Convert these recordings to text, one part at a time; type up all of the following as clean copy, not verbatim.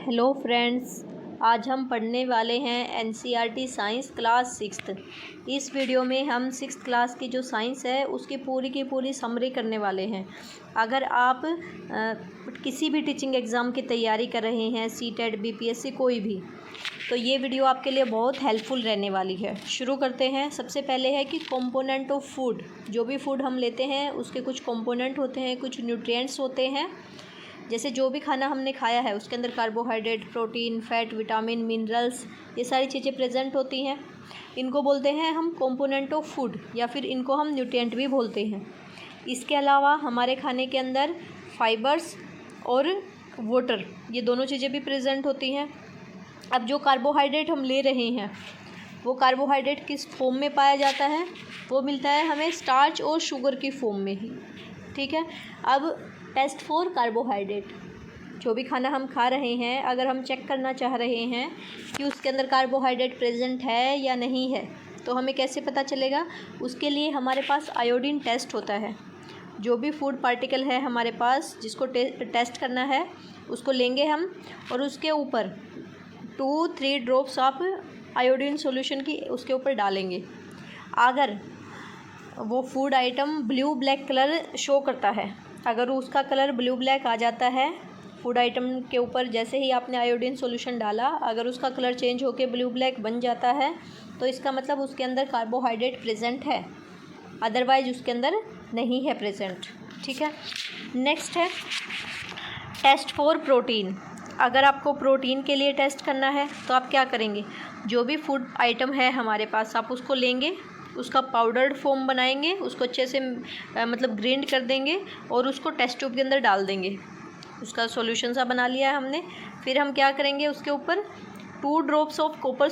Hello friends, आज हम पढ़ने वाले हैं एनसीईआरटी साइंस क्लास सिक्स्थ। इस वीडियो में हम सिक्स्थ क्लास की जो साइंस है उसकी पूरी की पूरी समरी करने वाले हैं। अगर आप किसी भी टीचिंग एग्ज़ाम की तैयारी कर रहे हैं, सीटेट, बीपीएससी, कोई भी, तो ये वीडियो आपके लिए बहुत हेल्पफुल रहने वाली है। शुरू करते हैं। सबसे पहले है कि कंपोनेंट ऑफ फूड। जो भी फूड हम लेते हैं उसके कुछ कंपोनेंट होते हैं, कुछ न्यूट्रिएंट्स होते हैं। जैसे जो भी खाना हमने खाया है उसके अंदर carbohydrate, protein, fat, vitamin, minerals, ये सारी चीज़ें प्रेजेंट होती हैं। इनको बोलते हैं हम कंपोनेंट ऑफ फूड, या फिर इनको हम न्यूट्रिएंट भी बोलते हैं। इसके अलावा हमारे खाने के अंदर फाइबर्स और वाटर, ये दोनों चीज़ें भी प्रेजेंट होती हैं। अब जो कार्बोहाइड्रेट हम ले रहे हैं वो कार्बोहाइड्रेट किस फॉर्म में पाया जाता है? वो मिलता है हमें स्टार्च और शुगर की फॉर्म में ही। ठीक है। अब टेस्ट फॉर कार्बोहाइड्रेट, जो भी खाना हम खा रहे हैं, अगर हम चेक करना चाह रहे हैं कि उसके अंदर कार्बोहाइड्रेट प्रेजेंट है या नहीं है, तो हमें कैसे पता चलेगा? उसके लिए हमारे पास आयोडीन टेस्ट होता है। जो भी फूड पार्टिकल है हमारे पास जिसको टेस्ट करना है, उसको लेंगे हम और उसके ऊपर 2-3 ड्रॉप्स ऑफ आयोडीन सॉल्यूशन की उसके ऊपर डालेंगे। अगर वो food item blue black colour show करता है, अगर उसका कलर ब्लू ब्लैक आ जाता है फूड आइटम के ऊपर, जैसे ही आपने आयोडीन सॉल्यूशन डाला, अगर उसका कलर चेंज होकर ब्लू ब्लैक बन जाता है, तो इसका मतलब उसके अंदर कार्बोहाइड्रेट प्रेजेंट है। अदरवाइज उसके अंदर नहीं है प्रेजेंट। ठीक है। नेक्स्ट है टेस्ट फॉर प्रोटीन। अगर आपको प्रोटीन के लिए टेस्ट करना है तो आप क्या करेंगे? जो भी फूड आइटम है हमारे पास, आप उसको लेंगे, उसका पाउडर्ड फॉर्म बनाएंगे, उसको अच्छे से मतलब ग्राइंड कर देंगे और उसको टेस्ट ट्यूब के अंदर डाल देंगे। उसका सॉल्यूशन सा बना लिया है हमने। फिर हम क्या करेंगे? उसके ऊपर 2 ड्रॉप्स ऑफ कॉपर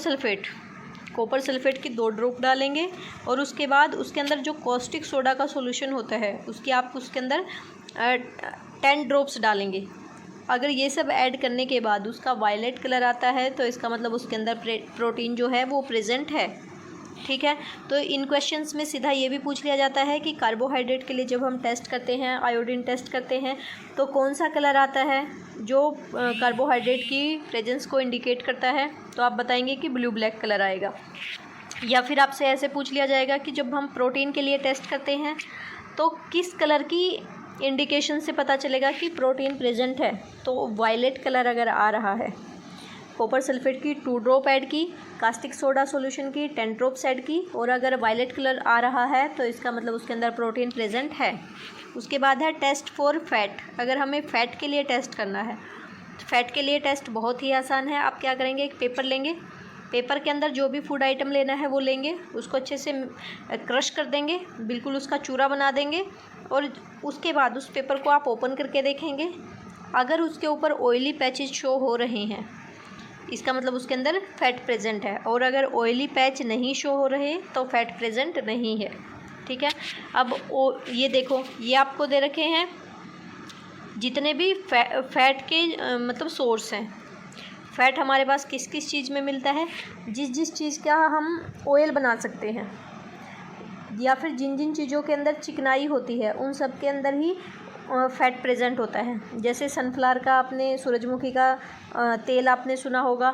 सल्फेट की 2 ड्रॉप डालेंगे और उसके बाद उसके अंदर जो कॉस्टिक सोडा का सॉल्यूशन होता है उसकी आप उसके अंदर 10 ड्रॉप्स डालेंगे। अगर ये सब ऐड करने के बाद उसका वायलेट कलर आता है तो इसका मतलब उसके अंदर प्रोटीन जो है वो प्रेजेंट है। ठीक है। तो इन क्वेश्चंस में सीधा ये भी पूछ लिया जाता है कि कार्बोहाइड्रेट के लिए जब हम टेस्ट करते हैं, आयोडीन टेस्ट करते हैं, तो कौन सा कलर आता है जो कार्बोहाइड्रेट की प्रेजेंस को इंडिकेट करता है? तो आप बताएंगे कि ब्लू ब्लैक कलर आएगा। या फिर आपसे ऐसे पूछ लिया जाएगा कि जब हम प्रोटीन के लिए टेस्ट करते हैं तो किस कलर की इंडिकेशन से पता चलेगा कि प्रोटीन प्रेजेंट है? तो वायलेट कलर अगर आ रहा है, कॉपर सल्फेट की 2 ड्रॉप ऐड की, कास्टिक सोडा सॉल्यूशन की 10 ड्रॉप्स ऐड की, और अगर वायलेट कलर आ रहा है तो इसका मतलब उसके अंदर प्रोटीन प्रेजेंट है। उसके बाद है टेस्ट फॉर फैट। अगर हमें फ़ैट के लिए टेस्ट करना है, फ़ैट के लिए टेस्ट बहुत ही आसान है। आप क्या करेंगे? एक पेपर लेंगे, पेपर के अंदर जो भी फूड आइटम लेना है वो लेंगे, उसको अच्छे से क्रश कर देंगे, बिल्कुल उसका चूरा बना देंगे, और उसके बाद उस पेपर को आप ओपन करके देखेंगे। अगर उसके ऊपर ऑयली पैचेज शो हो रहे हैं, इसका मतलब उसके अंदर फैट प्रेजेंट है, और अगर ऑयली पैच नहीं शो हो रहे तो फैट प्रेजेंट नहीं है। ठीक है। अब ये देखो, ये आपको दे रखे हैं जितने भी फैट के मतलब सोर्स हैं। फ़ैट हमारे पास किस किस चीज़ में मिलता है? जिस चीज़ का हम ऑयल बना सकते हैं, या फिर जिन जिन चीज़ों के अंदर चिकनाई होती है उन सब के अंदर ही फ़ैट प्रेजेंट होता है। जैसे सनफ्लावर का, आपने सूरजमुखी का तेल आपने सुना होगा,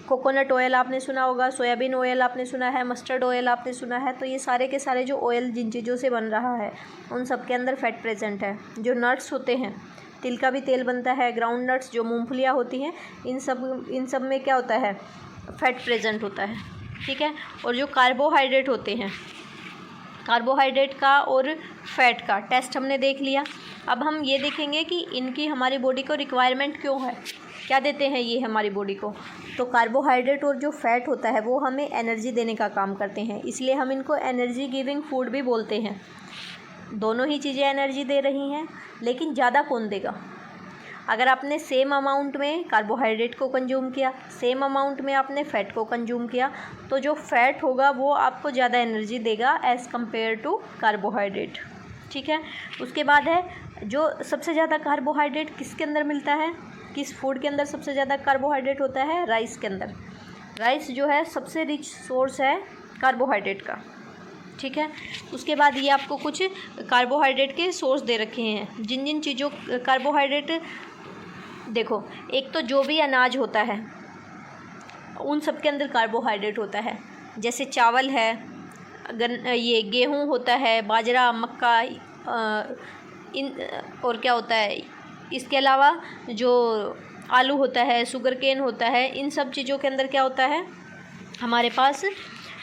कोकोनट ऑयल आपने सुना होगा, सोयाबीन ऑयल आपने सुना है, मस्टर्ड ऑयल आपने सुना है। तो ये सारे के सारे जो ऑयल जिन चीज़ों से बन रहा है उन सब के अंदर फ़ैट प्रेजेंट है। जो नट्स होते हैं, तिल का भी तेल बनता है, ग्राउंड नट्स, जो मूंगफलियाँ होती हैं, इन सब में क्या होता है? फ़ैट प्रेजेंट होता है। ठीक है। और जो कार्बोहाइड्रेट होते हैं, कार्बोहाइड्रेट का और फैट का टेस्ट हमने देख लिया। अब हम ये देखेंगे कि इनकी हमारी बॉडी को रिक्वायरमेंट क्यों है, क्या देते हैं ये हमारी बॉडी को। तो कार्बोहाइड्रेट और जो फैट होता है वो हमें एनर्जी देने का काम करते हैं, इसलिए हम इनको एनर्जी गिविंग फूड भी बोलते हैं। दोनों ही चीज़ें एनर्जी दे रही हैं, लेकिन ज़्यादा कौन देगा? अगर आपने सेम अमाउंट में कार्बोहाइड्रेट को कंज्यूम किया, सेम अमाउंट में आपने फ़ैट को कंज्यूम किया, तो जो फ़ैट होगा वो आपको ज़्यादा एनर्जी देगा एज़ कम्पेयर टू कार्बोहाइड्रेट। ठीक है। उसके बाद है जो सबसे ज़्यादा कार्बोहाइड्रेट किसके अंदर मिलता है, किस फूड के अंदर सबसे ज़्यादा कार्बोहाइड्रेट होता है? राइस के अंदर। राइस जो है सबसे रिच सोर्स है कार्बोहाइड्रेट का। ठीक है। उसके बाद ये आपको कुछ कार्बोहाइड्रेट के सोर्स दे रखे हैं, जिन जिन चीज़ों कार्बोहाइड्रेट देखो, एक तो जो भी अनाज होता है उन सब के अंदर कार्बोहाइड्रेट होता है, जैसे चावल है, ये गेहूँ होता है, बाजरा, मक्का, इन और क्या होता है, इसके अलावा जो आलू होता है, शुगर केन होता है, इन सब चीज़ों के अंदर क्या होता है, हमारे पास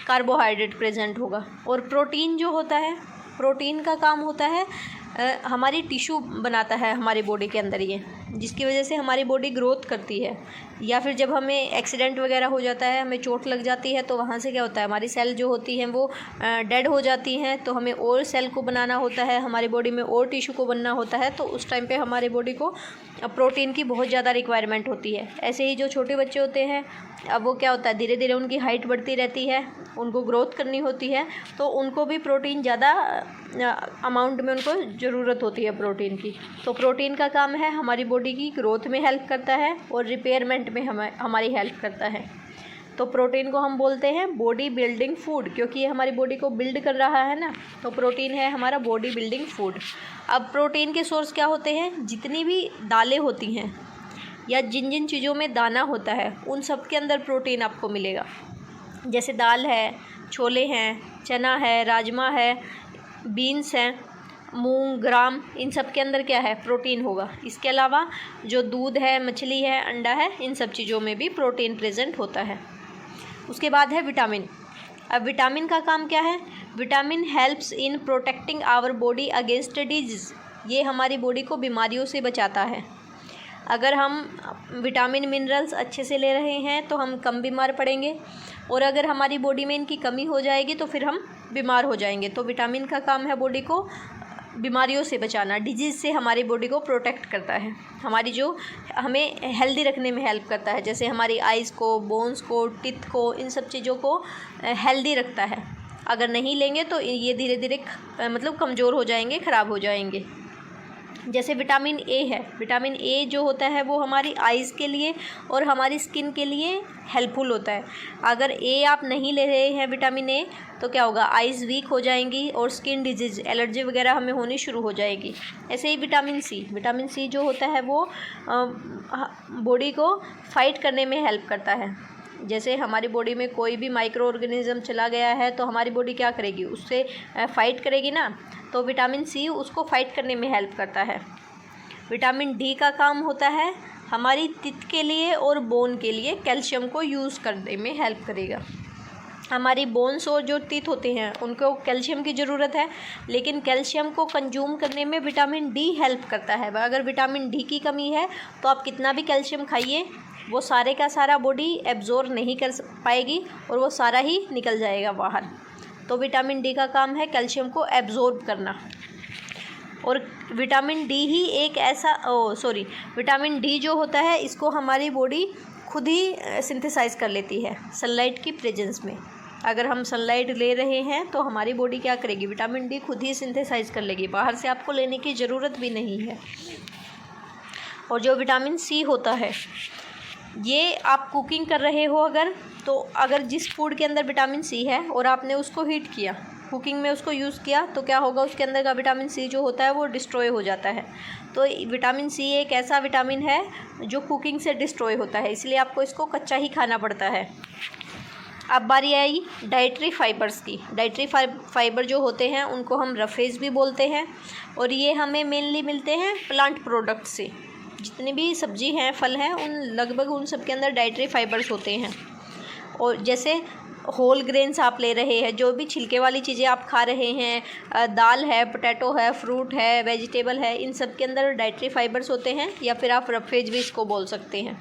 कार्बोहाइड्रेट प्रेजेंट होगा। और प्रोटीन जो होता है, प्रोटीन का काम होता है हमारी टिश्यू बनाता है हमारी बॉडी के अंदर ये, जिसकी वजह से हमारी बॉडी ग्रोथ करती है। या फिर जब हमें एक्सीडेंट वगैरह हो जाता है, हमें चोट लग जाती है, तो वहाँ से क्या होता है, हमारी सेल जो होती हैं वो डेड हो जाती हैं, तो हमें और सेल को बनाना होता है, हमारी बॉडी में और टिश्यू को बनना होता है, तो उस टाइम पे हमारी बॉडी को प्रोटीन की बहुत ज़्यादा रिक्वायरमेंट होती है। ऐसे ही जो छोटे बच्चे होते हैं, अब वो क्या होता है, धीरे धीरे उनकी हाइट बढ़ती रहती है, उनको ग्रोथ करनी होती है, तो उनको भी प्रोटीन ज़्यादा अमाउंट में उनको ज़रूरत होती है प्रोटीन की। तो प्रोटीन का काम है हमारी बॉडी की ग्रोथ में हेल्प करता है और रिपेयरमेंट में हमारी हेल्प करता है। तो प्रोटीन को हम बोलते हैं बॉडी बिल्डिंग फूड, क्योंकि ये हमारी बॉडी को बिल्ड कर रहा है ना, तो प्रोटीन है हमारा बॉडी बिल्डिंग फूड। अब प्रोटीन के सोर्स क्या होते हैं, जितनी भी दालें होती हैं या जिन जिन चीज़ों में दाना होता है उन सब के अंदर प्रोटीन आपको मिलेगा। जैसे दाल है, छोले हैं, चना है, राजमा है, बीन्स हैं, मूंग, ग्राम, इन सब के अंदर क्या है, प्रोटीन होगा। इसके अलावा जो दूध है, मछली है, अंडा है, इन सब चीज़ों में भी प्रोटीन प्रेजेंट होता है। उसके बाद है विटामिन। अब विटामिन का काम क्या है, vitamin helps in protecting our body against disease. ये हमारी बॉडी को बीमारियों से बचाता है। अगर हम विटामिन मिनरल्स अच्छे से ले रहे हैं तो हम कम बीमार पड़ेंगे, और अगर हमारी बॉडी में इनकी कमी हो जाएगी तो फिर हम बीमार हो जाएंगे। तो विटामिन का काम है बॉडी को बीमारियों से बचाना, डिजीज़ से हमारी बॉडी को प्रोटेक्ट करता है, हमारी जो हमें हेल्दी रखने में हेल्प करता है, जैसे हमारी आइज़ को, बोन्स को, टिथ को, इन सब चीज़ों को हेल्दी रखता है। अगर नहीं लेंगे तो ये धीरे धीरे मतलब कमज़ोर हो जाएंगे, ख़राब हो जाएंगे। जैसे विटामिन ए है, विटामिन ए जो होता है वो हमारी आइज़ के लिए और हमारी स्किन के लिए हेल्पफुल होता है। अगर ए आप नहीं ले रहे हैं विटामिन ए, तो क्या होगा, आइज़ वीक हो जाएंगी और स्किन डिजीज़, एलर्जी वगैरह हमें होनी शुरू हो जाएगी। ऐसे ही विटामिन सी, विटामिन सी जो होता है वो बॉडी को फाइट करने में हेल्प करता है। जैसे हमारी बॉडी में कोई भी माइक्रो ऑर्गेनिज्म चला गया है तो हमारी बॉडी क्या करेगी, उससे फाइट करेगी ना, तो विटामिन सी उसको फाइट करने में हेल्प करता है। विटामिन डी का काम होता है हमारी टीथ के लिए और बोन के लिए कैल्शियम को यूज़ करने में हेल्प करेगा। हमारी बोन्स और जो टीथ होते हैं उनको कैल्शियम की ज़रूरत है, लेकिन कैल्शियम को कंज्यूम करने में विटामिन डी हेल्प करता है। अगर विटामिन डी की कमी है तो आप कितना भी कैल्शियम खाइए, वो सारे का सारा बॉडी एब्जॉर्ब नहीं कर पाएगी और वो सारा ही निकल जाएगा बाहर। तो विटामिन डी का काम है कैल्शियम को एब्जॉर्ब करना। और विटामिन डी ही एक ऐसा विटामिन डी जो होता है इसको हमारी बॉडी खुद ही सिंथेसाइज कर लेती है सनलाइट की प्रेजेंस में। अगर हम सनलाइट ले रहे हैं तो हमारी बॉडी क्या करेगी, विटामिन डी खुद ही सिंथेसाइज कर लेगी, बाहर से आपको लेने की ज़रूरत भी नहीं है। और जो विटामिन सी होता है, ये आप कुकिंग कर रहे हो अगर जिस फूड के अंदर विटामिन सी है और आपने उसको हीट किया, कुकिंग में उसको यूज़ किया, तो क्या होगा, उसके अंदर का विटामिन सी जो होता है वो डिस्ट्रॉय हो जाता है। तो विटामिन सी एक ऐसा विटामिन है जो कुकिंग से डिस्ट्रॉय होता है, इसलिए आपको इसको कच्चा ही खाना पड़ता है। अब बारी आई डाइटरी फाइबर्स की। डाइटरी फाइबर जो होते हैं उनको हम रफेज भी बोलते हैं, और ये हमें मेनली मिलते हैं प्लांट प्रोडक्ट से। जितनी भी सब्जी हैं, फल हैं, लगभग उन सब के अंदर डाइटरी फाइबर्स होते हैं। और जैसे होल ग्रेन्स आप ले रहे हैं, जो भी छिलके वाली चीज़ें आप खा रहे हैं, दाल है, पोटैटो है, फ्रूट है, वेजिटेबल है, इन सब के अंदर डाइटरी फाइबर्स होते हैं, या फिर आप रफेज भी इसको बोल सकते हैं।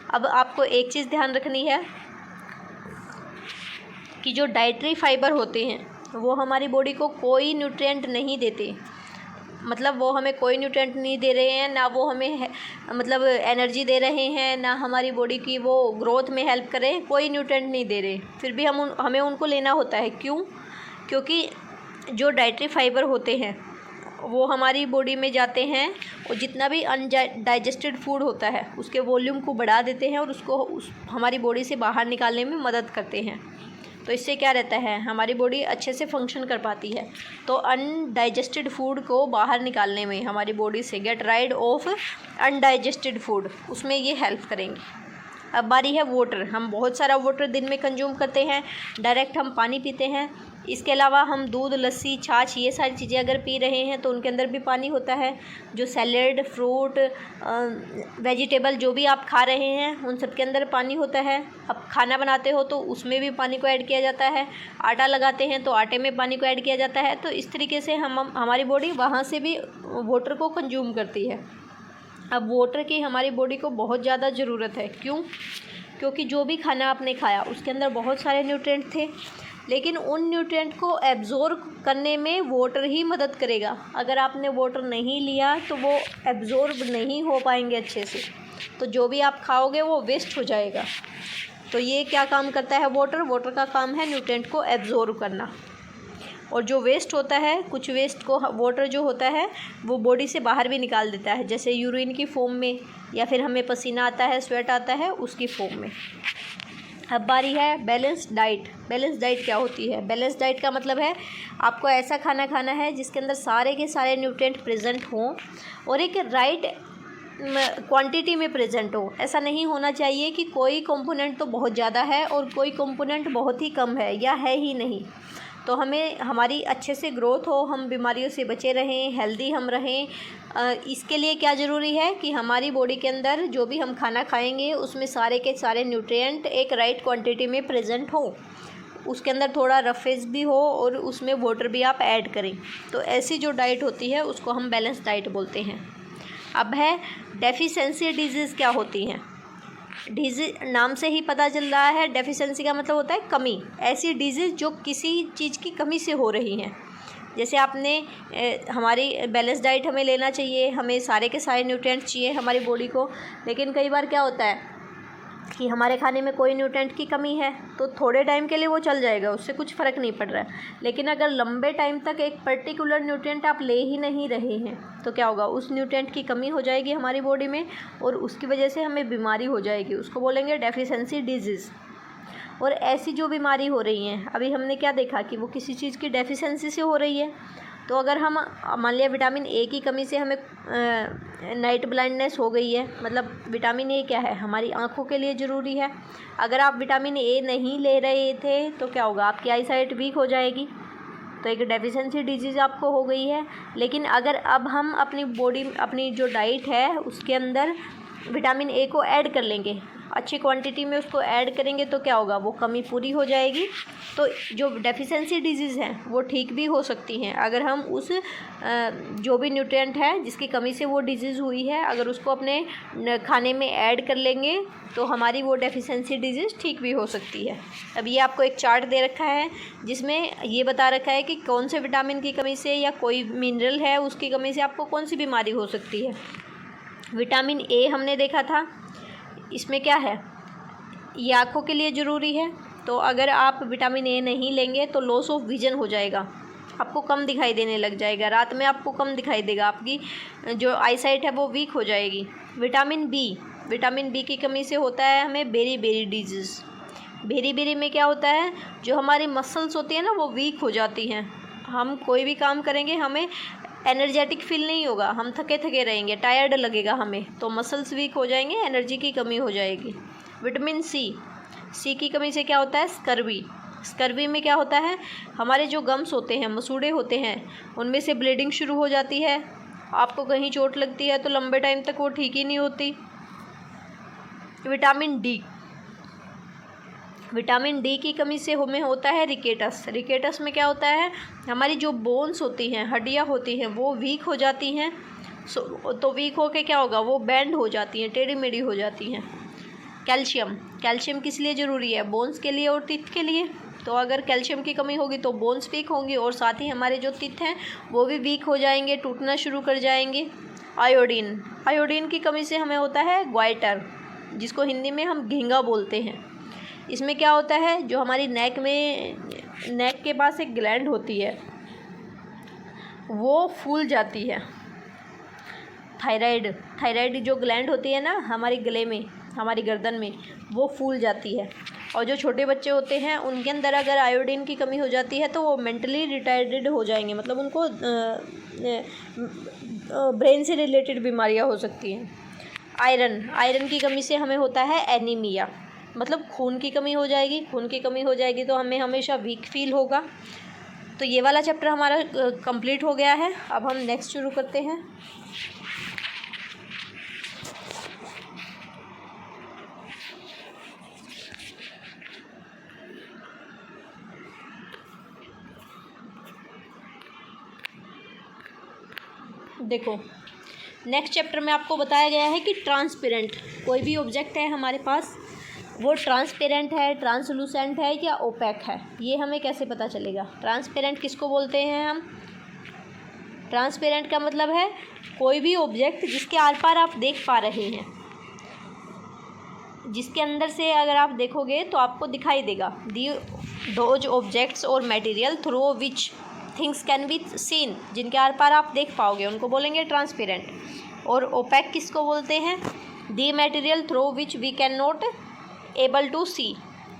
अब आपको एक चीज़ ध्यान रखनी है कि जो डाइटरी फाइबर होते हैं वो हमारी बॉडी को कोई न्यूट्रिएंट नहीं देते, मतलब वो हमें कोई न्यूट्रिएंट नहीं दे रहे हैं, ना वो हमें मतलब एनर्जी दे रहे हैं, ना हमारी बॉडी की वो ग्रोथ में हेल्प करें, कोई न्यूट्रिएंट नहीं दे रहे, फिर भी हमें उनको लेना होता है। क्यों? क्योंकि जो डाइटरी फाइबर होते हैं वो हमारी बॉडी में जाते हैं और जितना भी अनडाइजेस्टेड फूड होता है उसके वॉल्यूम को बढ़ा देते हैं और हमारी बॉडी से बाहर निकालने में मदद करते हैं। तो इससे क्या रहता है, हमारी बॉडी अच्छे से फंक्शन कर पाती है। तो अनडाइजेस्टेड फूड को बाहर निकालने में हमारी बॉडी से, get rid of undigested food, उसमें ये हेल्प करेंगे। अब बारी है वाटर। हम बहुत सारा वाटर दिन में कंज्यूम करते हैं, डायरेक्ट हम पानी पीते हैं। इसके अलावा हम दूध, लस्सी, छाछ, ये सारी चीज़ें अगर पी रहे हैं तो उनके अंदर भी पानी होता है। जो सैलेड, फ्रूट, वेजिटेबल जो भी आप खा रहे हैं उन सब के अंदर पानी होता है। अब खाना बनाते हो तो उसमें भी पानी को ऐड किया जाता है। आटा लगाते हैं तो आटे में पानी को ऐड किया जाता है। तो इस तरीके से हमारी बॉडी वहाँ से भी वाटर को कंज्यूम करती है। अब वाटर की हमारी बॉडी को बहुत ज़्यादा ज़रूरत है। क्यों? क्योंकि जो भी खाना आपने खाया उसके अंदर बहुत सारे न्यूट्रिएंट थे, लेकिन उन न्यूट्रिएंट को एब्जॉर्ब करने में वाटर ही मदद करेगा। अगर आपने वाटर नहीं लिया तो वो एब्जॉर्ब नहीं हो पाएंगे अच्छे से, तो जो भी आप खाओगे वो वेस्ट हो जाएगा। तो ये क्या काम करता है वाटर? वाटर का काम है न्यूट्रिएंट को एब्जॉर्ब करना। और जो वेस्ट होता है, कुछ वेस्ट को वाटर जो होता है वो बॉडी से बाहर भी निकाल देता है, जैसे यूरिन की फॉर्म में, या फिर हमें पसीना आता है, स्वेट आता है, उसकी फॉर्म में। अब बारी है बैलेंस्ड डाइट। बैलेंस डाइट क्या होती है? बैलेंस डाइट का मतलब है आपको ऐसा खाना खाना है जिसके अंदर सारे के सारे न्यूट्रिएंट प्रेजेंट हों और एक राइट क्वांटिटी में प्रेजेंट हो। ऐसा नहीं होना चाहिए कि कोई कंपोनेंट तो बहुत ज़्यादा है और कोई कंपोनेंट बहुत ही कम है या है ही नहीं। तो हमें हमारी अच्छे से ग्रोथ हो, हम बीमारियों से बचे रहें, हेल्दी हम रहें। इसके लिए क्या ज़रूरी है कि हमारी बॉडी के अंदर जो भी हम खाना खाएंगे उसमें सारे के सारे न्यूट्रिएंट एक राइट क्वांटिटी में प्रेजेंट हो, उसके अंदर थोड़ा रफेज भी हो और उसमें वाटर भी आप ऐड करें। तो ऐसी जो डाइट होती है उसको हम बैलेंस डाइट बोलते हैं। अब है डेफिशिएंसी डिजीज़ क्या होती हैं। डिजीज नाम से ही पता चल रहा है, डेफिशिएंसी का मतलब होता है कमी। ऐसी डिजीज़ जो किसी चीज़ की कमी से हो रही हैं। जैसे आपने हमारी बैलेंस डाइट हमें लेना चाहिए, हमें सारे के सारे न्यूट्रिएंट्स चाहिए हमारी बॉडी को, लेकिन कई बार क्या होता है कि हमारे खाने में कोई न्यूट्रिएंट की कमी है तो थोड़े टाइम के लिए वो चल जाएगा, उससे कुछ फ़र्क नहीं पड़ रहा है। लेकिन अगर लंबे टाइम तक एक पर्टिकुलर न्यूट्रिएंट आप ले ही नहीं रहे हैं तो क्या होगा, उस न्यूट्रिएंट की कमी हो जाएगी हमारी बॉडी में और उसकी वजह से हमें बीमारी हो जाएगी। उसको बोलेंगे डेफिशिएंसी डिजीज़। और ऐसी जो बीमारी हो रही हैं, अभी हमने क्या देखा कि वो किसी चीज़ की डेफिशिएंसी से हो रही है। तो अगर हम मान लिया विटामिन ए की कमी से हमें नाइट ब्लाइंडनेस हो गई है, मतलब विटामिन ए क्या है, हमारी आँखों के लिए ज़रूरी है। अगर आप विटामिन ए नहीं ले रहे थे तो क्या होगा, आपकी आई साइट वीक हो जाएगी। तो एक डेफिशिएंसी डिजीज़ आपको हो गई है। लेकिन अगर अब हम अपनी बॉडी, अपनी जो डाइट है उसके अंदर विटामिन ए को ऐड कर लेंगे, अच्छी क्वांटिटी में उसको ऐड करेंगे, तो क्या होगा, वो कमी पूरी हो जाएगी। तो जो डेफिशिएंसी डिजीज़ हैं वो ठीक भी हो सकती हैं अगर हम उस जो भी न्यूट्रिएंट है जिसकी कमी से वो डिजीज़ हुई है, अगर उसको अपने खाने में ऐड कर लेंगे तो हमारी वो डेफिशिएंसी डिजीज़ ठीक भी हो सकती है। अब ये आपको एक चार्ट दे रखा है जिसमें ये बता रखा है कि कौन से विटामिन की कमी से या कोई मिनरल है उसकी कमी से आपको कौन सी बीमारी हो सकती है। विटामिन ए हमने देखा था, इसमें क्या है, ये आँखों के लिए ज़रूरी है। तो अगर आप विटामिन ए नहीं लेंगे तो लॉस ऑफ विजन हो जाएगा, आपको कम दिखाई देने लग जाएगा, रात में आपको कम दिखाई देगा, आपकी जो आई साइट है वो वीक हो जाएगी। विटामिन बी की कमी से होता है हमें बेरी डिजीज़। बेरी में क्या होता है, जो हमारी मसल्स होती है ना वो वीक हो जाती हैं। हम कोई भी काम करेंगे हमें एनर्जेटिक फील नहीं होगा, हम थके थके रहेंगे, टायर्ड लगेगा हमें, तो मसल्स वीक हो जाएंगे, एनर्जी की कमी हो जाएगी। विटामिन सी की कमी से क्या होता है, स्कर्वी में क्या होता है, हमारे जो गम्स होते हैं, मसूड़े होते हैं, उनमें से ब्लीडिंग शुरू हो जाती है। आपको कहीं चोट लगती है तो लंबे टाइम तक वो ठीक ही नहीं होती। विटामिन डी की कमी से हमें होता है रिकेटस में क्या होता है, हमारी जो बोन्स होती हैं, हड्डियाँ होती हैं, वो वीक हो जाती हैं। तो वीक होके क्या होगा, वो बैंड हो जाती हैं, टेढ़ी मेढ़ी हो जाती हैं। कैल्शियम किस लिए ज़रूरी है, बोन्स के लिए और टीथ के लिए। तो अगर कैल्शियम की कमी होगी तो बोन्स वीक होंगी और साथ ही हमारे जो टीथ हैं वो भी वीक हो जाएंगे, टूटना शुरू कर जाएंगे। आयोडीन की कमी से हमें होता है ग्वाइटर, जिसको हिंदी में हम घींगा बोलते हैं। इसमें क्या होता है, जो हमारी नेक के पास एक ग्लैंड होती है वो फूल जाती है। थायराइड जो ग्लैंड होती है ना हमारे गले में, हमारी गर्दन में, वो फूल जाती है। और जो छोटे बच्चे होते हैं उनके अंदर अगर आयोडीन की कमी हो जाती है तो वो मेंटली रिटार्डेड हो जाएंगे, मतलब उनको ब्रेन से रिलेटेड बीमारियां हो सकती हैं। आयरन की कमी से हमें होता है एनीमिया, मतलब खून की कमी हो जाएगी। खून की कमी हो जाएगी तो हमें हमेशा वीक फील होगा। तो ये वाला चैप्टर हमारा कंप्लीट हो गया है। अब हम नेक्स्ट शुरू करते हैं। देखो, नेक्स्ट चैप्टर में आपको बताया गया है कि ट्रांसपेरेंट कोई भी ऑब्जेक्ट है हमारे पास, वो ट्रांसपेरेंट है, ट्रांसलूसेंट है या ओपेक है, ये हमें कैसे पता चलेगा। ट्रांसपेरेंट किसको बोलते हैं हम? ट्रांसपेरेंट का मतलब है कोई भी ऑब्जेक्ट जिसके आर पार आप देख पा रहे हैं, जिसके अंदर से अगर आप देखोगे तो आपको दिखाई देगा। दोज ऑब्जेक्ट्स और material through which things can be seen, जिनके आर पार आप देख पाओगे उनको बोलेंगे ट्रांसपेरेंट। और ओपेक किसको बोलते हैं? The material through which we can not able to see,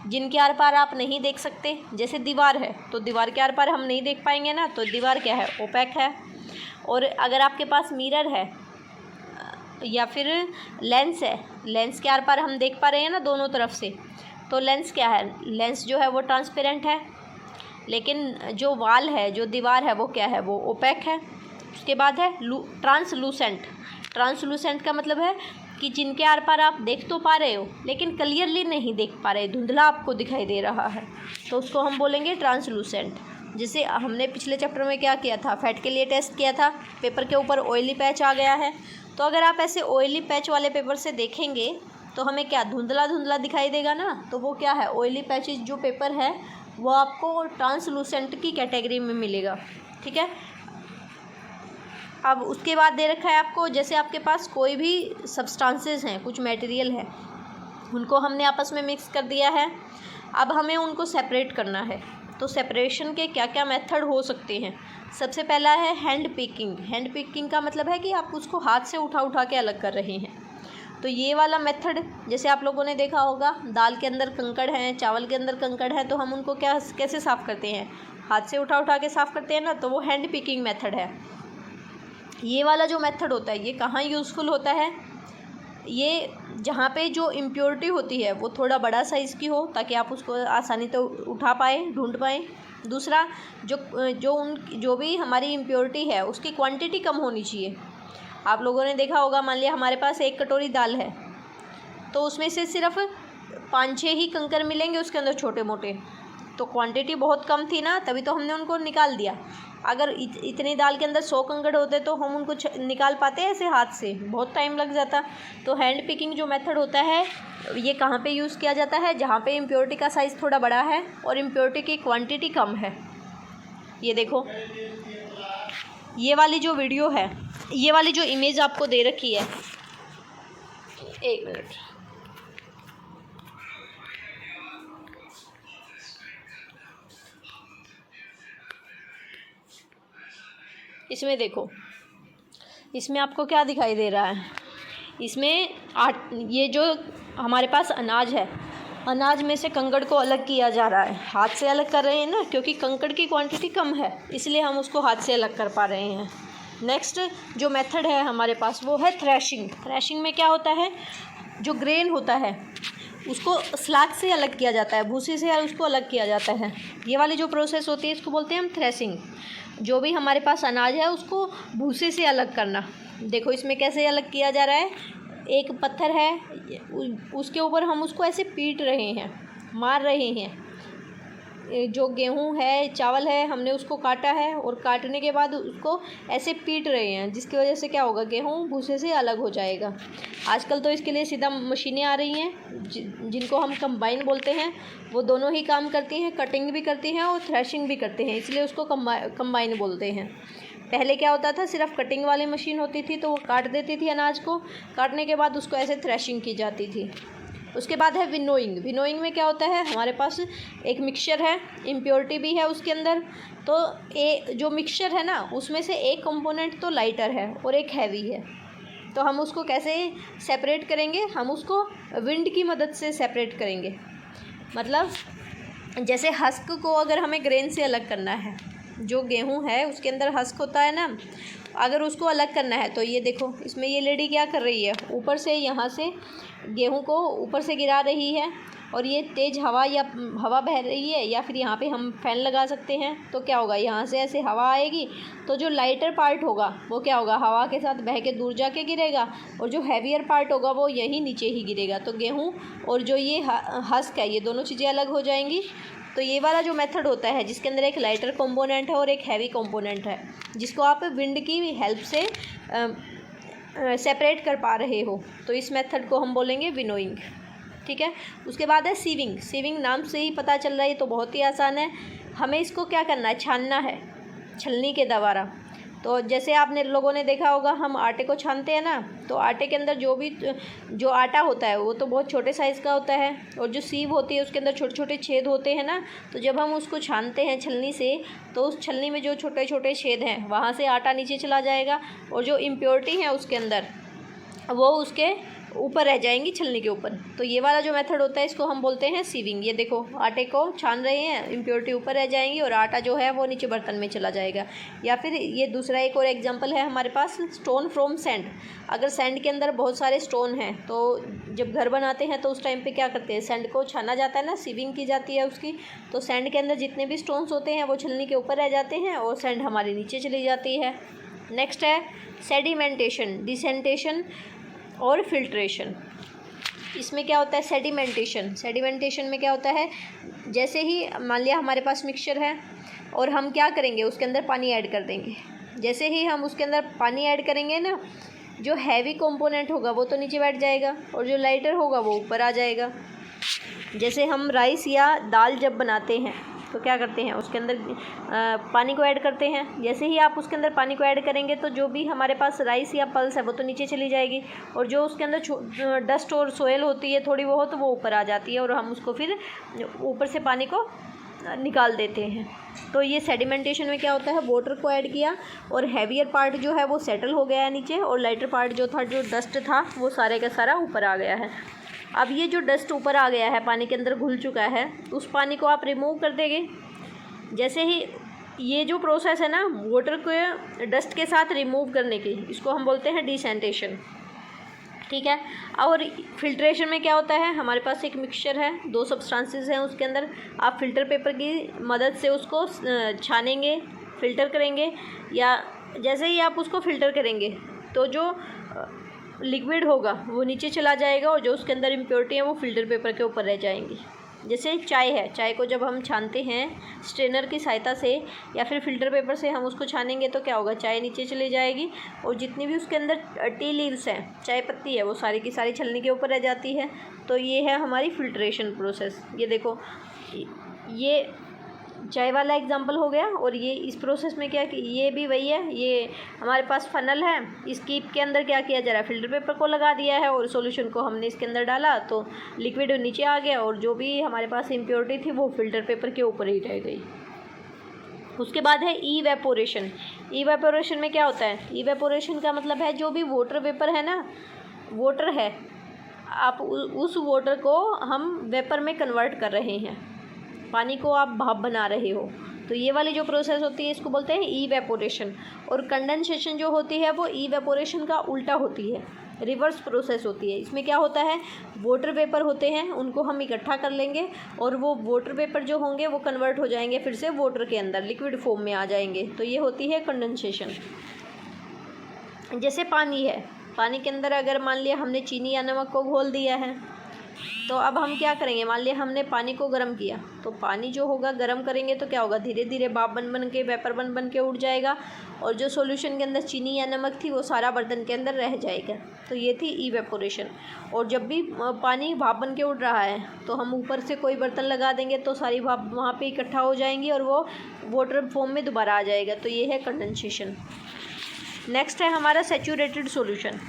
जिनके आर पार आप नहीं देख सकते। जैसे दीवार है तो दीवार के आर पार हम नहीं देख पाएंगे ना, तो दीवार क्या है? ओपेक है। और अगर आपके पास मिरर है या फिर लेंस है, लेंस के आर पार हम देख पा रहे हैं ना दोनों तरफ से, तो लेंस क्या है? लेंस जो है वो ट्रांसपेरेंट है। लेकिन जो वाल है, जो दीवार है, वो क्या है? वो ओपेक है। उसके बाद है ट्रांसलूसेंट। ट्रांसलूसेंट का मतलब है कि जिनके आर पार आप देख तो पा रहे हो लेकिन क्लियरली नहीं देख पा रहे, धुंधला आपको दिखाई दे रहा है, तो उसको हम बोलेंगे ट्रांसलूसेंट। जैसे हमने पिछले चैप्टर में क्या किया था? फैट के लिए टेस्ट किया था, पेपर के ऊपर ऑयली पैच आ गया है। तो अगर आप ऐसे ऑयली पैच वाले पेपर से देखेंगे तो हमें क्या धुंधला धुंधला दिखाई देगा ना, तो वो क्या है? ऑयली पैचेज जो पेपर है वो आपको ट्रांसलूसेंट की कैटेगरी में मिलेगा। ठीक है। अब उसके बाद दे रखा है आपको, जैसे आपके पास कोई भी सब्सटेंसेस हैं, कुछ मटेरियल है, उनको हमने आपस में मिक्स कर दिया है। अब हमें उनको सेपरेट करना है। तो सेपरेशन के क्या क्या मेथड हो सकते हैं? सबसे पहला है हैंड पिकिंग। हैंड पिकिंग का मतलब है कि आप उसको हाथ से उठा उठा के अलग कर रहे हैं। तो ये वाला मेथड, जैसे आप लोगों ने देखा होगा दाल के अंदर कंकड़ हैं, चावल के अंदर कंकड़ हैं, तो हम उनको कैसे साफ़ करते हैं? हाथ से उठा उठा के साफ़ करते हैं ना, तो वो हैंड पिकिंग मेथड है। ये वाला जो मेथड होता है ये कहाँ यूज़फुल होता है? ये जहाँ पे जो इम्प्योरिटी होती है वो थोड़ा बड़ा साइज़ की हो, ताकि आप उसको आसानी तो उठा पाएँ, ढूंढ पाएँ। दूसरा, जो भी हमारी इम्प्योरिटी है उसकी क्वांटिटी कम होनी चाहिए। आप लोगों ने देखा होगा, मान लिया हमारे पास 1 कटोरी दाल है, तो उसमें से सिर्फ 5-6 ही कंकर मिलेंगे उसके अंदर छोटे मोटे, तो क्वांटिटी बहुत कम थी ना, तभी तो हमने उनको निकाल दिया। अगर इतनी दाल के अंदर 100 कंकड़ होते तो हम उनको निकाल पाते ऐसे हाथ से? बहुत टाइम लग जाता। तो हैंड पिकिंग जो मेथड होता है ये कहाँ पे यूज़ किया जाता है? जहाँ पे इम्प्योरिटी का साइज़ थोड़ा बड़ा है और इम्प्योरिटी की क्वांटिटी कम है। ये देखो, ये वाली जो वीडियो है, ये वाली जो इमेज आपको दे रखी है, 1 मिनट, इसमें देखो, इसमें आपको क्या दिखाई दे रहा है? इसमें ये जो हमारे पास अनाज है, अनाज में से कंकड़ को अलग किया जा रहा है। हाथ से अलग कर रहे हैं ना, क्योंकि कंकड़ की क्वांटिटी कम है, इसलिए हम उसको हाथ से अलग कर पा रहे हैं। नेक्स्ट जो मेथड है हमारे पास वो है थ्रेशिंग। थ्रेशिंग में क्या होता है? जो ग्रेन होता है उसको स्लाग से अलग किया जाता है, भूसे से उसको अलग किया जाता है। ये वाली जो प्रोसेस होती है इसको बोलते हैं हम थ्रेशिंग। जो भी हमारे पास अनाज है उसको भूसे से अलग करना। देखो इसमें कैसे अलग किया जा रहा है। एक पत्थर है, उसके ऊपर हम उसको ऐसे पीट रहे हैं, मार रहे हैं। जो गेहूं है, चावल है, हमने उसको काटा है और काटने के बाद उसको ऐसे पीट रहे हैं, जिसकी वजह से क्या होगा? गेहूं भूसे से अलग हो जाएगा। आजकल तो इसके लिए सीधा मशीनें आ रही हैं जिनको हम कंबाइन बोलते हैं। वो दोनों ही काम करती हैं, कटिंग भी करती हैं और थ्रेशिंग भी करते हैं, इसलिए उसको कंबाइन बोलते हैं। पहले क्या होता था? सिर्फ कटिंग वाली मशीन होती थी, तो वो काट देती थी अनाज को, काटने के बाद उसको ऐसे थ्रेशिंग की जाती थी। उसके बाद है विनोइंग। विनोइंग में क्या होता है? हमारे पास एक मिक्सचर है, इम्प्योरिटी भी है उसके अंदर, तो जो मिक्सचर है ना उसमें से एक कंपोनेंट तो लाइटर है और एक हैवी है। तो हम उसको कैसे सेपरेट करेंगे? हम उसको विंड की मदद से सेपरेट करेंगे। मतलब जैसे हस्क को अगर हमें ग्रेन से अलग करना है, जो गेहूँ है उसके अंदर हस्क होता है ना, अगर उसको अलग करना है तो ये देखो इसमें ये लेडी क्या कर रही है, ऊपर से यहाँ से गेहूँ को ऊपर से गिरा रही है और ये तेज़ हवा या हवा बह रही है, या फिर यहाँ पे हम फ़ैन लगा सकते हैं। तो क्या होगा, यहाँ से ऐसे हवा आएगी तो जो लाइटर पार्ट होगा वो क्या होगा, हवा के साथ बह के दूर जाके गिरेगा, और जो हैवियर पार्ट होगा वो यहीं नीचे ही गिरेगा। तो गेहूँ और जो ये हस्क है ये दोनों चीज़ें अलग हो जाएंगी। तो ये वाला जो मेथड होता है जिसके अंदर एक लाइटर कंपोनेंट है और एक हैवी कंपोनेंट है, जिसको आप विंड की हेल्प से सेपरेट कर पा रहे हो, तो इस मेथड को हम बोलेंगे विनोइंग। ठीक है। उसके बाद है सीविंग। सीविंग नाम से ही पता चल रहा है, ये तो बहुत ही आसान है। हमें इसको क्या करना है, छानना है छलनी के द्वारा। तो जैसे आपने लोगों ने देखा होगा, हम आटे को छानते हैं ना, तो आटे के अंदर जो आटा होता है वो तो बहुत छोटे साइज़ का होता है, और जो सीव होती है उसके अंदर छोटे छोटे छेद होते हैं ना। तो जब हम उसको छानते हैं छलनी से, तो उस छलनी में जो छोटे छोटे छेद हैं वहाँ से आटा नीचे चला जाएगा, और जो इम्प्योरिटी है उसके अंदर वो उसके ऊपर रह जाएंगी छलनी के ऊपर। तो ये वाला जो मेथड होता है इसको हम बोलते हैं सीविंग। ये देखो आटे को छान रहे हैं, इम्प्योरिटी ऊपर रह जाएंगी और आटा जो है वो नीचे बर्तन में चला जाएगा। या फिर ये दूसरा एक और एग्जांपल है हमारे पास, स्टोन फ्रॉम सैंड। अगर सैंड के अंदर बहुत सारे स्टोन हैं तो जब घर बनाते हैं तो उस टाइम पे क्या करते हैं, सैंड को छाना जाता है ना, सीविंग की जाती है उसकी। तो सैंड के अंदर जितने भी स्टोन्स होते हैं वो छलनी के ऊपर रह जाते हैं और सैंड हमारे नीचे चली जाती है। नेक्स्ट है सेडिमेंटेशन, डिसेंटेशन और फिल्ट्रेशन। इसमें क्या होता है, सेडिमेंटेशन। सेडिमेंटेशन में क्या होता है, जैसे ही मान लिया हमारे पास मिक्सचर है और हम क्या करेंगे, उसके अंदर पानी ऐड कर देंगे। जैसे ही हम उसके अंदर पानी ऐड करेंगे ना, जो हैवी कंपोनेंट होगा वो तो नीचे बैठ जाएगा और जो लाइटर होगा वो ऊपर आ जाएगा। जैसे हम राइस या दाल जब बनाते हैं तो क्या करते हैं, उसके अंदर पानी को ऐड करते हैं। जैसे ही आप उसके अंदर पानी को ऐड करेंगे तो जो भी हमारे पास राइस या पल्स है वो तो नीचे चली जाएगी, और जो उसके अंदर डस्ट और सोयल होती है थोड़ी बहुत, वो ऊपर आ जाती है और हम उसको फिर ऊपर से पानी को निकाल देते हैं। तो ये सेडिमेंटेशन में क्या होता है, वाटर को ऐड किया और हैवियर पार्ट जो है वो सेटल हो गया है नीचे, और लाइटर पार्ट जो था, जो डस्ट था, वो सारे का सारा ऊपर आ गया है। अब ये जो डस्ट ऊपर आ गया है, पानी के अंदर घुल चुका है, उस पानी को आप रिमूव कर देंगे। जैसे ही ये जो प्रोसेस है ना वाटर को डस्ट के साथ रिमूव करने की, इसको हम बोलते हैं डिसेंटेशन। ठीक है। और फिल्ट्रेशन में क्या होता है, हमारे पास एक मिक्सचर है, 2 सब्सटेंसेस हैं उसके अंदर, आप फिल्टर पेपर की मदद से उसको छानेंगे, फ़िल्टर करेंगे, या जैसे ही आप उसको फ़िल्टर करेंगे तो जो लिक्विड होगा वो नीचे चला जाएगा और जो उसके अंदर इम्प्योरिटी है वो फ़िल्टर पेपर के ऊपर रह जाएंगी। जैसे चाय है, चाय को जब हम छानते हैं स्ट्रेनर की सहायता से या फिर फ़िल्टर पेपर से हम उसको छानेंगे तो क्या होगा, चाय नीचे चली जाएगी और जितनी भी उसके अंदर टी लीव्स हैं, चाय पत्ती है, वो सारी की सारी छलनी के ऊपर रह जाती है। तो ये है हमारी फ़िल्ट्रेशन प्रोसेस। ये देखो, ये चाय वाला एग्जांपल हो गया। और ये इस प्रोसेस में क्या कि ये भी वही है, ये हमारे पास फनल है, इस कीप के अंदर क्या किया जा रहा है, फ़िल्टर पेपर को लगा दिया है और सॉल्यूशन को हमने इसके अंदर डाला तो लिक्विड नीचे आ गया और जो भी हमारे पास इम्प्योरिटी थी वो फ़िल्टर पेपर के ऊपर ही रह गई। उसके बाद है इवेपोरेशन। इवेपोरेशन में क्या होता है, इवेपोरेशन का मतलब है जो भी वाटर वेपर है ना, वाटर है, आप उस वाटर को हम वेपर में कन्वर्ट कर रहे हैं, पानी को आप भाप बना रहे हो। तो ये वाली जो प्रोसेस होती है इसको बोलते हैं इवेपोरेशन। और कंडेंसेशन जो होती है वो इवेपोरेशन का उल्टा होती है, रिवर्स प्रोसेस होती है। इसमें क्या होता है, वाटर वेपर होते हैं उनको हम इकट्ठा कर लेंगे और वो वाटर वेपर जो होंगे वो कन्वर्ट हो जाएंगे फिर से वाटर के अंदर, लिक्विड फॉर्म में आ जाएंगे। तो ये होती है कंडेंसेशन। जैसे पानी है, पानी के अंदर अगर मान लिया हमने चीनी या नमक को घोल दिया है तो अब हम क्या करेंगे, मान लिया हमने पानी को गर्म किया तो पानी जो होगा गर्म करेंगे तो क्या होगा, धीरे धीरे भाप बन बन के, वेपर बन बन के उड़ जाएगा और जो सॉल्यूशन के अंदर चीनी या नमक थी वो सारा बर्तन के अंदर रह जाएगा। तो ये थी इवेपोरेशन। और जब भी पानी भाप बन के उड़ रहा है तो हम ऊपर से कोई बर्तन लगा देंगे तो सारी भाप वहाँ पे इकट्ठा हो जाएंगी और वो वाटर फॉर्म में दोबारा आ जाएगा। तो ये है कंडेंसेशन। नेक्स्ट है हमारा सैचुरेटेड सॉल्यूशन।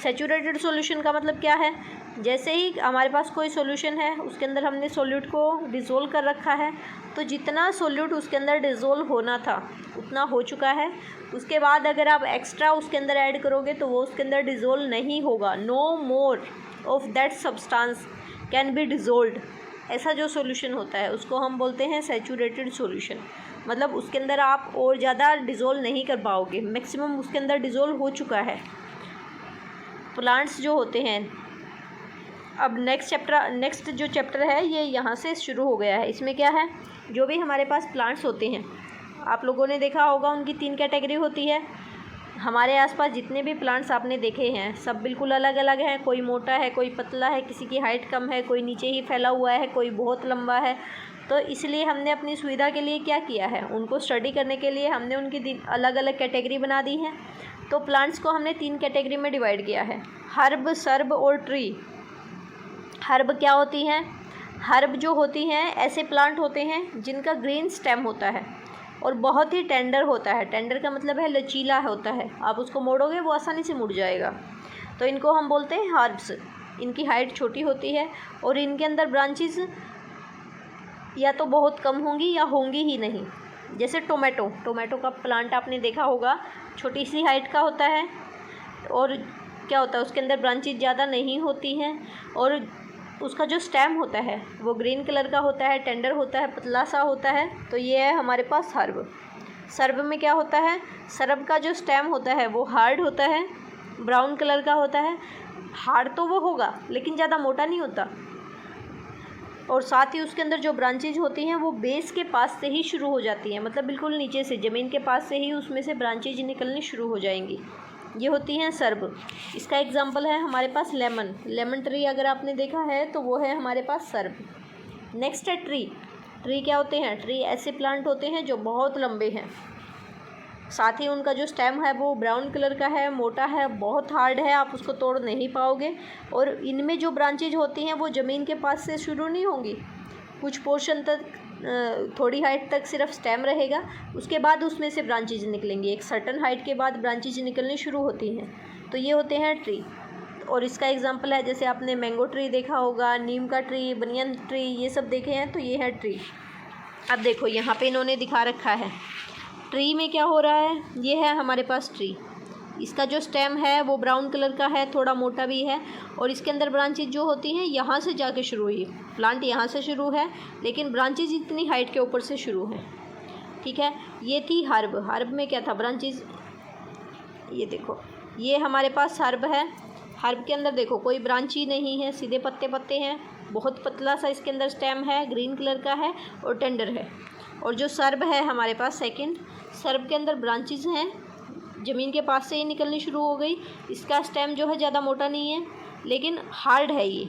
सैचुरेटेड सॉल्यूशन का मतलब क्या है, जैसे ही हमारे पास कोई सॉल्यूशन है उसके अंदर हमने सोल्यूट को डिज़ोल्व कर रखा है तो जितना सोल्यूट उसके अंदर डिज़ोल्व होना था उतना हो चुका है। उसके बाद अगर आप एक्स्ट्रा उसके अंदर ऐड करोगे तो वो उसके अंदर डिज़ोल्व नहीं होगा। No more of that substance can be dissolved. ऐसा जो सॉल्यूशन होता है उसको हम बोलते हैं सैचुरेटेड सॉल्यूशन। मतलब उसके अंदर आप और ज़्यादा डिज़ोल्व नहीं कर पाओगे, मैक्सिमम उसके अंदर डिज़ोल्व हो चुका है। प्लांट्स जो होते हैं, अब नेक्स्ट जो चैप्टर है ये यहाँ से शुरू हो गया है। इसमें क्या है, जो भी हमारे पास प्लांट्स होते हैं, आप लोगों ने देखा होगा उनकी 3 कैटेगरी होती है। हमारे आसपास जितने भी प्लांट्स आपने देखे हैं सब बिल्कुल अलग अलग हैं। कोई मोटा है, कोई पतला है, किसी की हाइट कम है, कोई नीचे ही फैला हुआ है, कोई बहुत लंबा है। तो इसलिए हमने अपनी सुविधा के लिए क्या किया है, उनको स्टडी करने के लिए हमने उनकी अलग अलग कैटेगरी बना दी है। तो प्लांट्स को हमने 3 कैटेगरी में डिवाइड किया है, हर्ब, सर्ब और ट्री। हर्ब क्या होती हैं? हर्ब जो होती हैं ऐसे प्लांट होते हैं जिनका ग्रीन स्टेम होता है और बहुत ही टेंडर होता है। टेंडर का मतलब है लचीला होता है, आप उसको मोड़ोगे वो आसानी से मुड़ जाएगा। तो इनको हम बोलते हैं हर्ब्स। इनकी हाइट छोटी होती है और इनके अंदर ब्रांचेस या तो बहुत कम होंगी या होंगी ही नहीं। जैसे टोमेटो का प्लांट आपने देखा होगा, छोटी सी हाइट का होता है और क्या होता है उसके अंदर ब्रांचेस ज़्यादा नहीं होती हैं और उसका जो स्टेम होता है वो ग्रीन कलर का होता है, टेंडर होता है, पतला सा होता है। तो ये है हमारे पास हर्ब। सर्ब में क्या होता है, सर्ब का जो स्टेम होता है वो हार्ड होता है, ब्राउन कलर का होता है। हार्ड तो वो होगा लेकिन ज़्यादा मोटा नहीं होता और साथ ही उसके अंदर जो ब्रांचेज होती हैं वो बेस के पास से ही शुरू हो जाती हैं, मतलब बिल्कुल नीचे से, ज़मीन के पास से ही उसमें से ब्रांचेज निकलनी शुरू हो जाएंगी। ये होती हैं सर्ब। इसका एग्जांपल है हमारे पास लेमन ट्री, अगर आपने देखा है तो वो है हमारे पास सर्ब। नेक्स्ट है ट्री क्या होते हैं? ट्री ऐसे प्लांट होते हैं जो बहुत लंबे हैं, साथ ही उनका जो स्टेम है वो ब्राउन कलर का है, मोटा है, बहुत हार्ड है, आप उसको तोड़ नहीं पाओगे। और इनमें जो ब्रांचेज होती हैं वो ज़मीन के पास से शुरू नहीं होंगी, कुछ पोर्शन तक, थोड़ी हाइट तक सिर्फ स्टेम रहेगा, उसके बाद उसमें से ब्रांचेज निकलेंगी। एक सर्टन हाइट के बाद ब्रांचेज निकलनी शुरू होती हैं। तो ये होते हैं ट्री। और इसका एग्जांपल है, जैसे आपने मैंगो ट्री देखा होगा, नीम का ट्री, बनियन ट्री, ये सब देखे हैं, तो ये है ट्री। अब देखो यहाँ पे इन्होंने दिखा रखा है ट्री में क्या हो रहा है। ये है हमारे पास ट्री, इसका जो स्टेम है वो ब्राउन कलर का है, थोड़ा मोटा भी है और इसके अंदर ब्रांचेज जो होती हैं यहाँ से जाके शुरू हुई। प्लांट यहाँ से शुरू है लेकिन ब्रांचेज इतनी हाइट के ऊपर से शुरू हैं, ठीक है। ये थी हर्ब में क्या था, ब्रांचेज। ये देखो ये हमारे पास हर्ब है। हर्ब के अंदर देखो कोई ब्रांच ही नहीं है, सीधे पत्ते हैं, बहुत पतला सा इसके अंदर स्टेम है, ग्रीन कलर का है और टेंडर है। और जो सर्ब है हमारे पास सेकंड, सर्ब के अंदर ब्रांचेज हैं, ज़मीन के पास से ही निकलनी शुरू हो गई। इसका स्टेम जो है ज़्यादा मोटा नहीं है लेकिन हार्ड है ये,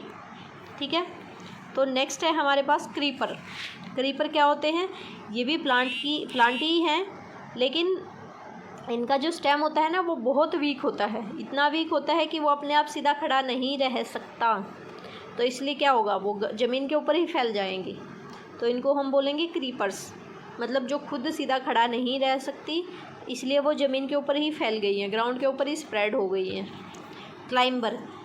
ठीक है। तो नेक्स्ट है हमारे पास क्रीपर क्या होते हैं? ये भी प्लांट ही हैं लेकिन इनका जो स्टेम होता है ना वो बहुत वीक होता है, इतना वीक होता है कि वो अपने आप सीधा खड़ा नहीं रह सकता। तो इसलिए क्या होगा, वो ज़मीन के ऊपर ही फैल जाएंगे। तो इनको हम बोलेंगे क्रीपर्स, मतलब जो खुद सीधा खड़ा नहीं रह सकती, इसलिए वो ज़मीन के ऊपर ही फैल गई हैं, ग्राउंड के ऊपर ही स्प्रेड हो गई हैं।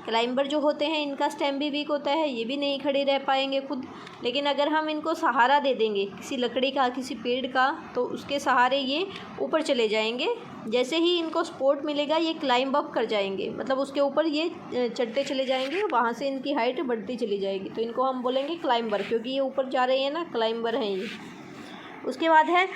क्लाइंबर जो होते हैं इनका स्टेम भी वीक होता है, ये भी नहीं खड़े रह पाएंगे खुद, लेकिन अगर हम इनको सहारा दे देंगे किसी लकड़ी का, किसी पेड़ का, तो उसके सहारे ये ऊपर चले जाएंगे। जैसे ही इनको सपोर्ट मिलेगा ये क्लाइंब अप कर जाएंगे, मतलब उसके ऊपर ये चढ़ते चले जाएंगे, वहाँ से इनकी हाइट बढ़ती चली जाएगी। तो इनको हम बोलेंगे क्लाइंबर, क्योंकि ये ऊपर जा रहे हैं ना, क्लाइंबर हैं ये। उसके बाद है,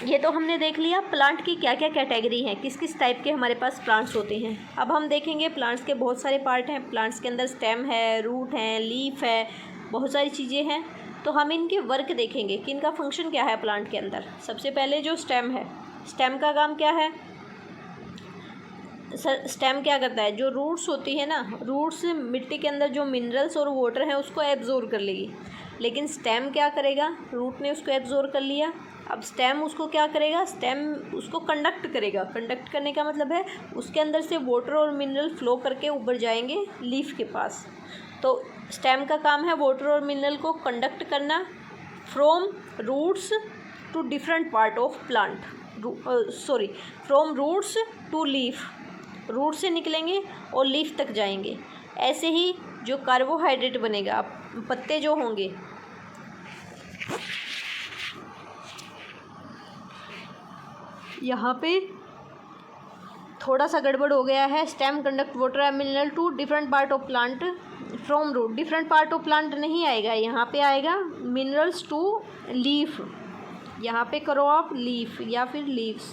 ये तो हमने देख लिया प्लांट की क्या क्या कैटेगरी है, किस किस टाइप के हमारे पास प्लांट्स होते हैं। अब हम देखेंगे प्लांट्स के बहुत सारे पार्ट हैं। प्लांट्स के अंदर स्टेम है, रूट है, लीफ है, बहुत सारी चीज़ें हैं। तो हम इनके वर्क देखेंगे कि इनका फंक्शन क्या है प्लांट के अंदर। सबसे पहले जो स्टेम है, स्टेम का काम क्या है? स्टेम क्या करता है, जो रूट्स होती है ना, रूट्स मिट्टी के अंदर जो मिनरल्स और वाटर हैं उसको एब्जॉर्ब कर लेगी। लेकिन स्टेम क्या करेगा, रूट ने उसको एब्जॉर्ब कर लिया, अब स्टेम उसको क्या करेगा, स्टेम उसको कंडक्ट करेगा। कंडक्ट करने का मतलब है उसके अंदर से वाटर और मिनरल फ्लो करके ऊपर जाएंगे लीफ के पास। तो स्टेम का काम है वाटर और मिनरल को कंडक्ट करना from roots to different part of plant, from roots to leaf, root से निकलेंगे और लीफ तक जाएंगे। ऐसे ही जो कार्बोहाइड्रेट बनेगा, पत्ते जो होंगे, यहाँ पे थोड़ा सा गड़बड़ हो गया है। Stem conduct water and mineral to different part of plant, from root, different part of plant नहीं आएगा, यहाँ पे आएगा मिनरल्स टू लीफ, यहाँ पे करो आप लीफ या फिर लीव्स,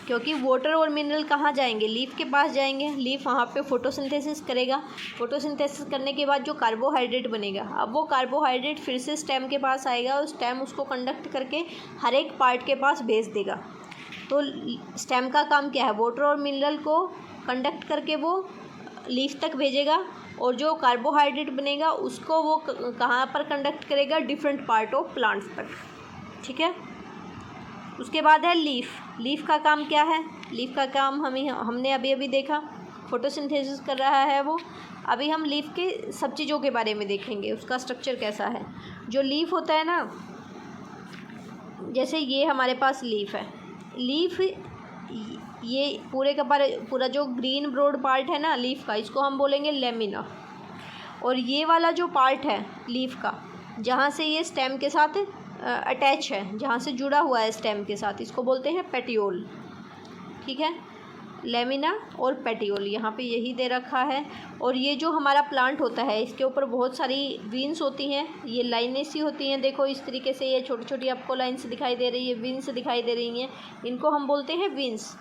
क्योंकि वाटर और मिनरल कहाँ जाएंगे, लीफ के पास जाएंगे। लीफ वहाँ पे फोटोसिंथेसिस करेगा, फोटोसिंथेसिस करने के बाद जो कार्बोहाइड्रेट बनेगा, अब वो कार्बोहाइड्रेट फिर से स्टेम के पास आएगा और स्टेम उसको कंडक्ट करके हर एक पार्ट के पास भेज देगा। तो स्टेम का काम क्या है, वाटर और मिनरल को कंडक्ट करके वो लीफ तक भेजेगा, और जो कार्बोहाइड्रेट बनेगा उसको वो कहाँ पर कंडक्ट करेगा, डिफरेंट पार्ट ऑफ प्लांट्स तक। ठीक है, उसके बाद है लीफ। लीफ का काम क्या है, लीफ का काम हमने अभी अभी देखा, फोटोसिंथेसिस कर रहा है वो। अभी हम लीफ के सब चीज़ों के बारे में देखेंगे, उसका स्ट्रक्चर कैसा है। जो लीफ होता है ना, जैसे ये हमारे पास लीफ है, लीफ ये पूरा जो ग्रीन ब्रॉड पार्ट है ना लीफ का, इसको हम बोलेंगे लेमिना। और ये वाला जो पार्ट है लीफ का, जहाँ से ये स्टेम के साथ अटैच है, जहाँ से जुड़ा हुआ है स्टेम के साथ, इसको बोलते हैं पेटियोल। ठीक है, लेमिना और पेटियोल यहाँ पे यही दे रखा है। और ये जो हमारा प्लांट होता है, इसके ऊपर बहुत सारी वीन्स होती हैं, ये लाइनें सी होती हैं, देखो इस तरीके से, ये छोटी छोटी आपको लाइन्स दिखाई दे रही है, वीन्स दिखाई दे रही हैं, इनको हम बोलते हैं वीन्स।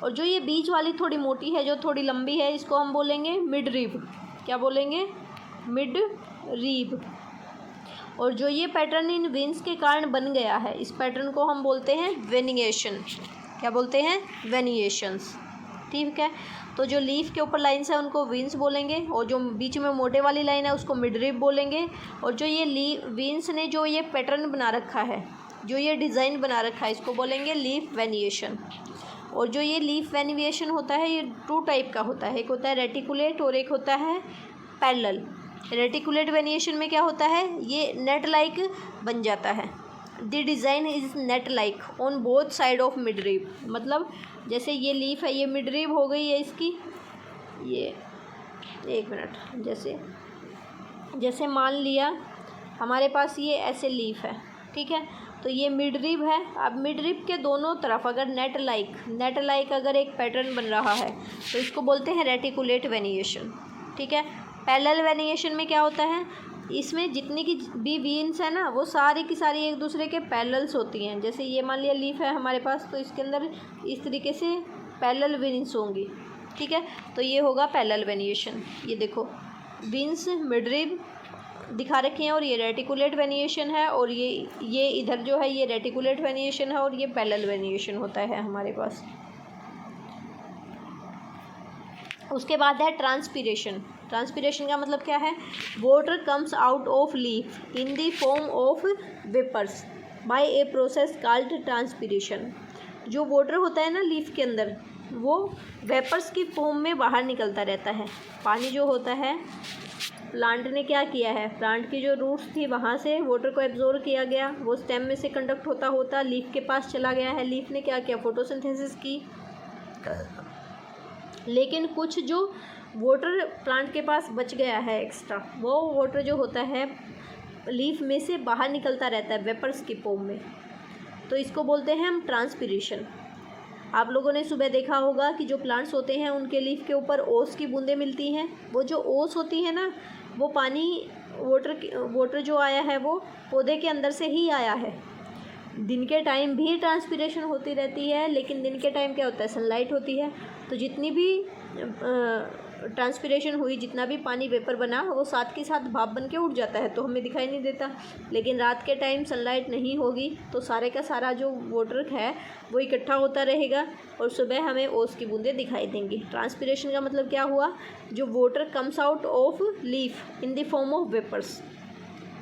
और जो ये बीच वाली थोड़ी मोटी है, जो थोड़ी लंबी है, इसको हम बोलेंगे मिड रिब। क्या बोलेंगे, मिड रिब। और जो ये पैटर्न इन वेन्स के कारण बन गया है, इस पैटर्न को हम बोलते हैं वेनिएशन। क्या बोलते हैं, वेनिएशंस। ठीक है, तो जो लीफ के ऊपर लाइन्स है उनको वेन्स बोलेंगे, और जो बीच में मोटे वाली लाइन है उसको मिडरिब बोलेंगे। और जो ये वेन्स ने जो ये पैटर्न बना रखा है, जो ये डिज़ाइन बना रखा है, इसको बोलेंगे लीफ वेनिएशन। और जो ये लीफ वेनिएशन होता है, ये 2 टाइप का होता है, एक होता है रेटिकुलेट और एक होता है पैरेलल। रेटिकुलेट वेनिएशन में क्या होता है, ये नेट लाइक बन जाता है। The design is net like on both side of midrib. मतलब जैसे ये लीफ है, ये मिडरिब हो गई है इसकी, ये 1 मिनट, जैसे मान लिया हमारे पास ये ऐसे लीफ है, ठीक है, तो ये मिडरिब है। अब मिडरिब के दोनों तरफ अगर नेट लाइक अगर एक पैटर्न बन रहा है, तो इसको बोलते हैं रेटिकुलेट वेनिएशन। ठीक है, पैरेलल वेनिएशन में क्या होता है, इसमें जितनी की भी वीन्स है ना, वो सारी की सारी एक दूसरे के पैरेलल्स होती हैं। जैसे ये मान लिया लीफ है हमारे पास, तो इसके अंदर इस तरीके से पैरेलल वीन्स होंगी। ठीक है, तो ये होगा पैरेलल वेनिएशन। ये देखो वीन्स मिडरिब दिखा रखे हैं, और ये रेटिकुलेट वेनिएशन है, और ये इधर जो है ये रेटिकुलेट वेनिएशन है, और ये पैरेलल वेनिएशन होता है हमारे पास। उसके बाद है ट्रांसपीरेशन। ट्रांसपीरेशन का मतलब क्या है, water comes out of leaf in the form of vapours by a process called transpiration. जो वाटर होता है ना लीफ के अंदर, वो वेपर्स की फॉर्म में बाहर निकलता रहता है। पानी जो होता है, प्लांट ने क्या किया है, प्लांट की जो रूट्स थी वहाँ से वाटर को एब्जॉर्ब किया गया, वो स्टेम में से कंडक्ट होता लीफ के पास चला गया है। लीफ ने क्या किया, फोटोसिंथेसिस की। लेकिन कुछ जो वाटर प्लांट के पास बच गया है एक्स्ट्रा, वो वाटर जो होता है लीफ में से बाहर निकलता रहता है वेपर्स की फॉर्म में, तो इसको बोलते हैं हम ट्रांसपीरेशन। आप लोगों ने सुबह देखा होगा कि जो प्लांट्स होते हैं उनके लीफ के ऊपर ओस की बूंदें मिलती हैं। वो जो ओस होती है ना, वो पानी वाटर जो आया है वो पौधे के अंदर से ही आया है। दिन के टाइम भी ट्रांसपीरेशन होती रहती है, लेकिन दिन के टाइम क्या होता है, सनलाइट होती है, तो जितनी भी ट्रांसपीरेशन हुई, जितना भी पानी वेपर बना, वो साथ के साथ भाप बन के उड़ जाता है, तो हमें दिखाई नहीं देता। लेकिन रात के टाइम सनलाइट नहीं होगी, तो सारे का सारा जो वाटर है वो इकट्ठा होता रहेगा, और सुबह हमें ओस की बूंदें दिखाई देंगी। ट्रांसपीरेशन का मतलब क्या हुआ, जो water comes out of leaf in the form of vapours,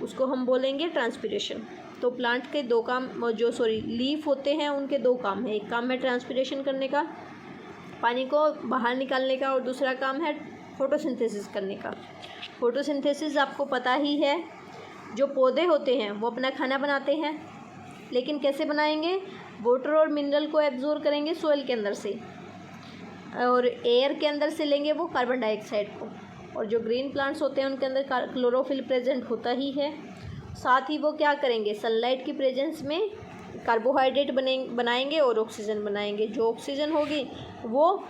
उसको हम बोलेंगे ट्रांसपीरेशन। तो प्लांट के 2 काम, लीफ होते हैं, उनके 2 काम हैं। एक काम है ट्रांसपीरेशन करने का, पानी को बाहर निकालने का, और दूसरा काम है फोटोसिंथेसिस करने का। फोटोसिंथेसिस आपको पता ही है, जो पौधे होते हैं वो अपना खाना बनाते हैं, लेकिन कैसे बनाएंगे, वाटर और मिनरल को एब्जॉर्ब करेंगे सॉइल के अंदर से, और एयर के अंदर से लेंगे वो कार्बन डाइऑक्साइड को। और जो ग्रीन प्लांट्स होते हैं उनके अंदर क्लोरोफिल प्रेजेंट होता ही है। साथ ही वो क्या करेंगे, सनलाइट की प्रेजेंस में कार्बोहाइड्रेट बनाएंगे और ऑक्सीजन बनाएंगे। जो ऑक्सीजन होगी वो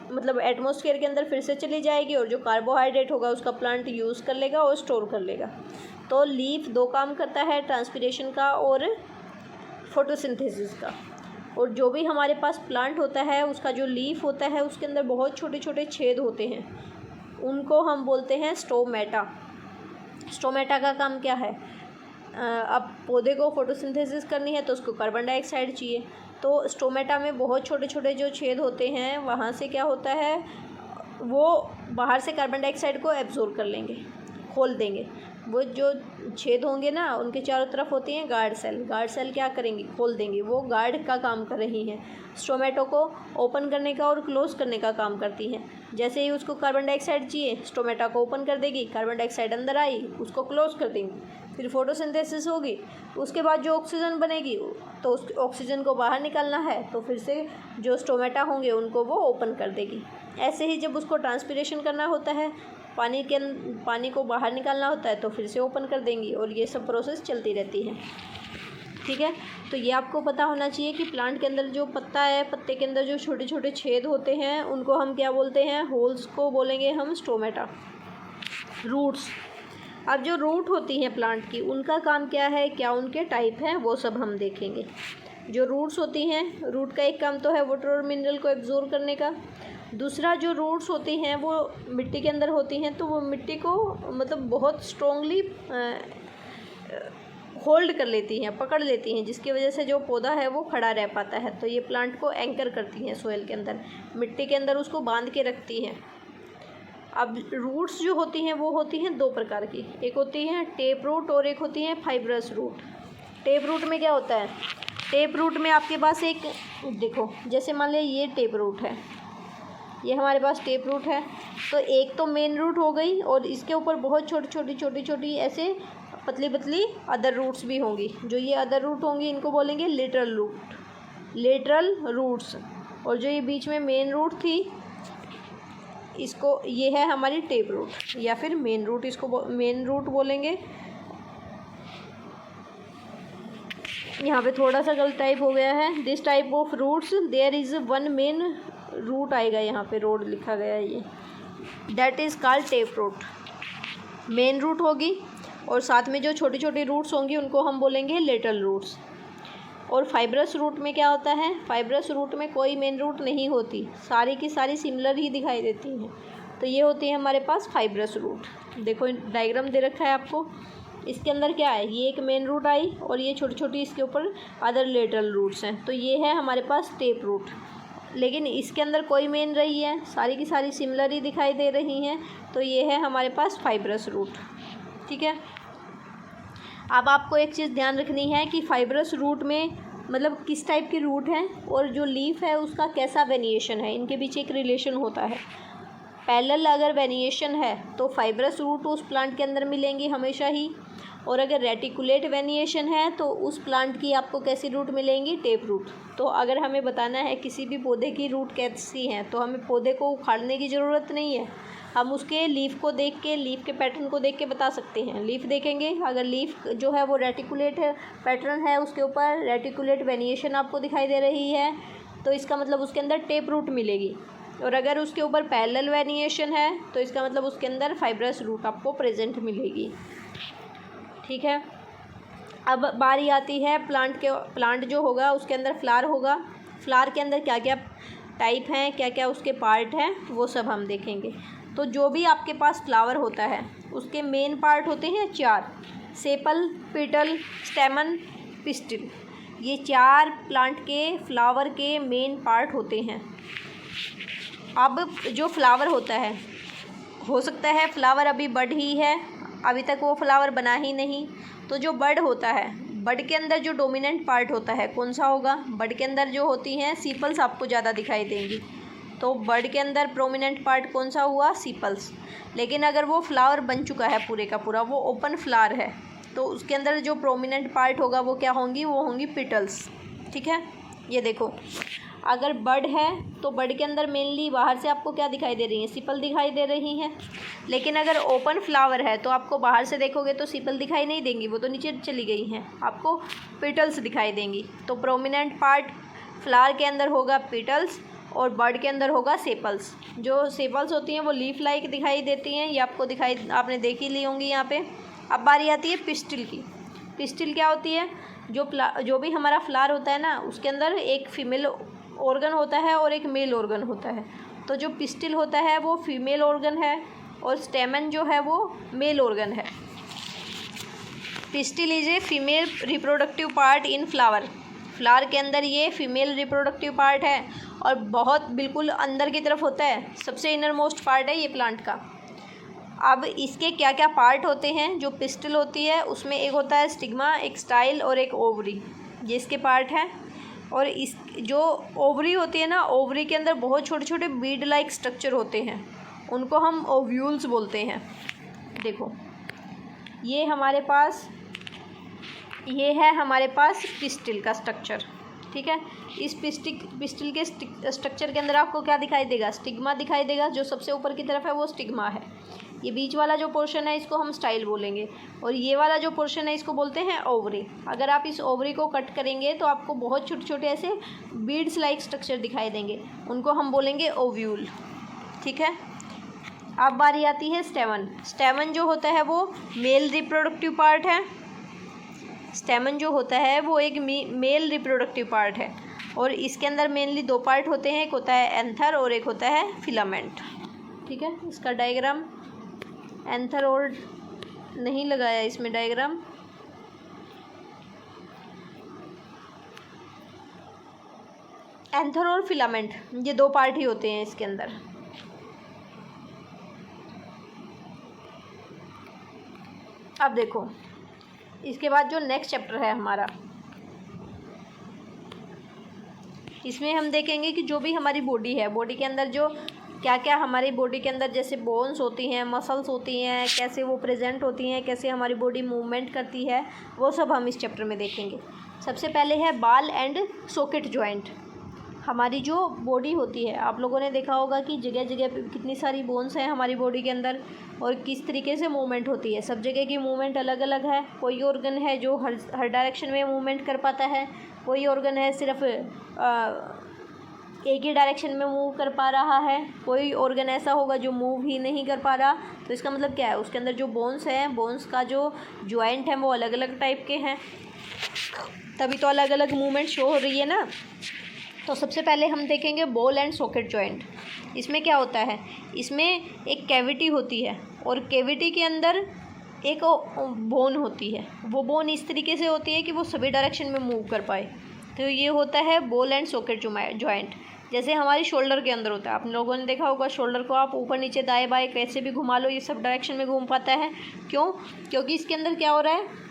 मतलब एटमॉस्फेयर के अंदर फिर से चली जाएगी और जो कार्बोहाइड्रेट होगा उसका प्लांट यूज़ कर लेगा और स्टोर कर लेगा। तो लीफ दो काम करता है, ट्रांसपिरेशन का और फोटोसिंथेसिस का। और जो भी हमारे पास प्लांट होता है उसका जो लीफ होता है उसके अंदर बहुत छोटे छोटे छेद होते हैं, उनको हम बोलते हैं स्टोमेटा। स्टोमेटा का काम क्या है, अब पौधे को फोटोसिंथेसिस करनी है तो उसको कार्बन डाइऑक्साइड चाहिए। तो स्टोमेटा में बहुत छोटे छोटे जो छेद होते हैं वहाँ से क्या होता है, वो बाहर से कार्बन डाइऑक्साइड को एब्जॉर्ब कर लेंगे, खोल देंगे। वो जो छेद होंगे ना उनके चारों तरफ होती हैं गार्ड सेल। गार्ड सेल क्या करेंगी, खोल देंगी, वो गार्ड का काम कर रही हैं। स्टोमेटो को ओपन करने का और क्लोज़ करने का काम करती हैं। जैसे ही उसको कार्बन डाइऑक्साइड चाहिए स्टोमेटा को ओपन कर देगी, कार्बन डाइऑक्साइड अंदर आई उसको क्लोज़ कर देंगी, फिर फोटोसिंथेसिस होगी। उसके बाद जो ऑक्सीजन बनेगी तो उस ऑक्सीजन को बाहर निकालना है तो फिर से जो स्टोमेटा होंगे उनको वो ओपन कर देगी। ऐसे ही जब उसको ट्रांसपिरेशन करना होता है, पानी को बाहर निकालना होता है तो फिर से ओपन कर देंगी और ये सब प्रोसेस चलती रहती है। ठीक है, तो ये आपको पता होना चाहिए कि प्लांट के अंदर जो पत्ता है, पत्ते के अंदर जो छोटे छोटे छेद होते हैं उनको हम क्या बोलते हैं, होल्स को बोलेंगे हम स्टोमेटा। रूट्स, अब जो रूट होती हैं प्लांट की उनका काम क्या है, क्या उनके टाइप हैं, वो सब हम देखेंगे। जो रूट्स होती हैं, रूट का एक काम तो है वाटर और मिनरल को एब्जॉर्ब करने का। दूसरा जो रूट्स होती हैं वो मिट्टी के अंदर होती हैं, तो वो मिट्टी को मतलब बहुत स्ट्रॉन्गली होल्ड कर लेती हैं, पकड़ लेती हैं, जिसकी वजह से जो पौधा है वो खड़ा रह पाता है। तो ये प्लांट को एंकर करती हैं सोइल के अंदर, मिट्टी के अंदर उसको बांध के रखती हैं। अब रूट्स जो होती हैं वो होती हैं दो प्रकार की, एक होती है टेप रूट और एक होती है फाइब्रस रूट। टेप रूट में क्या होता है, टेप रूट में आपके पास एक देखो, जैसे मान लिया ये टेप रूट है, ये हमारे पास टेप रूट है, तो एक तो मेन रूट हो गई और इसके ऊपर बहुत छोटी छोटी ऐसे पतली पतली अदर रूट्स भी होंगी। जो ये अदर रूट होंगी इनको बोलेंगे लेटरल रूट, लेटरल रूट्स। और जो ये बीच में मेन रूट थी इसको, ये है हमारी टेप रूट या फिर मेन रूट, इसको मेन रूट बोलेंगे। यहाँ पे थोड़ा सा गलत टाइप हो गया है, this type of roots there is one main root आएगा, यहाँ पे रोड लिखा गया है, ये that is called tap root. Main root होगी और साथ में जो छोटी छोटी रूट्स होंगी उनको हम बोलेंगे लेटरल रूट्स। और फाइब्रस रूट में क्या होता है, फाइब्रस रूट में कोई मेन रूट नहीं होती, सारी की सारी सिमिलर ही दिखाई देती हैं, तो ये होती है हमारे पास फाइब्रस रूट। देखो डायग्राम दे रखा है आपको, इसके अंदर क्या है, ये एक मेन रूट आई और ये छोटी छोटी इसके ऊपर अदर लेटरल रूट्स हैं, तो ये है हमारे पास टेप रूट। लेकिन इसके अंदर कोई मेन रही है, सारी की सारी सिमिलर ही दिखाई दे रही हैं, तो ये है हमारे पास फाइब्रस रूट। ठीक है, अब आपको एक चीज़ ध्यान रखनी है कि फाइब्रस रूट में मतलब किस टाइप की रूट है और जो लीफ है उसका कैसा वेनिएशन है, इनके बीच एक रिलेशन होता है। पैरेलल अगर वेनिएशन है तो फाइब्रस रूट उस प्लांट के अंदर मिलेंगी हमेशा ही, और अगर रेटिकुलेट वेनिएशन है तो उस प्लांट की आपको कैसी रूट मिलेंगी, टेप रूट। तो अगर हमें बताना है किसी भी पौधे की रूट कैसी है तो हमें पौधे को उखाड़ने की ज़रूरत नहीं है, हम उसके लीफ को देख के, लीफ के पैटर्न को देख के बता सकते हैं। लीफ देखेंगे, अगर लीफ जो है वो रेटिकुलेट पैटर्न है, उसके ऊपर रेटिकुलेट वेनिएशन आपको दिखाई दे रही है, तो इसका मतलब उसके अंदर टेप रूट मिलेगी। और अगर उसके ऊपर पैरेलल वेनिएशन है तो इसका मतलब उसके अंदर फाइब्रस रूट आपको प्रेजेंट मिलेगी। ठीक है, अब बारी आती है प्लांट जो होगा उसके अंदर फ्लावर होगा। फ्लावर के अंदर क्या क्या टाइप हैं, क्या क्या उसके पार्ट हैं, वो सब हम देखेंगे। तो जो भी आपके पास फ्लावर होता है उसके मेन पार्ट होते हैं 4, सेपल, पेटल, स्टेमन, पिस्टिल। ये 4 प्लांट के फ्लावर के मेन पार्ट होते हैं। अब जो फ्लावर होता है, हो सकता है फ्लावर अभी बड ही है, अभी तक वो फ्लावर बना ही नहीं, तो जो बड होता है, बड के अंदर जो डोमिनेंट पार्ट होता है कौन सा होगा, बड के अंदर जो होती हैं सीपल्स आपको ज़्यादा दिखाई देंगी, तो बड के अंदर प्रोमिनेंट पार्ट कौन सा हुआ, सीपल्स। लेकिन अगर वो फ्लावर बन चुका है पूरे का पूरा, वो ओपन फ्लावर है, तो उसके अंदर जो प्रोमिनेंट पार्ट होगा वो क्या होंगी, वो होंगी पिटल्स। ठीक है, ये देखो, अगर बड है तो बड के अंदर मेनली बाहर से आपको क्या दिखाई दे रही है, सीपल दिखाई दे रही हैं। लेकिन अगर ओपन फ्लावर है तो आपको बाहर से देखोगे तो सीपल दिखाई नहीं देंगी, वो तो नीचे चली गई हैं, आपको पिटल्स दिखाई देंगी। तो प्रोमिनेंट पार्ट फ्लावर के अंदर होगा पिटल्स और बर्ड के अंदर होगा सेपल्स। जो सेपल्स होती हैं वो लीफ लाइक दिखाई देती हैं, ये आपने देख ही ली होंगी यहाँ पे। अब बारी आती है पिस्टिल की। पिस्टिल क्या होती है? जो भी हमारा फ्लावर होता है ना, उसके अंदर एक फीमेल ऑर्गन होता है और एक मेल ऑर्गन होता है। तो जो पिस्टिल होता है वो फीमेल ऑर्गन है और स्टेमन जो है वो मेल ऑर्गन है। Pistil is a female reproductive part in flower. Flower के अंदर ये फीमेल रिप्रोडक्टिव पार्ट है और बहुत बिल्कुल अंदर की तरफ होता है, सबसे इनर मोस्ट पार्ट है ये प्लांट का। अब इसके क्या क्या पार्ट होते हैं? जो पिस्टिल होती है उसमें एक होता है स्टिग्मा, एक स्टाइल और एक ओवरी, ये इसके पार्ट हैं। और इस जो ओवरी होती है ना, ओवरी के अंदर बहुत छोटे छोटे बीड लाइक स्ट्रक्चर होते हैं, उनको हम ओव्यूल्स बोलते हैं। देखो ये है हमारे पास पिस्टिल का स्ट्रक्चर, ठीक है। इस पिस्टिल के स्ट्रक्चर के अंदर आपको क्या दिखाई देगा? स्टिग्मा दिखाई देगा, जो सबसे ऊपर की तरफ है वो स्टिग्मा है। ये बीच वाला जो पोर्शन है इसको हम स्टाइल बोलेंगे और ये वाला जो पोर्शन है इसको बोलते हैं ओवरी। अगर आप इस ओवरी को कट करेंगे तो आपको बहुत छोटे छोटे ऐसे बीड्स लाइक स्ट्रक्चर दिखाई देंगे, उनको हम बोलेंगे ओव्यूल, ठीक है। अब बारी आती है स्टेमन। स्टेमन जो होता है वो मेल रिप्रोडक्टिव पार्ट है। स्टेमन जो होता है वो एक मेल रिप्रोडक्टिव पार्ट है और इसके अंदर मेनली दो पार्ट होते हैं, एक होता है एंथर और एक होता है फिलामेंट, ठीक है। इसका डायग्राम एंथर और नहीं लगाया इसमें डायग्राम, एंथर और फिलामेंट ये दो पार्ट ही होते हैं इसके अंदर। अब देखो इसके बाद जो नेक्स्ट चैप्टर है हमारा, इसमें हम देखेंगे कि जो भी हमारी बॉडी है, बॉडी के अंदर जो क्या क्या हमारी बॉडी के अंदर जैसे बोन्स होती हैं, मसल्स होती हैं, कैसे वो प्रेजेंट होती हैं, कैसे हमारी बॉडी मूवमेंट करती है, वो सब हम इस चैप्टर में देखेंगे। सबसे पहले है बाल एंड सॉकेट जॉइंट। हमारी जो बॉडी होती है, आप लोगों ने देखा होगा कि जगह जगह पे कितनी सारी बोन्स हैं हमारी बॉडी के अंदर और किस तरीके से मूवमेंट होती है। सब जगह की मूवमेंट अलग अलग है। कोई ऑर्गन है जो हर डायरेक्शन में मूवमेंट कर पाता है, कोई ऑर्गन है सिर्फ एक ही डायरेक्शन में मूव कर पा रहा है, कोई ऑर्गन ऐसा होगा जो मूव ही नहीं कर पा रहा। तो इसका मतलब क्या है? उसके अंदर जो बोन्स हैं, बोन्स का जो जॉइंट है वो अलग अलग टाइप के हैं, तभी तो अलग अलग मूवमेंट शो हो रही है ना। तो सबसे पहले हम देखेंगे बॉल एंड सॉकेट जॉइंट। इसमें क्या होता है? इसमें एक कैविटी होती है और कैविटी के अंदर एक बोन होती है। वो बोन इस तरीके से होती है कि वो सभी डायरेक्शन में मूव कर पाए। तो ये होता है बॉल एंड सॉकेट जॉइंट। जैसे हमारी शोल्डर के अंदर होता है, आप लोगों ने देखा होगा शोल्डर को आप ऊपर नीचे दाएं बाएं कैसे भी घुमा लो, ये सब डायरेक्शन में घूम पाता है। क्यों? क्योंकि इसके अंदर क्या हो रहा है,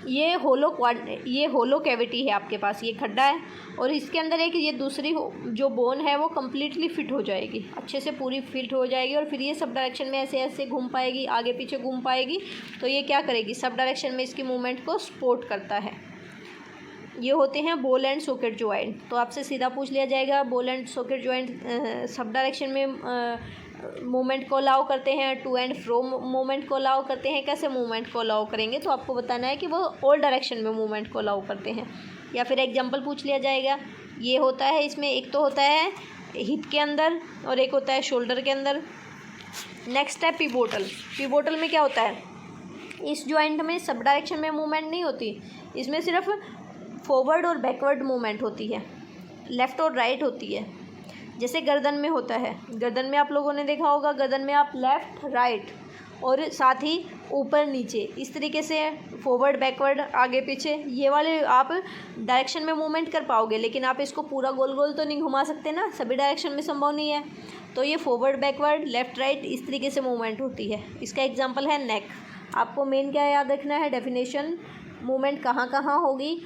ये होलो कैविटी है आपके पास, ये खड्डा है और इसके अंदर एक ये दूसरी जो बोन है वो कम्प्लीटली फिट हो जाएगी, अच्छे से पूरी फिट हो जाएगी और फिर ये सब डायरेक्शन में ऐसे ऐसे घूम पाएगी, आगे पीछे घूम पाएगी। तो ये क्या करेगी? सब डायरेक्शन में इसकी मूवमेंट को सपोर्ट करता है। ये होते हैं बॉल एंड सॉकेट जॉइंट। तो आपसे सीधा पूछ लिया जाएगा ball and socket joint sub direction में मूवमेंट को अलाउ करते हैं, टू एंड फ्रो मूवमेंट को अलाउ करते हैं। कैसे मूवमेंट को अलाउ करेंगे? तो आपको बताना है कि वो ऑल डायरेक्शन में मूवमेंट को अलाउ करते हैं। या फिर एग्जांपल पूछ लिया जाएगा, ये होता है इसमें एक तो होता है हिप के अंदर और एक होता है शोल्डर के अंदर। नेक्स्ट है पिवोटल। पिवोटल में क्या होता है? इस जॉइंट में सब डायरेक्शन में मूवमेंट नहीं होती, इसमें सिर्फ फॉरवर्ड और बैकवर्ड मूवमेंट होती है, लेफ़्ट और राइट होती है। जैसे गर्दन में होता है, गर्दन में आप लोगों ने देखा होगा, गर्दन में आप लेफ़्ट राइट और साथ ही ऊपर नीचे इस तरीके से फॉरवर्ड बैकवर्ड आगे पीछे ये वाले आप डायरेक्शन में मूवमेंट कर पाओगे, लेकिन आप इसको पूरा गोल गोल तो नहीं घुमा सकते ना, सभी डायरेक्शन में संभव नहीं है। तो ये फॉरवर्ड बैकवर्ड लेफ़्ट राइट इस तरीके से मूवमेंट होती है। इसका एग्जाम्पल है नेक। आपको मेन क्या याद रखना है? डेफिनेशन, मूवमेंट कहाँ कहाँ होगी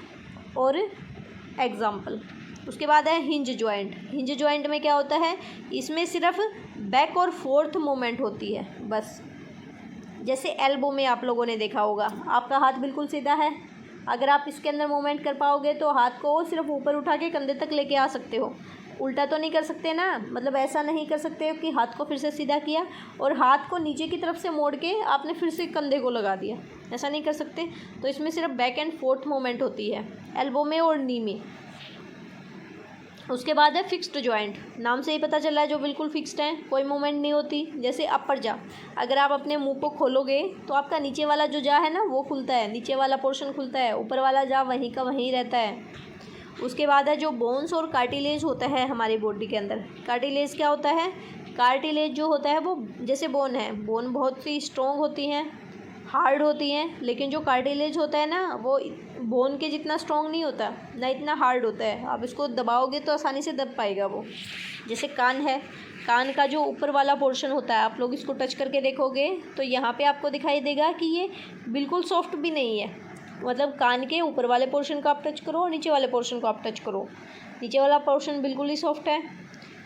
और एग्जाम्पल। उसके बाद है हिंज जॉइंट। हिंज जॉइंट में क्या होता है? इसमें सिर्फ बैक और फोर्थ मूवमेंट होती है बस। जैसे एल्बो में आप लोगों ने देखा होगा, आपका हाथ बिल्कुल सीधा है, अगर आप इसके अंदर मूवमेंट कर पाओगे तो हाथ को सिर्फ ऊपर उठा के कंधे तक लेके आ सकते हो, उल्टा तो नहीं कर सकते ना। मतलब ऐसा नहीं कर सकते हो कि हाथ को फिर से सीधा किया और हाथ को नीचे की तरफ से मोड़ के आपने फिर से कंधे को लगा दिया, ऐसा नहीं कर सकते। तो इसमें सिर्फ बैक एंड फोर्थ मूवमेंट होती है एल्बो में और नी में। उसके बाद है फिक्स्ड जॉइंट। नाम से ही पता चल रहा है जो बिल्कुल फिक्स्ड है, कोई मूवमेंट नहीं होती। जैसे अपर जा, अगर आप अपने मुंह को खोलोगे तो आपका नीचे वाला जो जा है ना वो खुलता है, नीचे वाला पोर्शन खुलता है, ऊपर वाला जा वहीं का वहीं रहता है। उसके बाद है जो बोन्स और कार्टिलेज होता है हमारी बॉडी के अंदर। कार्टिलेज क्या होता है? कार्टिलेज जो होता है वो जैसे बोन है, बोन बहुत सी स्ट्रॉन्ग होती हैं, हार्ड होती हैं, लेकिन जो कार्टिलेज होता है ना वो बोन के जितना स्ट्रॉन्ग नहीं होता, ना इतना हार्ड होता है। आप इसको दबाओगे तो आसानी से दब पाएगा वो। जैसे कान है, कान का जो ऊपर वाला पोर्शन होता है, आप लोग इसको टच करके देखोगे तो यहाँ पे आपको दिखाई देगा कि ये बिल्कुल सॉफ्ट भी नहीं है। मतलब कान के ऊपर वाले पोर्शन को आप टच करो और नीचे वाले पोर्शन को आप टच करो, नीचे वाला पोर्शन बिल्कुल ही सॉफ्ट है,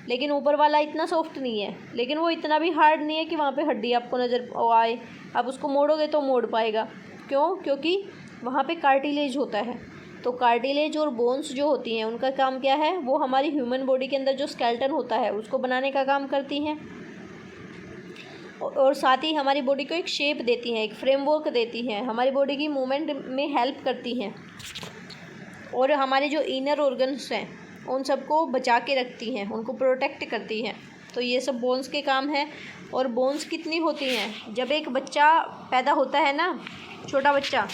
लेकिन ऊपर वाला इतना सॉफ्ट नहीं है। लेकिन वो इतना भी हार्ड नहीं है कि वहाँ पे हड्डी आपको नज़र आए। आप उसको मोड़ोगे तो मोड़ पाएगा। क्यों? क्योंकि वहाँ पे कार्टिलेज होता है। तो कार्टिलेज और बोन्स जो होती हैं उनका काम क्या है? वो हमारी ह्यूमन बॉडी के अंदर जो स्केलेटन होता है उसको बनाने का काम करती हैं, और साथ ही हमारी बॉडी को एक शेप देती हैं, एक फ्रेमवर्क देती हैं, हमारी बॉडी की मूवमेंट में हेल्प करती हैं, और हमारे जो इनर ऑर्गन्स हैं उन सबको बचा के रखती हैं, उनको प्रोटेक्ट करती हैं। तो ये सब बोन्स के काम है। और बोन्स कितनी होती हैं? जब एक बच्चा पैदा होता है ना, छोटा बच्चा,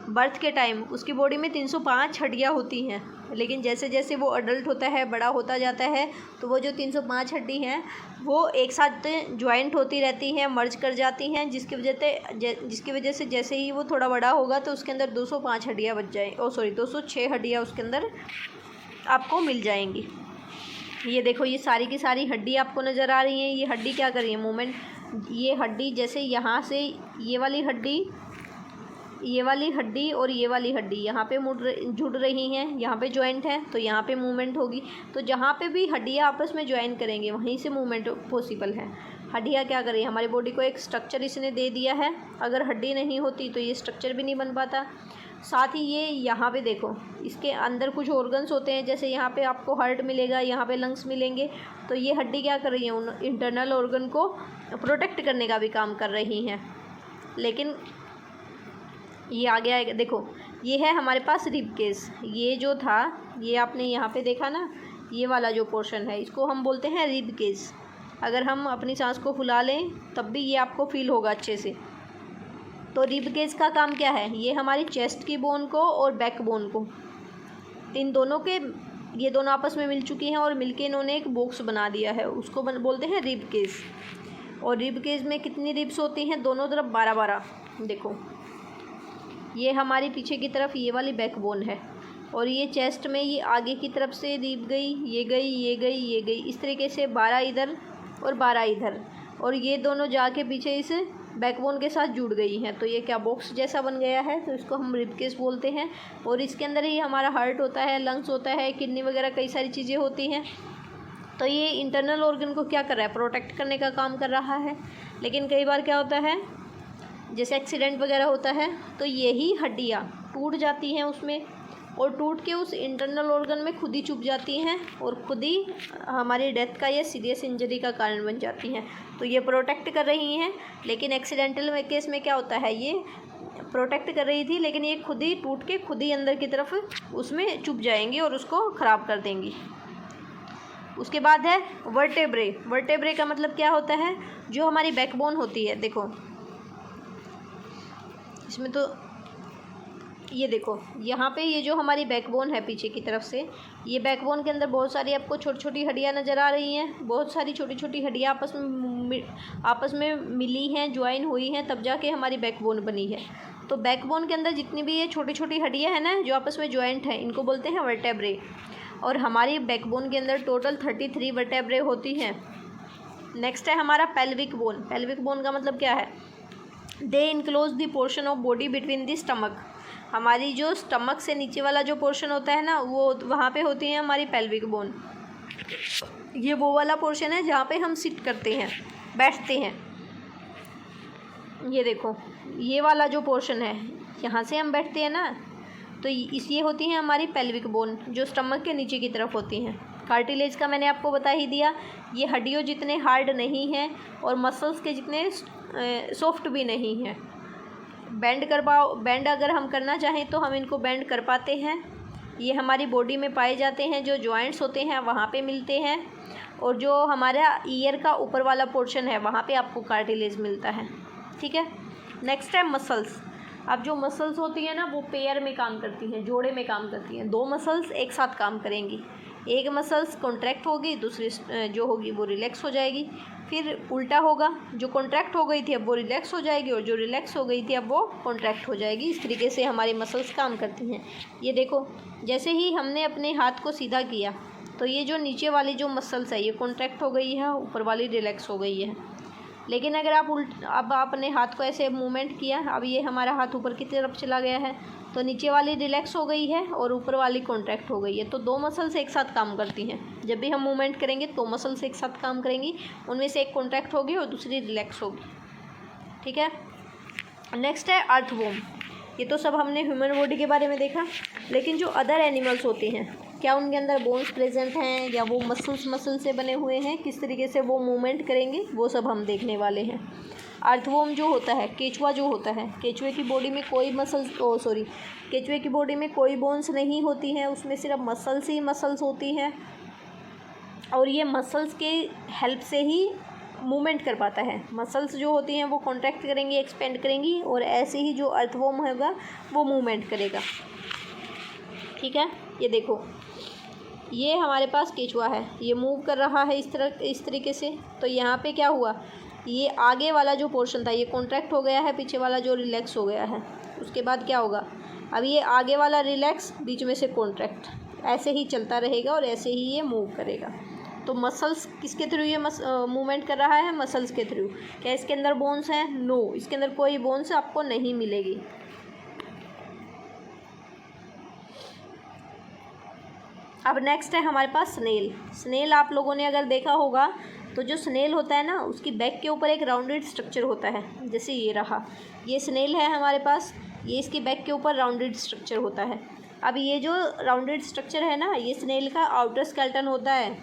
बर्थ के टाइम उसकी बॉडी में 305 हड्डियाँ होती हैं, लेकिन जैसे जैसे वो अडल्ट होता है, बड़ा होता जाता है, तो वो जो 305 हड्डी हैं वो एक साथ ज्वाइंट होती रहती हैं, मर्ज कर जाती हैं, जिसकी वजह से जैसे ही वो थोड़ा बड़ा होगा तो उसके अंदर 205 हड्डियाँ बच जाएँ, 206 हड्डियाँ उसके अंदर आपको मिल जाएंगी। ये देखो, ये सारी की सारी हड्डी आपको नज़र आ रही हैं। ये हड्डी क्या कर रही है? मूवमेंट। ये हड्डी जैसे यहाँ से ये वाली हड्डी और ये वाली हड्डी यहाँ पे जुड़ रही हैं, यहाँ पे जॉइंट है तो यहाँ पे मूवमेंट होगी। तो जहाँ पे भी हड्डियाँ आपस में ज्वाइन करेंगे वहीं से मूवमेंट पॉसिबल है। हड्डियाँ क्या करें? हमारी बॉडी को एक स्ट्रक्चर इसने दे दिया है। अगर हड्डी नहीं होती तो ये स्ट्रक्चर भी नहीं बन पाता। साथ ही ये यहाँ पे देखो, इसके अंदर कुछ ऑर्गन्स होते हैं, जैसे यहाँ पे आपको हार्ट मिलेगा, यहाँ पे लंग्स मिलेंगे। तो ये हड्डी क्या कर रही है? उन इंटरनल ऑर्गन को प्रोटेक्ट करने का भी काम कर रही हैं। लेकिन ये आ गया है, देखो ये है हमारे पास रिब केस। ये जो था, ये आपने यहाँ पे देखा ना, ये वाला जो पोर्शन है इसको हम बोलते हैं रिब केस। अगर हम अपनी सांस को फुला लें तब भी ये आपको फील होगा अच्छे से। तो रिब केस का काम क्या है? ये हमारी चेस्ट की बोन को और बैक बोन को, इन दोनों के, ये दोनों आपस में मिल चुकी हैं और मिलके इन्होंने एक बॉक्स बना दिया है, उसको बोलते हैं रिब केस। और रिब केस में कितनी रिब्स होती हैं? दोनों तरफ 12-12। देखो ये हमारी पीछे की तरफ ये वाली बैक बोन है, और ये चेस्ट में ये आगे की तरफ से रिब गई, ये गई, ये गई, ये गई, इस तरीके से 12 इधर और 12 इधर, और ये दोनों जाके पीछे इस बैकबोन के साथ जुड़ गई हैं। तो ये क्या बॉक्स जैसा बन गया है, तो इसको हम रिब केस बोलते हैं। और इसके अंदर ही हमारा हार्ट होता है, लंग्स होता है, किडनी वगैरह कई सारी चीज़ें होती हैं। तो ये इंटरनल ऑर्गन को क्या कर रहा है? प्रोटेक्ट करने का काम कर रहा है। लेकिन कई बार क्या होता है, जैसे एक्सीडेंट वगैरह होता है तो यही हड्डियाँ टूट जाती हैं उसमें, और टूट के उस इंटरनल ऑर्गन में खुद ही चुभ जाती हैं, और खुद ही हमारी डेथ का या सीरियस इंजरी का कारण बन जाती हैं। तो ये प्रोटेक्ट कर रही हैं, लेकिन एक्सीडेंटल केस में क्या होता है, ये प्रोटेक्ट कर रही थी लेकिन ये खुद ही टूट के खुद ही अंदर की तरफ उसमें चुभ जाएंगी और उसको ख़राब कर देंगी। उसके बाद है वर्टेब्रे। वर्टेब्रे का मतलब क्या होता है? जो हमारी बैकबोन होती है, देखो इसमें तो ये देखो यहाँ पे ये जो हमारी बैकबोन है पीछे की तरफ से, ये बैकबोन के अंदर बहुत सारी आपको छोटी छोटी हड्डियाँ नज़र आ रही हैं। बहुत सारी छोटी छोटी हड्डियाँ आपस में मिली हैं, ज्वाइन हुई हैं, तब जाके हमारी बैकबोन बनी है। तो बैकबोन के अंदर जितनी भी ये छोटी छोटी हड्डियाँ हैं ना जो आपस में ज्वाइंट हैं, इनको बोलते हैं वर्टेब्रे। और हमारी बैकबोन के अंदर टोटल 33 वर्टेब्रे होती हैं। नेक्स्ट है हमारा पेल्विक बोन। पेल्विक बोन का मतलब क्या है? They enclose the portion of body between the stomach. हमारी जो स्टमक से नीचे वाला जो पोर्शन होता है ना, वो वहाँ पे होती है हमारी पेल्विक बोन। ये वो वाला पोर्शन है जहाँ पे हम सिट करते हैं, बैठते हैं। ये देखो ये वाला जो पोर्शन है, यहाँ से हम बैठते हैं ना, तो ये होती हैं हमारी पेल्विक बोन, जो स्टमक के नीचे की तरफ होती हैं। कार्टिलेज का मैंने आपको बता ही दिया, ये हड्डियों जितने हार्ड नहीं हैं और मसल्स के जितने सॉफ्ट भी नहीं हैं। बेंड अगर हम करना चाहें तो हम इनको बेंड कर पाते हैं, ये हमारी बॉडी में पाए जाते हैं, जो जॉइंट्स होते हैं वहाँ पे मिलते हैं, और जो हमारा ईयर का ऊपर वाला पोर्शन है वहाँ पे आपको कार्टिलेज मिलता है। ठीक है। नेक्स्ट है मसल्स। अब जो मसल्स होती हैं ना वो पेयर में काम करती हैं, जोड़े में काम करती हैं। दो मसल्स एक साथ काम करेंगी, एक मसल्स कॉन्ट्रैक्ट होगी, दूसरी जो होगी वो रिलैक्स हो जाएगी। फिर उल्टा होगा, जो कॉन्ट्रैक्ट हो गई थी अब वो रिलैक्स हो जाएगी, और जो रिलैक्स हो गई थी अब वो कॉन्ट्रैक्ट हो जाएगी। इस तरीके से हमारी मसल्स काम करती हैं। ये देखो, जैसे ही हमने अपने हाथ को सीधा किया तो ये जो नीचे वाली जो मसल्स है ये कॉन्ट्रैक्ट हो गई है, ऊपर वाली रिलैक्स हो गई है। लेकिन अगर आप अब आपने हाथ को ऐसे मूवमेंट किया, अब ये हमारा हाथ ऊपर की तरफ चला गया है, तो नीचे वाली रिलैक्स हो गई है और ऊपर वाली कॉन्ट्रैक्ट हो गई है। तो दो मसल्स एक साथ काम करती हैं। जब भी हम मूवमेंट करेंगे दो मसल्स एक साथ काम करेंगी, उनमें से एक कॉन्ट्रैक्ट होगी और दूसरी रिलैक्स होगी। ठीक है। नेक्स्ट है अर्थवॉर्म। ये तो सब हमने ह्यूमन बॉडी के बारे में देखा, लेकिन जो अदर एनिमल्स होते हैं, क्या उनके अंदर बोन्स प्रेजेंट हैं या वो मसल से बने हुए हैं, किस तरीके से वो मूवमेंट करेंगे, वो सब हम देखने वाले हैं। अर्थवॉर्म जो होता है, केचुआ जो होता है, केचुए की बॉडी में कोई केचुए की बॉडी में कोई बोन्स नहीं होती हैं, उसमें सिर्फ मसल्स ही मसल्स होती हैं, और ये मसल्स के हेल्प से ही मूवमेंट कर पाता है। मसल्स जो होती हैं वो कॉन्ट्रैक्ट करेंगी, एक्सपेंड करेंगी, और ऐसे ही जो अर्थवॉर्म होगा वो मूवमेंट करेगा। ठीक है। ये देखो, ये हमारे पास केचुआ है, ये मूव कर रहा है इस तरीके से। तो यहाँ पे क्या हुआ, ये आगे वाला जो पोर्शन था ये कॉन्ट्रैक्ट हो गया है, पीछे वाला जो रिलैक्स हो गया है। उसके बाद क्या होगा, अब ये आगे वाला रिलैक्स, बीच में से कॉन्ट्रैक्ट, ऐसे ही चलता रहेगा और ऐसे ही ये मूव करेगा। तो मसल्स किसके थ्रू ये मूवमेंट कर रहा है, मसल्स के थ्रू। क्या इसके अंदर बोन्स हैं? नो, इसके अंदर कोई बोन्स आपको नहीं मिलेगी। अब नेक्स्ट है हमारे पास स्नेल। स्नेल आप लोगों ने अगर देखा होगा तो जो स्नेल होता है ना, उसकी बैक के ऊपर एक राउंडेड स्ट्रक्चर होता है, जैसे ये रहा, ये स्नेल है हमारे पास, ये इसकी बैक के ऊपर राउंडेड स्ट्रक्चर होता है। अब ये जो राउंडेड स्ट्रक्चर है ना, ये स्नेल का आउटर स्केलेटन होता है।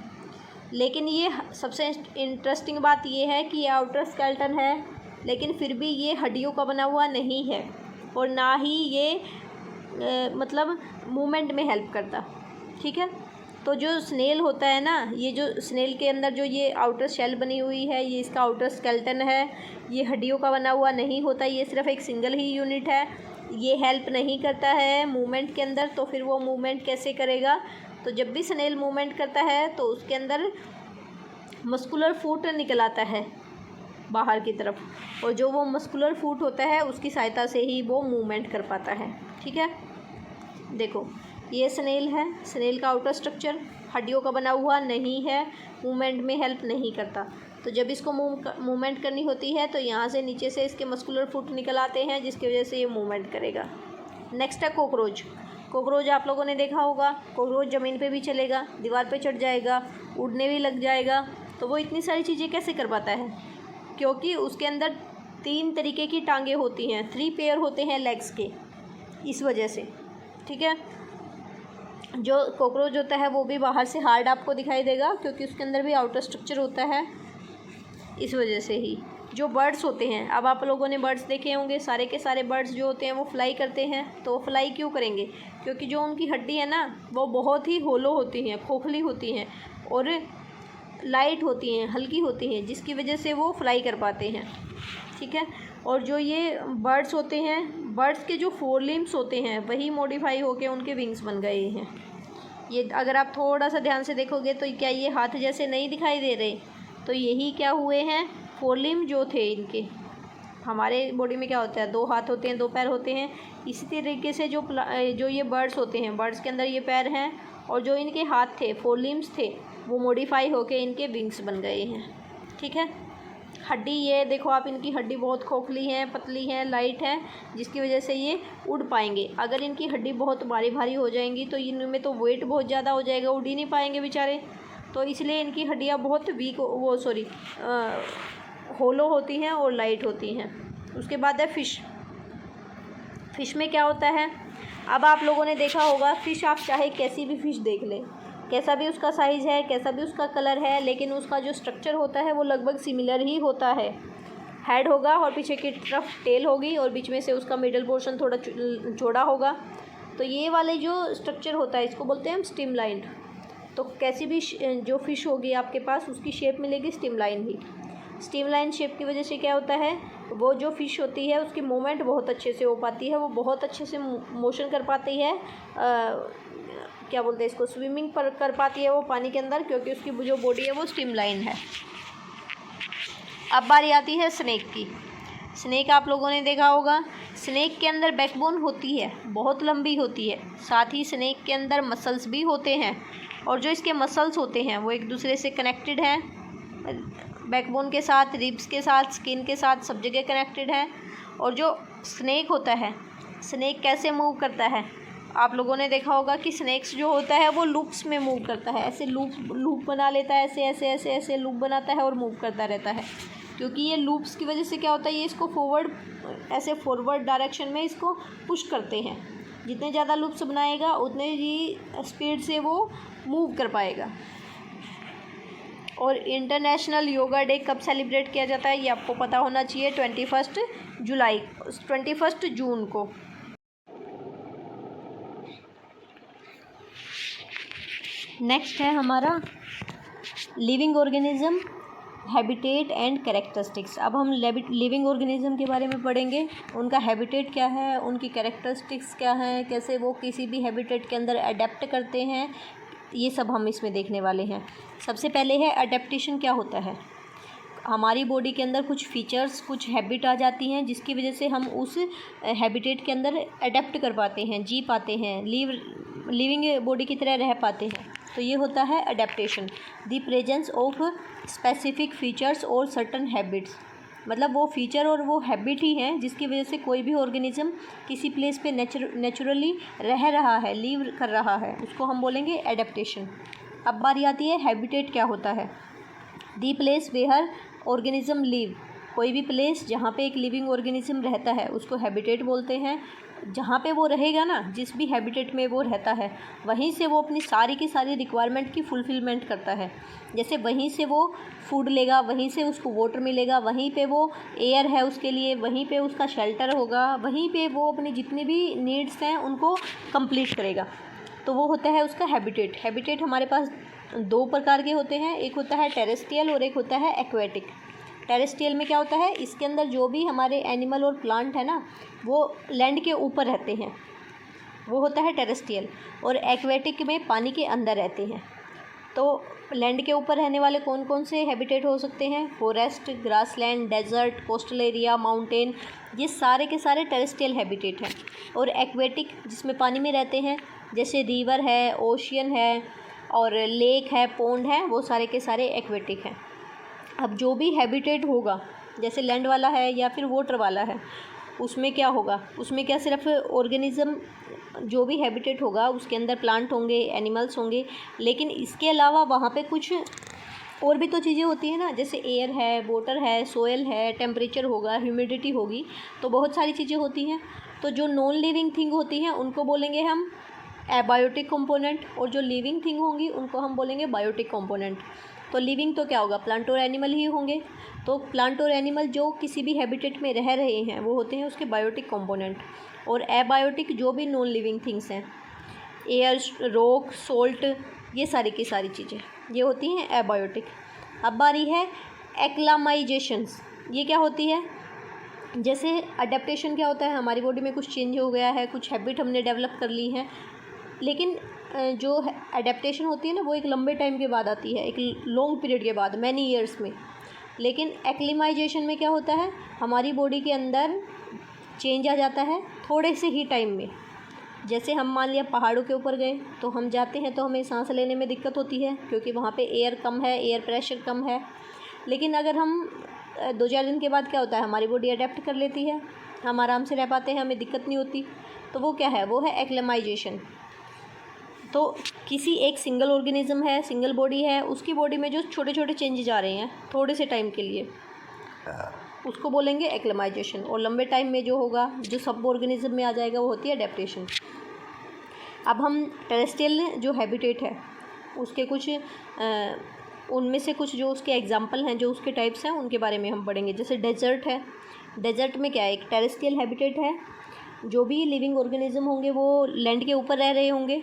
लेकिन ये सबसे इंटरेस्टिंग बात ये है कि ये आउटर स्केलेटन है, लेकिन फिर भी ये हड्डियों का बना हुआ नहीं है, और ना ही ये मतलब मूवमेंट में हेल्प करता। ठीक है। तो जो स्नेल होता है ना, ये जो स्नेल के अंदर जो ये आउटर शेल बनी हुई है, ये इसका आउटर स्केलेटन है, ये हड्डियों का बना हुआ नहीं होता, ये सिर्फ एक सिंगल ही यूनिट है, ये हेल्प नहीं करता है मूवमेंट के अंदर। तो फिर वो मूवमेंट कैसे करेगा, तो जब भी स्नेल मूवमेंट करता है तो उसके अंदर मस्कुलर फूट निकल आता है बाहर की तरफ, और जो वो मस्कुलर फूट होता है उसकी सहायता से ही वो मूवमेंट कर पाता है। ठीक है। देखो, ये स्नेल है, स्नेल का आउटर स्ट्रक्चर हड्डियों का बना हुआ नहीं है, मूवमेंट में हेल्प नहीं करता। तो जब इसको मूवमेंट करनी होती है तो यहाँ से नीचे से इसके मस्कुलर फुट निकल आते हैं, जिसकी वजह से ये मूवमेंट करेगा। नेक्स्ट है कॉकरोच। कॉकरोच आप लोगों ने देखा होगा, कॉकरोच ज़मीन पे भी चलेगा, दीवार पे चढ़ जाएगा, उड़ने भी लग जाएगा। तो वो इतनी सारी चीज़ें कैसे कर पाता है, क्योंकि उसके अंदर 3 तरीके की टांगें होती हैं, 3 पेयर होते हैं लेग्स के, इस वजह से। ठीक है। जो कॉकरोच होता है वो भी बाहर से हार्ड आपको दिखाई देगा, क्योंकि उसके अंदर भी आउटर स्ट्रक्चर होता है, इस वजह से ही। जो बर्ड्स होते हैं, अब आप लोगों ने बर्ड्स देखे होंगे, सारे के सारे बर्ड्स जो होते हैं वो फ्लाई करते हैं। तो वो फ्लाई क्यों करेंगे, क्योंकि जो उनकी हड्डी है ना वो बहुत ही होलो होती हैं, खोखली होती हैं और लाइट होती हैं, हल्की होती हैं, जिसकी वजह से वो फ्लाई कर पाते हैं। ठीक है। और जो ये बर्ड्स होते हैं, बर्ड्स के जो 4 लिम्स होते हैं वही मॉडिफाई होके उनके विंग्स बन गए हैं। ये अगर आप थोड़ा सा ध्यान से देखोगे तो क्या ये हाथ जैसे नहीं दिखाई दे रहे, तो यही क्या हुए हैं, 4 लिम्ब जो थे इनके। हमारे बॉडी में क्या होता है, 2 हाथ होते हैं, 2 पैर होते हैं। इसी तरीके से जो ये बर्ड्स होते हैं, बर्ड्स के अंदर ये पैर हैं, और जो इनके हाथ थे, 4 लिम्स थे, वो मॉडिफाई होके इनके विंग्स बन गए हैं। ठीक है। हड्डी, ये देखो आप, इनकी हड्डी बहुत खोखली है, पतली है, लाइट है, जिसकी वजह से ये उड़ पाएंगे। अगर इनकी हड्डी बहुत भारी भारी हो जाएंगी तो इनमें तो वेट बहुत ज़्यादा हो जाएगा, उड़ ही नहीं पाएंगे बेचारे। तो इसलिए इनकी हड्डियाँ बहुत वीक होलो होती हैं और लाइट होती हैं। उसके बाद है फ़िश। फ़िश में क्या होता है, अब आप लोगों ने देखा होगा, फ़िश आप चाहे कैसी भी फ़िश देख लें, कैसा भी उसका साइज़ है, कैसा भी उसका कलर है, लेकिन उसका जो स्ट्रक्चर होता है वो लगभग सिमिलर ही होता है। हेड होगा और पीछे की तरफ टेल होगी, और बीच में से उसका मिडल पोर्शन थोड़ा चौड़ा होगा। तो ये वाले जो स्ट्रक्चर होता है इसको बोलते हैं हम स्ट्रीमलाइंड। तो कैसी भी जो फ़िश होगी आपके पास उसकी शेप मिलेगी स्ट्रीमलाइन ही। स्ट्रीमलाइन शेप की वजह से क्या होता है, वो जो फ़िश होती है उसकी मूवमेंट बहुत अच्छे से हो पाती है, वो बहुत अच्छे से मोशन कर पाती है, क्या बोलते हैं इसको, स्विमिंग पर कर पाती है वो पानी के अंदर, क्योंकि उसकी जो बॉडी है वो स्ट्रीमलाइन है। अब बारी आती है स्नेक की। स्नेक आप लोगों ने देखा होगा, स्नेक के अंदर बैकबोन होती है, बहुत लंबी होती है, साथ ही स्नेक के अंदर मसल्स भी होते हैं, और जो इसके मसल्स होते हैं वो एक दूसरे से कनेक्टेड हैं, बैकबोन के साथ, रिब्स के साथ, स्किन के साथ, सब जगह कनेक्टेड है। और जो स्नेक होता है, स्नेक कैसे मूव करता है, आप लोगों ने देखा होगा कि स्नेक्स जो होता है वो लूप्स में मूव करता है, ऐसे लूप बना लेता है, ऐसे ऐसे ऐसे ऐसे लूप बनाता है और मूव करता रहता है। क्योंकि ये लूप्स की वजह से क्या होता है, ये इसको फॉरवर्ड डायरेक्शन में इसको पुश करते हैं। जितने ज़्यादा लूप्स बनाएगा उतने ही स्पीड से वो मूव कर पाएगा। और इंटरनेशनल योगा डे कब सेलिब्रेट किया जाता है ये आपको पता होना चाहिए, 21 जून को। नेक्स्ट है हमारा living organism, habitat and characteristics. अब हम लिविंग ऑर्गेनिज्म के बारे में पढ़ेंगे, उनका हैबिटेट क्या है, उनकी कैरेक्टरिस्टिक्स क्या हैं, कैसे वो किसी भी हैबिटेट के अंदर अडेप्ट करते हैं, ये सब हम इसमें देखने वाले हैं। सबसे पहले है अडेप्टेशन। क्या होता है, हमारी बॉडी के अंदर कुछ फीचर्स, कुछ हैबिट आ जाती हैं जिसकी वजह से हम उस हैबिटेट के अंदर अडेप्ट कर पाते हैं, जी पाते हैं, लिविंग बॉडी की तरह रह पाते हैं। तो ये होता है adaptation, the presence of specific features और सर्टन हैबिट्स। मतलब वो फीचर और वो हैबिट ही हैं जिसकी वजह से कोई भी ऑर्गेनिज्म किसी प्लेस पे नेचुरली रह रहा है, लीव कर रहा है, उसको हम बोलेंगे एडेप्टेशन। अब बारी आती है हैबिटेट क्या होता है, the place where organism live. कोई भी प्लेस जहाँ पे एक लिविंग ऑर्गेनिज्म रहता है उसको हैबिटेट बोलते हैं। जहाँ पे वो रहेगा ना, जिस भी हैबिटेट में वो रहता है, वहीं से वो अपनी सारी की सारी रिक्वायरमेंट की फुलफिलमेंट करता है। जैसे वहीं से वो फूड लेगा, वहीं से उसको वाटर मिलेगा, वहीं पे वो एयर है उसके लिए, वहीं पे उसका शेल्टर होगा, वहीं पे वो अपनी जितनी भी नीड्स हैं उनको कंप्लीट करेगा। तो वो होता है उसका हैबिटेट। हैबिटेट हमारे पास दो प्रकार के होते हैं, एक होता है टेरेस्ट्रियल और एक होता है एक्वेटिक। टेरेस्ट्रियल में क्या होता है, इसके अंदर जो भी हमारे एनिमल और प्लांट है ना वो लैंड के ऊपर रहते हैं, वो होता है टेरेस्ट्रियल। और एक्वेटिक में पानी के अंदर रहते हैं। तो लैंड के ऊपर रहने वाले कौन कौन से हैबिटेट हो सकते हैं, forest, grassland, desert, coastal area, mountain, ये सारे के सारे टेरेस्ट्रियल हैबिटेट हैं। और एक्वेटिक जिसमें पानी में रहते हैं, जैसे रिवर है, ओशियन है और लेक है, पोंड है, वो सारे के सारे एक्वेटिक हैं। अब जो भी हैबिटेट होगा, जैसे लैंड वाला है या फिर वाटर वाला है, उसमें क्या होगा, उसमें क्या सिर्फ ऑर्गेनिज्म, जो भी हैबिटेट होगा उसके अंदर प्लांट होंगे, एनिमल्स होंगे, लेकिन इसके अलावा वहाँ पे कुछ और भी तो चीज़ें होती हैं ना, जैसे एयर है, वाटर है, सोयल है, टेम्परेचर होगा, ह्यूमिडिटी होगी, तो बहुत सारी चीज़ें होती हैं। तो जो नॉन लिविंग थिंग होती हैं उनको बोलेंगे हम एबायोटिक कंपोनेंट, और जो लिविंग थिंग होंगी उनको हम बोलेंगे बायोटिक कंपोनेंट। तो लिविंग तो क्या होगा, प्लांट और एनिमल ही होंगे। तो प्लांट और एनिमल जो किसी भी हैबिटेट में रह रहे हैं वो होते हैं उसके बायोटिक कंपोनेंट। और एबायोटिक जो भी नॉन लिविंग थिंग्स हैं, एयर, रॉक, सोल्ट, ये सारी की सारी चीज़ें ये होती हैं एबायोटिक। अब बारी है एक्लामाइजेशंस। ये क्या होती है, जैसे अडेप्टेशन क्या होता है, हमारी बॉडी में कुछ चेंज हो गया है, कुछ हैबिट हमने डेवलप कर ली है, लेकिन जो अडेप्टेशन होती है ना वो एक लंबे टाइम के बाद आती है, एक लॉन्ग पीरियड के बाद, मैनी ईयर्स में। लेकिन एक्लिमाइजेशन में क्या होता है, हमारी बॉडी के अंदर चेंज आ जाता है थोड़े से ही टाइम में। जैसे हम मान लिया पहाड़ों के ऊपर गए, तो हम जाते हैं तो हमें सांस लेने में दिक्कत होती है क्योंकि वहाँ पे एयर कम है, एयर प्रेशर कम है। लेकिन अगर हम 2-4 दिन के बाद क्या होता है, हमारी बॉडी अडेप्ट कर लेती है, हम आराम से रह पाते हैं, हमें दिक्कत नहीं होती। तो वो क्या है, वो है एक्लिमाइजेशन। तो किसी एक सिंगल ऑर्गेनिज्म है, सिंगल बॉडी है, उसकी बॉडी में जो छोटे छोटे चेंजेज आ रहे हैं थोड़े से टाइम के लिए, उसको बोलेंगे एक्लिमाइजेशन। और लंबे टाइम में जो होगा, जो सब ऑर्गेनिज्म में आ जाएगा, वो होती है अडेप्टेशन। अब हम टेरेस्ट्रियल जो हैबिटेट है उसके कुछ उनमें से कुछ जो उसके एग्जांपल हैं, जो उसके टाइप्स हैं, उनके बारे में हम पढ़ेंगे। जैसे डेजर्ट है, डेजर्ट में क्या है, एक टेरेस्ट्रियल हैबिटेट है जो भी लिविंग ऑर्गेनिज्म होंगे वो लैंड के ऊपर रह रहे होंगे।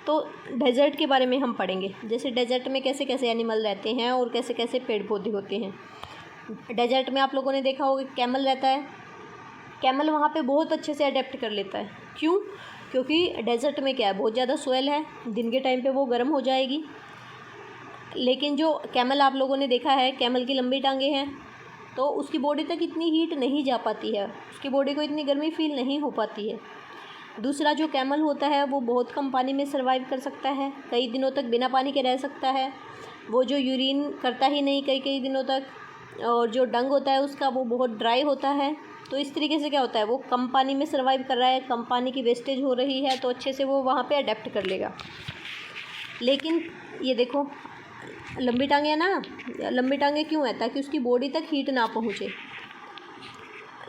तो डेजर्ट के बारे में हम पढ़ेंगे, जैसे डेजर्ट में कैसे कैसे एनिमल रहते हैं और कैसे कैसे पेड़ पौधे होते हैं। डेजर्ट में आप लोगों ने देखा होगा कैमल रहता है। कैमल वहाँ पे बहुत अच्छे से अडेप्ट कर लेता है। क्यों? क्योंकि डेजर्ट में क्या है, बहुत ज़्यादा सोयल है, दिन के टाइम पे वो गर्म हो जाएगी। लेकिन जो कैमल आप लोगों ने देखा है, कैमल की लंबी टांगे हैं, तो उसकी बॉडी तक इतनी हीट नहीं जा पाती है, उसकी बॉडी को इतनी गर्मी फील नहीं हो पाती है। दूसरा, जो कैमल होता है वो बहुत कम पानी में सर्वाइव कर सकता है, कई दिनों तक बिना पानी के रह सकता है। वो जो यूरिन करता ही नहीं कई कई दिनों तक, और जो डंग होता है उसका वो बहुत ड्राई होता है। तो इस तरीके से क्या होता है, वो कम पानी में सर्वाइव कर रहा है, कम पानी की वेस्टेज हो रही है, तो अच्छे से वो वहाँ पे अडेप्ट कर लेगा। लेकिन ये देखो लंबी टांगे है ना, लंबी टांगे क्यों है, ताकि उसकी बॉडी तक हीट ना पहुँचे।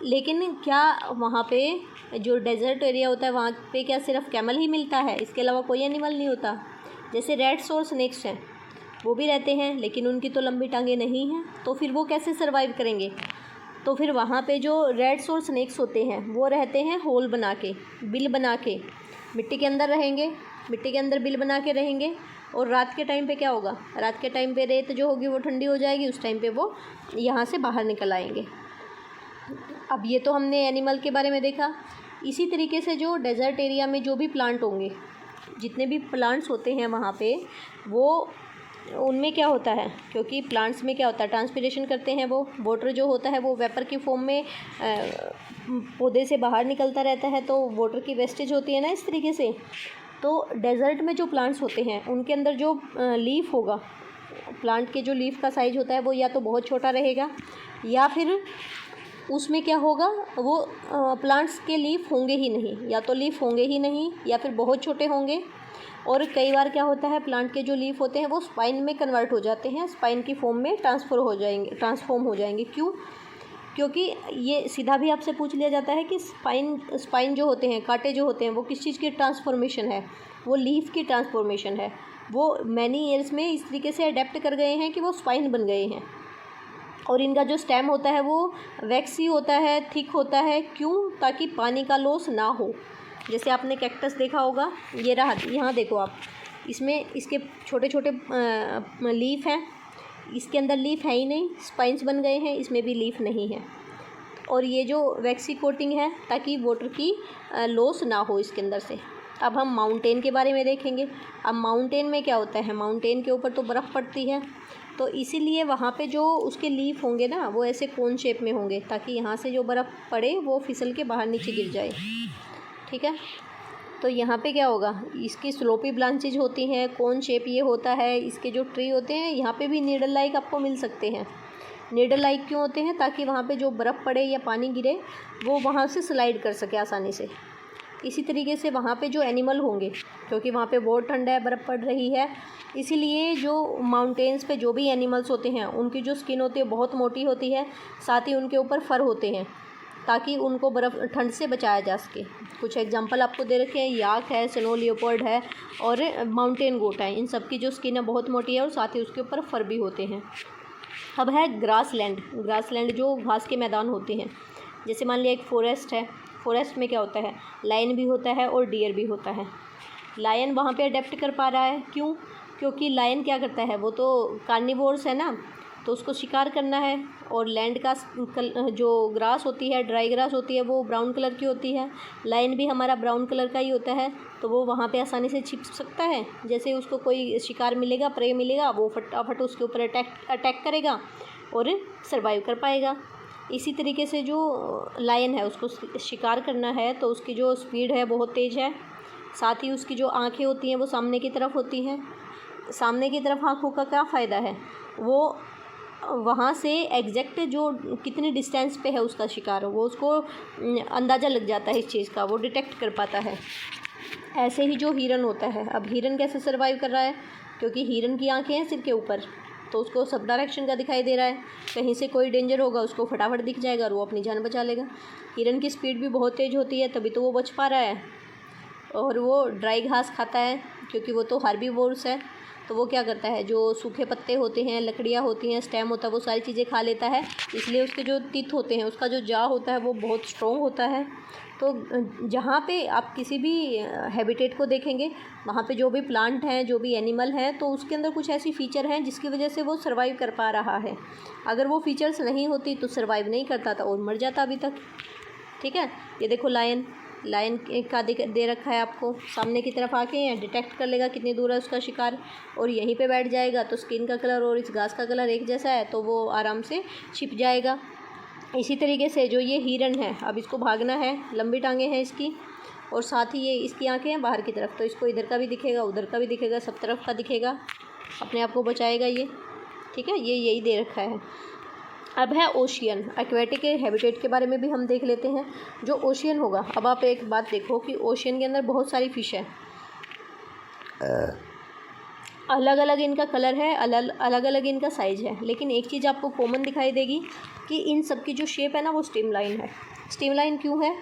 लेकिन क्या वहाँ पे जो डेजर्ट एरिया होता है वहाँ पे क्या सिर्फ कैमल ही मिलता है, इसके अलावा कोई एनिमल नहीं होता? जैसे रैट्स और स्नेक्स हैं, वो भी रहते हैं, लेकिन उनकी तो लंबी टांगे नहीं हैं, तो फिर वो कैसे सर्वाइव करेंगे? तो फिर वहाँ पे जो रैट्स और स्नेक्स होते हैं वो रहते हैं होल बना के, बिल बना के, मिट्टी के अंदर रहेंगे, मिट्टी के अंदर बिल बना के रहेंगे। और रात के टाइम पे क्या होगा, रात के टाइम पे रेत जो होगी वो ठंडी हो जाएगी, उस टाइम पे वो यहाँ से बाहर निकल आएंगे। अब ये तो हमने एनिमल के बारे में देखा। इसी तरीके से जो डेजर्ट एरिया में जो भी प्लांट होंगे, जितने भी प्लांट्स होते हैं वहाँ पे, वो उनमें क्या होता है, क्योंकि प्लांट्स में क्या होता है, ट्रांसपिरेशन करते हैं, वो वाटर जो होता है वो वेपर की फॉर्म में पौधे से बाहर निकलता रहता है, तो वाटर की वेस्टेज होती है ना इस तरीके से। तो डेजर्ट में जो प्लांट्स होते हैं उनके अंदर जो लीफ होगा, प्लांट के जो लीफ का साइज होता है वो या तो बहुत छोटा रहेगा, या फिर उसमें क्या होगा, वो प्लांट्स के लीफ होंगे ही नहीं, या तो लीफ होंगे ही नहीं या फिर बहुत छोटे होंगे। और कई बार क्या होता है, प्लांट के जो लीफ होते हैं वो स्पाइन में कन्वर्ट हो जाते हैं, स्पाइन की फॉर्म में ट्रांसफॉर्म हो जाएंगे। क्यों? क्योंकि ये सीधा भी आपसे पूछ लिया जाता है कि स्पाइन जो होते हैं, कांटे जो होते हैं, वो किस चीज़ की ट्रांसफॉर्मेशन है? वो लीफ की ट्रांसफॉर्मेशन है। वो मैनी ईयर्स में इस तरीके से अडेप्ट कर गए हैं कि वो स्पाइन बन गए हैं। और इनका जो स्टेम होता है वो वैक्सी होता है, थिक होता है। क्यों? ताकि पानी का लॉस ना हो। जैसे आपने कैक्टस देखा होगा, ये रहा, यहाँ देखो आप, इसमें इसके छोटे छोटे लीफ हैं, इसके अंदर लीफ है ही नहीं, स्पाइंस बन गए हैं, इसमें भी लीफ नहीं है। और ये जो वैक्सी कोटिंग है ताकि वाटर की लॉस ना हो इसके अंदर से। अब हम माउंटेन के बारे में देखेंगे। अब माउंटेन में क्या होता है, माउंटेन के ऊपर तो बर्फ़ पड़ती है, तो इसीलिए वहाँ पे जो उसके लीफ होंगे ना वो ऐसे कोन शेप में होंगे, ताकि यहाँ से जो बर्फ़ पड़े वो फिसल के बाहर नीचे गिर जाए। ठीक है, तो यहाँ पे क्या होगा, इसकी स्लोपी ब्रांचेज होती हैं, कोन शेप ये होता है। इसके जो ट्री होते हैं यहाँ पे भी नीडल लाइक आपको मिल सकते हैं। नीडल लाइक क्यों होते हैं? ताकि वहाँ पे जो बर्फ़ पड़े या पानी गिरे वो वहाँ से स्लाइड कर सके आसानी से। इसी तरीके से वहाँ पे जो एनिमल होंगे, क्योंकि वहाँ पे बहुत ठंडा है, बर्फ़ पड़ रही है, इसीलिए जो माउंटेन्स पे जो भी एनिमल्स होते हैं उनकी जो स्किन होती है बहुत मोटी होती है, साथ ही उनके ऊपर फर होते हैं, ताकि उनको बर्फ़ ठंड से बचाया जा सके। कुछ एग्जांपल आपको दे रखे हैं, याक है, स्नो लियोपर्ड है और माउंटेन गोट है। इन सब की जो स्किन है बहुत मोटी है और साथ ही उसके ऊपर फर भी होते हैं। अब है ग्रासलैंड। ग्रासलैंड जो घास के मैदान होते हैं, जैसे मान लिया एक फॉरेस्ट है, फॉरेस्ट में क्या होता है, लायन भी होता है और डियर भी होता है। लायन वहाँ पे अडेप्ट कर पा रहा है, क्यों? क्योंकि लायन क्या करता है, वो तो कार्निवोर्स है ना, तो उसको शिकार करना है। और लैंड का जो ग्रास होती है, ड्राई ग्रास होती है, वो ब्राउन कलर की होती है। लायन भी हमारा ब्राउन कलर का ही होता है, तो वो वहाँ पे आसानी से छिप सकता है। जैसे उसको कोई शिकार मिलेगा, प्रे मिलेगा, वो फटाफट उसके ऊपर अटैक करेगा और सर्वाइव कर पाएगा। इसी तरीके से जो लायन है उसको शिकार करना है तो उसकी जो स्पीड है बहुत तेज़ है, साथ ही उसकी जो आँखें होती हैं वो सामने की तरफ होती हैं। सामने की तरफ आँखों का क्या फ़ायदा है, वो वहाँ से एग्जैक्ट जो कितनी डिस्टेंस पे है उसका शिकार, वो उसको अंदाज़ा लग जाता है इस चीज़ का, वो डिटेक्ट कर पाता है। ऐसे ही जो हिरन होता है, अब हिरन कैसे सर्वाइव कर रहा है, क्योंकि हिरन की आँखें हैं सिर के ऊपर, तो उसको सब डायरेक्शन का दिखाई दे रहा है, कहीं से कोई डेंजर होगा उसको फटाफट दिख जाएगा और वो अपनी जान बचा लेगा। हिरन की स्पीड भी बहुत तेज़ होती है, तभी तो वो बच पा रहा है। और वो ड्राई घास खाता है, क्योंकि वो तो हार्बीवोर्स है, तो वो क्या करता है, जो सूखे पत्ते होते हैं, लकड़ियाँ होती हैं, स्टेम होता है, वो सारी चीज़ें खा लेता है। इसलिए उसके जो टीथ होते हैं, उसका जो जा होता है वो बहुत स्ट्रॉन्ग होता है, तो जहाँ पे आप किसी भी हैबिटेट को देखेंगे, वहाँ पे जो भी प्लांट हैं, जो भी एनिमल हैं, तो उसके अंदर कुछ ऐसी फ़ीचर हैं जिसकी वजह से वो सर्वाइव कर पा रहा है। अगर वो फ़ीचर्स नहीं होती तो सर्वाइव नहीं करता था और मर जाता अभी तक। ठीक है, ये देखो लायन का दे रखा है आपको, सामने की तरफ आके डिटेक्ट कर लेगा कितनी दूर है उसका शिकार और यहीं पे बैठ जाएगा। तो स्किन का कलर और इस घास का कलर एक जैसा है तो वो आराम से छिप जाएगा। इसी तरीके से जो ये हिरन है, अब इसको भागना है, लंबी टांगें हैं इसकी और साथ ही ये इसकी आंखें हैं बाहर की तरफ, तो इसको इधर का भी दिखेगा, उधर का भी दिखेगा, सब तरफ का दिखेगा, अपने आप को बचाएगा ये। ठीक है, ये यही दे रखा है। अब है ओशियन, एक्वेटिक हैबिटेट के बारे में भी हम देख लेते हैं। जो ओशियन होगा, अब आप एक बात देखो कि ओशियन के अंदर बहुत सारी फ़िश है, अलग अलग इनका कलर है, अलग अलग इनका साइज़ है, लेकिन एक चीज़ आपको कॉमन दिखाई देगी कि इन सब की जो शेप है ना वो स्ट्रीमलाइन है। स्ट्रीमलाइन क्यों है?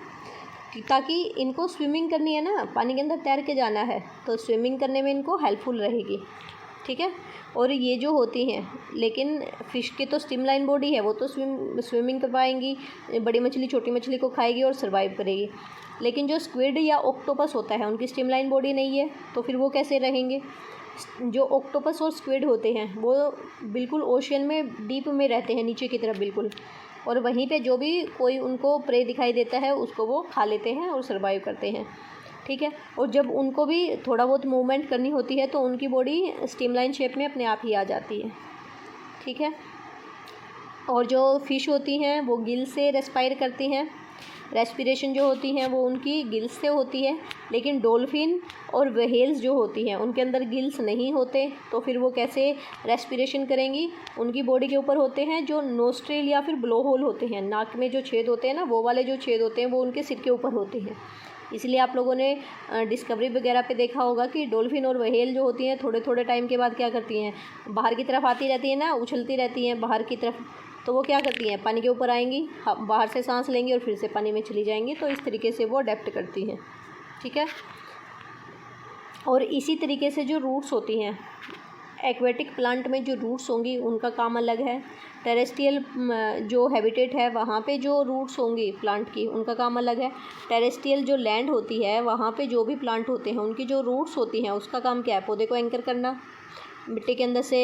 ताकि इनको स्विमिंग करनी है ना, पानी के अंदर तैर के जाना है, तो स्विमिंग करने में इनको हेल्पफुल रहेगी। ठीक है, और ये जो होती हैं, लेकिन फ़िश की तो स्ट्रीमलाइन बॉडी है, वो तो स्विमिंग कर पाएंगी, बड़ी मछली छोटी मछली को खाएगी और सर्वाइव करेगी। लेकिन जो स्क्विड या ऑक्टोपस होता है उनकी स्ट्रीमलाइन बॉडी नहीं है, तो फिर वो कैसे रहेंगे? जो ऑक्टोपस और स्क्विड होते हैं वो बिल्कुल ओशियन में डीप में रहते हैं, नीचे की तरफ बिल्कुल, और वहीं पे जो भी कोई उनको प्रे दिखाई देता है उसको वो खा लेते हैं और सर्वाइव करते हैं। ठीक है, और जब उनको भी थोड़ा बहुत मूवमेंट करनी होती है तो उनकी बॉडी स्ट्रीमलाइन शेप में अपने आप ही आ जाती है। ठीक है, और जो फ़िश होती हैं वो गिल से रेस्पायर करती हैं, रेस्पिरेशन जो होती हैं वो उनकी गिल्स से होती है। लेकिन डॉल्फिन और व्हेल्स जो होती हैं उनके अंदर गिल्स नहीं होते, तो फिर वो कैसे रेस्पिरेशन करेंगी? उनकी बॉडी के ऊपर होते हैं जो नोस्ट्रिल या फिर ब्लो होल होते हैं, नाक में जो छेद होते हैं ना, वो वाले जो छेद होते हैं वो उनके सिर के ऊपर होते हैं। इसलिए आप लोगों ने डिस्कवरी वगैरह पे देखा होगा कि डॉल्फिन और व्हेल जो होती हैं थोड़े थोड़े टाइम के बाद क्या करती हैं, बाहर की तरफ आती रहती हैं ना, उछलती रहती हैं बाहर की तरफ, तो वो क्या करती हैं, पानी के ऊपर आएंगी, बाहर से सांस लेंगी और फिर से पानी में चली जाएंगी। तो इस तरीके से वो अडेप्ट करती हैं। ठीक है, और इसी तरीके से जो रूट्स होती हैं, एक्वेटिक प्लांट में जो रूट्स होंगी उनका काम अलग है। टेरेस्ट्रियल जो हैबिटेट है वहाँ पे जो रूट्स होंगी प्लांट की उनका काम अलग है। टेरेस्ट्रियल जो लैंड होती है वहाँ पे जो भी प्लांट होते हैं उनकी जो रूट्स होती हैं उसका काम क्या है? पौधे को एंकर करना, मिट्टी के अंदर से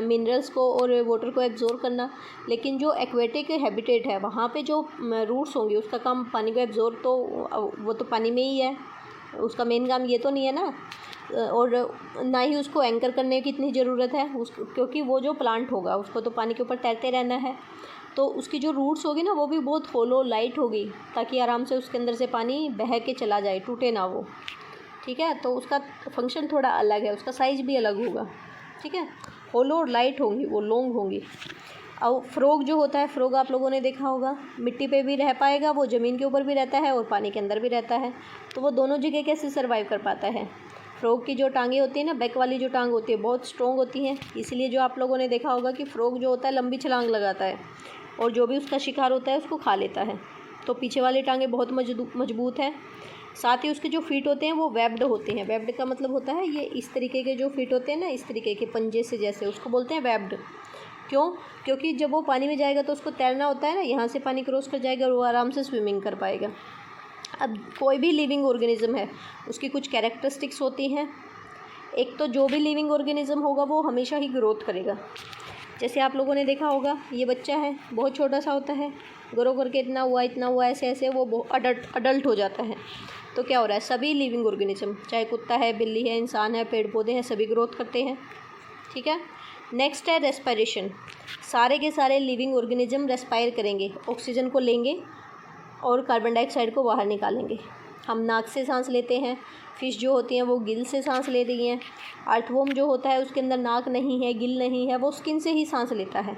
मिनरल्स को और वाटर को एब्जॉर्ब करना। लेकिन जो एक्वेटिक हैबिटेट है वहाँ पे जो रूट्स होंगी उसका काम पानी को एब्जॉर्ब, तो वो तो पानी में ही है, उसका मेन काम ये तो नहीं है ना, और ना ही उसको एंकर करने की इतनी ज़रूरत है क्योंकि वो जो प्लांट होगा उसको तो पानी के ऊपर तैरते रहना है। तो उसकी जो रूट्स होगी ना वो भी बहुत होलो लाइट होगी ताकि आराम से उसके अंदर से पानी बह के चला जाए, टूटे ना वो। ठीक है, तो उसका फंक्शन थोड़ा अलग है, उसका साइज़ भी अलग होगा। ठीक है, होलो और लाइट होंगी, वो लॉन्ग होंगी। और फ्रॉग जो होता है, फ्रॉग आप लोगों ने देखा होगा, मिट्टी पे भी रह पाएगा, वो ज़मीन के ऊपर भी रहता है और पानी के अंदर भी रहता है। तो वो दोनों जगह कैसे सर्वाइव कर पाता है? फ्रॉग की जो टांगें होती हैं ना, बैक वाली जो टांग होती है बहुत स्ट्रॉन्ग होती हैं, इसलिए जो आप लोगों ने देखा होगा कि फ्रॉग जो होता है लंबी छलांग लगाता है और जो भी उसका शिकार होता है उसको खा लेता है। तो पीछे वाली टांगें बहुत मजबूत हैं। साथ ही उसके जो फीट होते हैं वो वेब्ड होते हैं। वेब्ड का मतलब होता है ये इस तरीके के जो फीट होते हैं ना, इस तरीके के पंजे से जैसे, उसको बोलते हैं वेब्ड। क्यों? क्योंकि जब वो पानी में जाएगा तो उसको तैरना होता है ना, यहाँ से पानी क्रॉस कर जाएगा और वो आराम से स्विमिंग कर पाएगा। अब कोई भी लिविंग ऑर्गेनिज्म है उसकी कुछ कैरेक्टरिस्टिक्स होती हैं। एक तो जो भी लिविंग ऑर्गेनिज्म होगा वो हमेशा ही ग्रोथ करेगा। जैसे आप लोगों ने देखा होगा, ये बच्चा है बहुत छोटा सा होता है, ग्रो करके इतना हुआ ऐसे ऐसे वो अडल्ट हो जाता है। तो क्या हो रहा है, सभी लिविंग ऑर्गेनिज्म, चाहे कुत्ता है, बिल्ली है, इंसान है, पेड़ पौधे हैं, सभी ग्रोथ करते हैं। ठीक है, नेक्स्ट है रेस्पायरेशन। सारे के सारे लिविंग ऑर्गेनिज्म रेस्पायर करेंगे, ऑक्सीजन को लेंगे और कार्बन डाइऑक्साइड को बाहर निकालेंगे। हम नाक से सांस लेते हैं, फ़िश जो होती हैं वो गिल से सांस ले रही हैं। अर्थवॉर्म जो होता है उसके अंदर नाक नहीं है, गिल नहीं है, वो स्किन से ही सांस लेता है।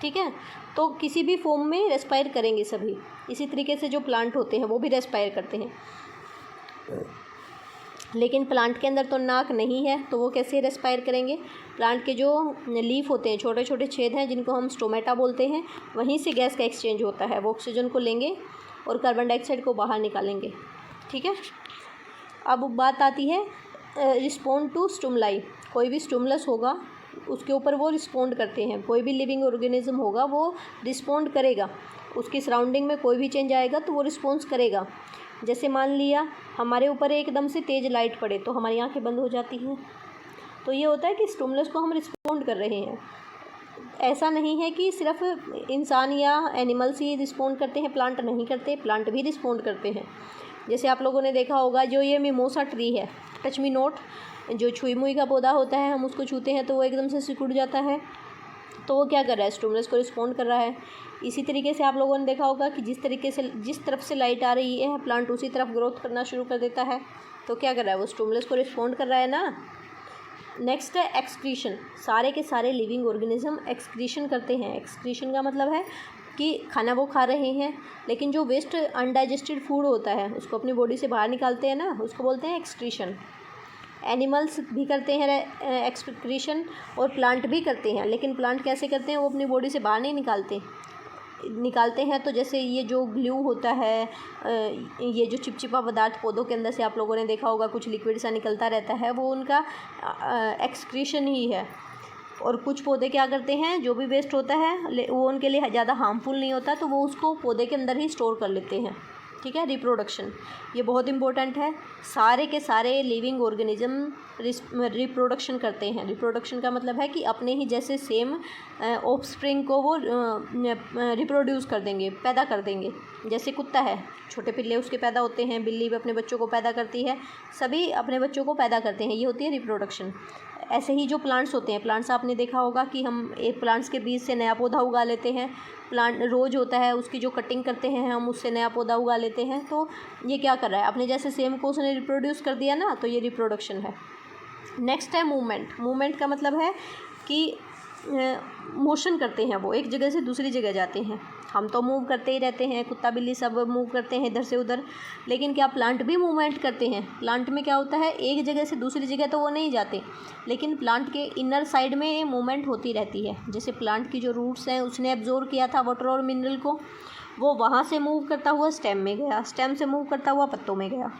ठीक है, तो किसी भी फॉर्म में रेस्पायर करेंगे सभी। इसी तरीके से जो प्लांट होते हैं वो भी रेस्पायर करते हैं, लेकिन प्लांट के अंदर तो नाक नहीं है तो वो कैसे रेस्पायर करेंगे? प्लांट के जो लीफ होते हैं, छोटे छोटे छेद हैं जिनको हम स्टोमेटा बोलते हैं, वहीं से गैस का एक्सचेंज होता है। वो ऑक्सीजन को लेंगे और कार्बन डाइऑक्साइड को बाहर निकालेंगे। ठीक है, अब बात आती है रिस्पॉन्ड टू स्टिमुलाई। कोई भी स्टिमुलस होगा उसके ऊपर वो रिस्पॉन्ड करते हैं। कोई भी लिविंग ऑर्गेनिज्म होगा वो रिस्पॉन्ड करेगा उसकी सराउंडिंग में कोई भी चेंज आएगा तो वो रिस्पॉन्स करेगा। जैसे मान लिया हमारे ऊपर एकदम से तेज़ लाइट पड़े तो हमारी आंखें बंद हो जाती हैं। तो ये होता है कि स्टिमुलस को हम रिस्पॉन्ड कर रहे हैं। ऐसा नहीं है कि सिर्फ इंसान या एनिमल्स ही रिस्पॉन्ड करते हैं, प्लांट नहीं करते, प्लांट भी रिस्पॉन्ड करते हैं। जैसे आप लोगों ने देखा होगा जो ये मिमोसा ट्री है, टच मी नॉट, जो छुई मुई का पौधा होता है, हम उसको छूते हैं तो वो एकदम से सिकुड़ जाता है। तो वो क्या कर रहा है, स्टिमुलस को रिस्पॉन्ड कर रहा है। इसी तरीके से आप लोगों ने देखा होगा कि जिस तरफ से लाइट आ रही है प्लांट उसी तरफ ग्रोथ करना शुरू कर देता है। तो क्या कर रहा है, वो स्टिमुलस को रिस्पॉन्ड कर रहा है ना। नेक्स्ट है एक्सक्रीशन। सारे के सारे लिविंग ऑर्गेनिज्म एक्सक्रीशन करते हैं। एक्सक्रीशन का मतलब है कि खाना वो खा रहे हैं लेकिन जो वेस्ट अनडाइजेस्टेड फूड होता है उसको अपनी बॉडी से बाहर निकालते हैं ना, उसको बोलते हैं एक्सक्रीशन। एनिमल्स भी करते हैं एक्सक्रीशन और प्लांट भी करते हैं, लेकिन प्लांट कैसे करते हैं, वो अपनी बॉडी से बाहर नहीं निकालते हैं। तो जैसे ये जो ग्लू होता है, ये जो चिपचिपा पदार्थ पौधों के अंदर से आप लोगों ने देखा होगा कुछ लिक्विड सा निकलता रहता है, वो उनका एक्सक्रीशन ही है। और कुछ पौधे क्या करते हैं, जो भी वेस्ट होता है वो उनके लिए ज़्यादा हार्मफुल नहीं होता तो वो उसको पौधे के अंदर ही स्टोर कर लेते हैं। ठीक है, रिप्रोडक्शन ये बहुत इंपॉर्टेंट है। सारे के सारे लिविंग ऑर्गेनिज्म रिप्रोडक्शन करते हैं। रिप्रोडक्शन का मतलब है कि अपने ही जैसे सेम ऑफस्प्रिंग को वो रिप्रोड्यूस कर देंगे, पैदा कर देंगे। जैसे कुत्ता है, छोटे पिल्ले उसके पैदा होते हैं, बिल्ली भी अपने बच्चों को पैदा करती है, सभी अपने बच्चों को पैदा करते हैं, ये होती है रिप्रोडक्शन। ऐसे ही जो प्लांट्स होते हैं, प्लांट्स आपने देखा होगा कि हम एक प्लांट्स के बीज से नया पौधा उगा लेते हैं। प्लांट रोज होता है, उसकी जो कटिंग करते हैं हम, उससे नया पौधा उगा लेते हैं। तो ये क्या कर रहा है, अपने जैसे सेम को उसने रिप्रोड्यूस कर दिया ना, तो ये रिप्रोडक्शन है। नेक्स्ट है मूवमेंट। मूवमेंट का मतलब है कि मोशन करते हैं, वो एक जगह से दूसरी जगह जाते हैं। हम तो मूव करते ही रहते हैं, कुत्ता बिल्ली सब मूव करते हैं इधर से उधर, लेकिन क्या प्लांट भी मूवमेंट करते हैं। प्लांट में क्या होता है, एक जगह से दूसरी जगह तो वो नहीं जाते, लेकिन प्लांट के इनर साइड में मूवमेंट होती रहती है। जैसे प्लांट की जो रूट्स हैं उसने एब्जॉर्ब किया था वाटर और मिनरल को, वो वहाँ से मूव करता हुआ स्टेम में गया, स्टेम से मूव करता हुआ पत्तों में गया।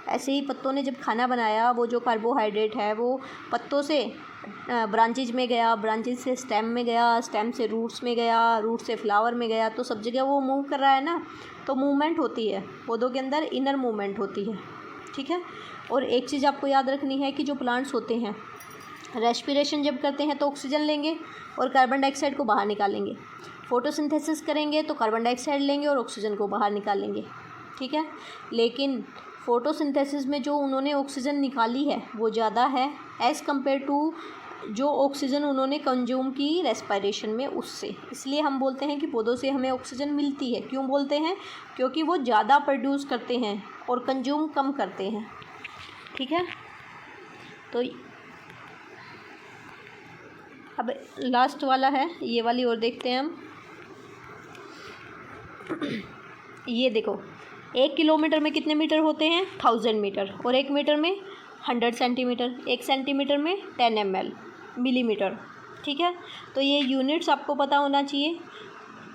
ऐसे ही पत्तों ने जब खाना बनाया, वो जो कार्बोहाइड्रेट है वो पत्तों से ब्रांचेज में गया, ब्रांचेज से स्टेम में गया, स्टेम से रूट्स में गया, रूट से फ्लावर में गया। तो सब जगह वो मूव कर रहा है ना, तो मूवमेंट होती है पौधों के अंदर, इनर मूवमेंट होती है। ठीक है, और एक चीज़ आपको याद रखनी है कि जो प्लांट्स होते हैं रेस्पिरेशन जब करते हैं तो ऑक्सीजन लेंगे और कार्बन डाइऑक्साइड को बाहर निकालेंगे। फोटोसिंथेसिस करेंगे तो कार्बन डाइऑक्साइड लेंगे और ऑक्सीजन को बाहर निकालेंगे। ठीक है, लेकिन फोटोसिंथेसिस में जो उन्होंने ऑक्सीजन निकाली है वो ज़्यादा है एज़ कम्पेयर टू जो ऑक्सीजन उन्होंने कंज्यूम की रेस्पिरेशन में उससे। इसलिए हम बोलते हैं कि पौधों से हमें ऑक्सीजन मिलती है। क्यों बोलते हैं, क्योंकि वो ज़्यादा प्रोड्यूस करते हैं और कंज्यूम कम करते हैं। ठीक है, तो अब लास्ट वाला है, ये वाली और देखते हैं हम। ये देखो, 1 किलोमीटर में कितने मीटर होते हैं, 1000 मीटर, और 1 मीटर में 100 सेंटीमीटर, 1 सेंटीमीटर में 10 ml मिलीमीटर। ठीक है, तो ये यूनिट्स आपको पता होना चाहिए।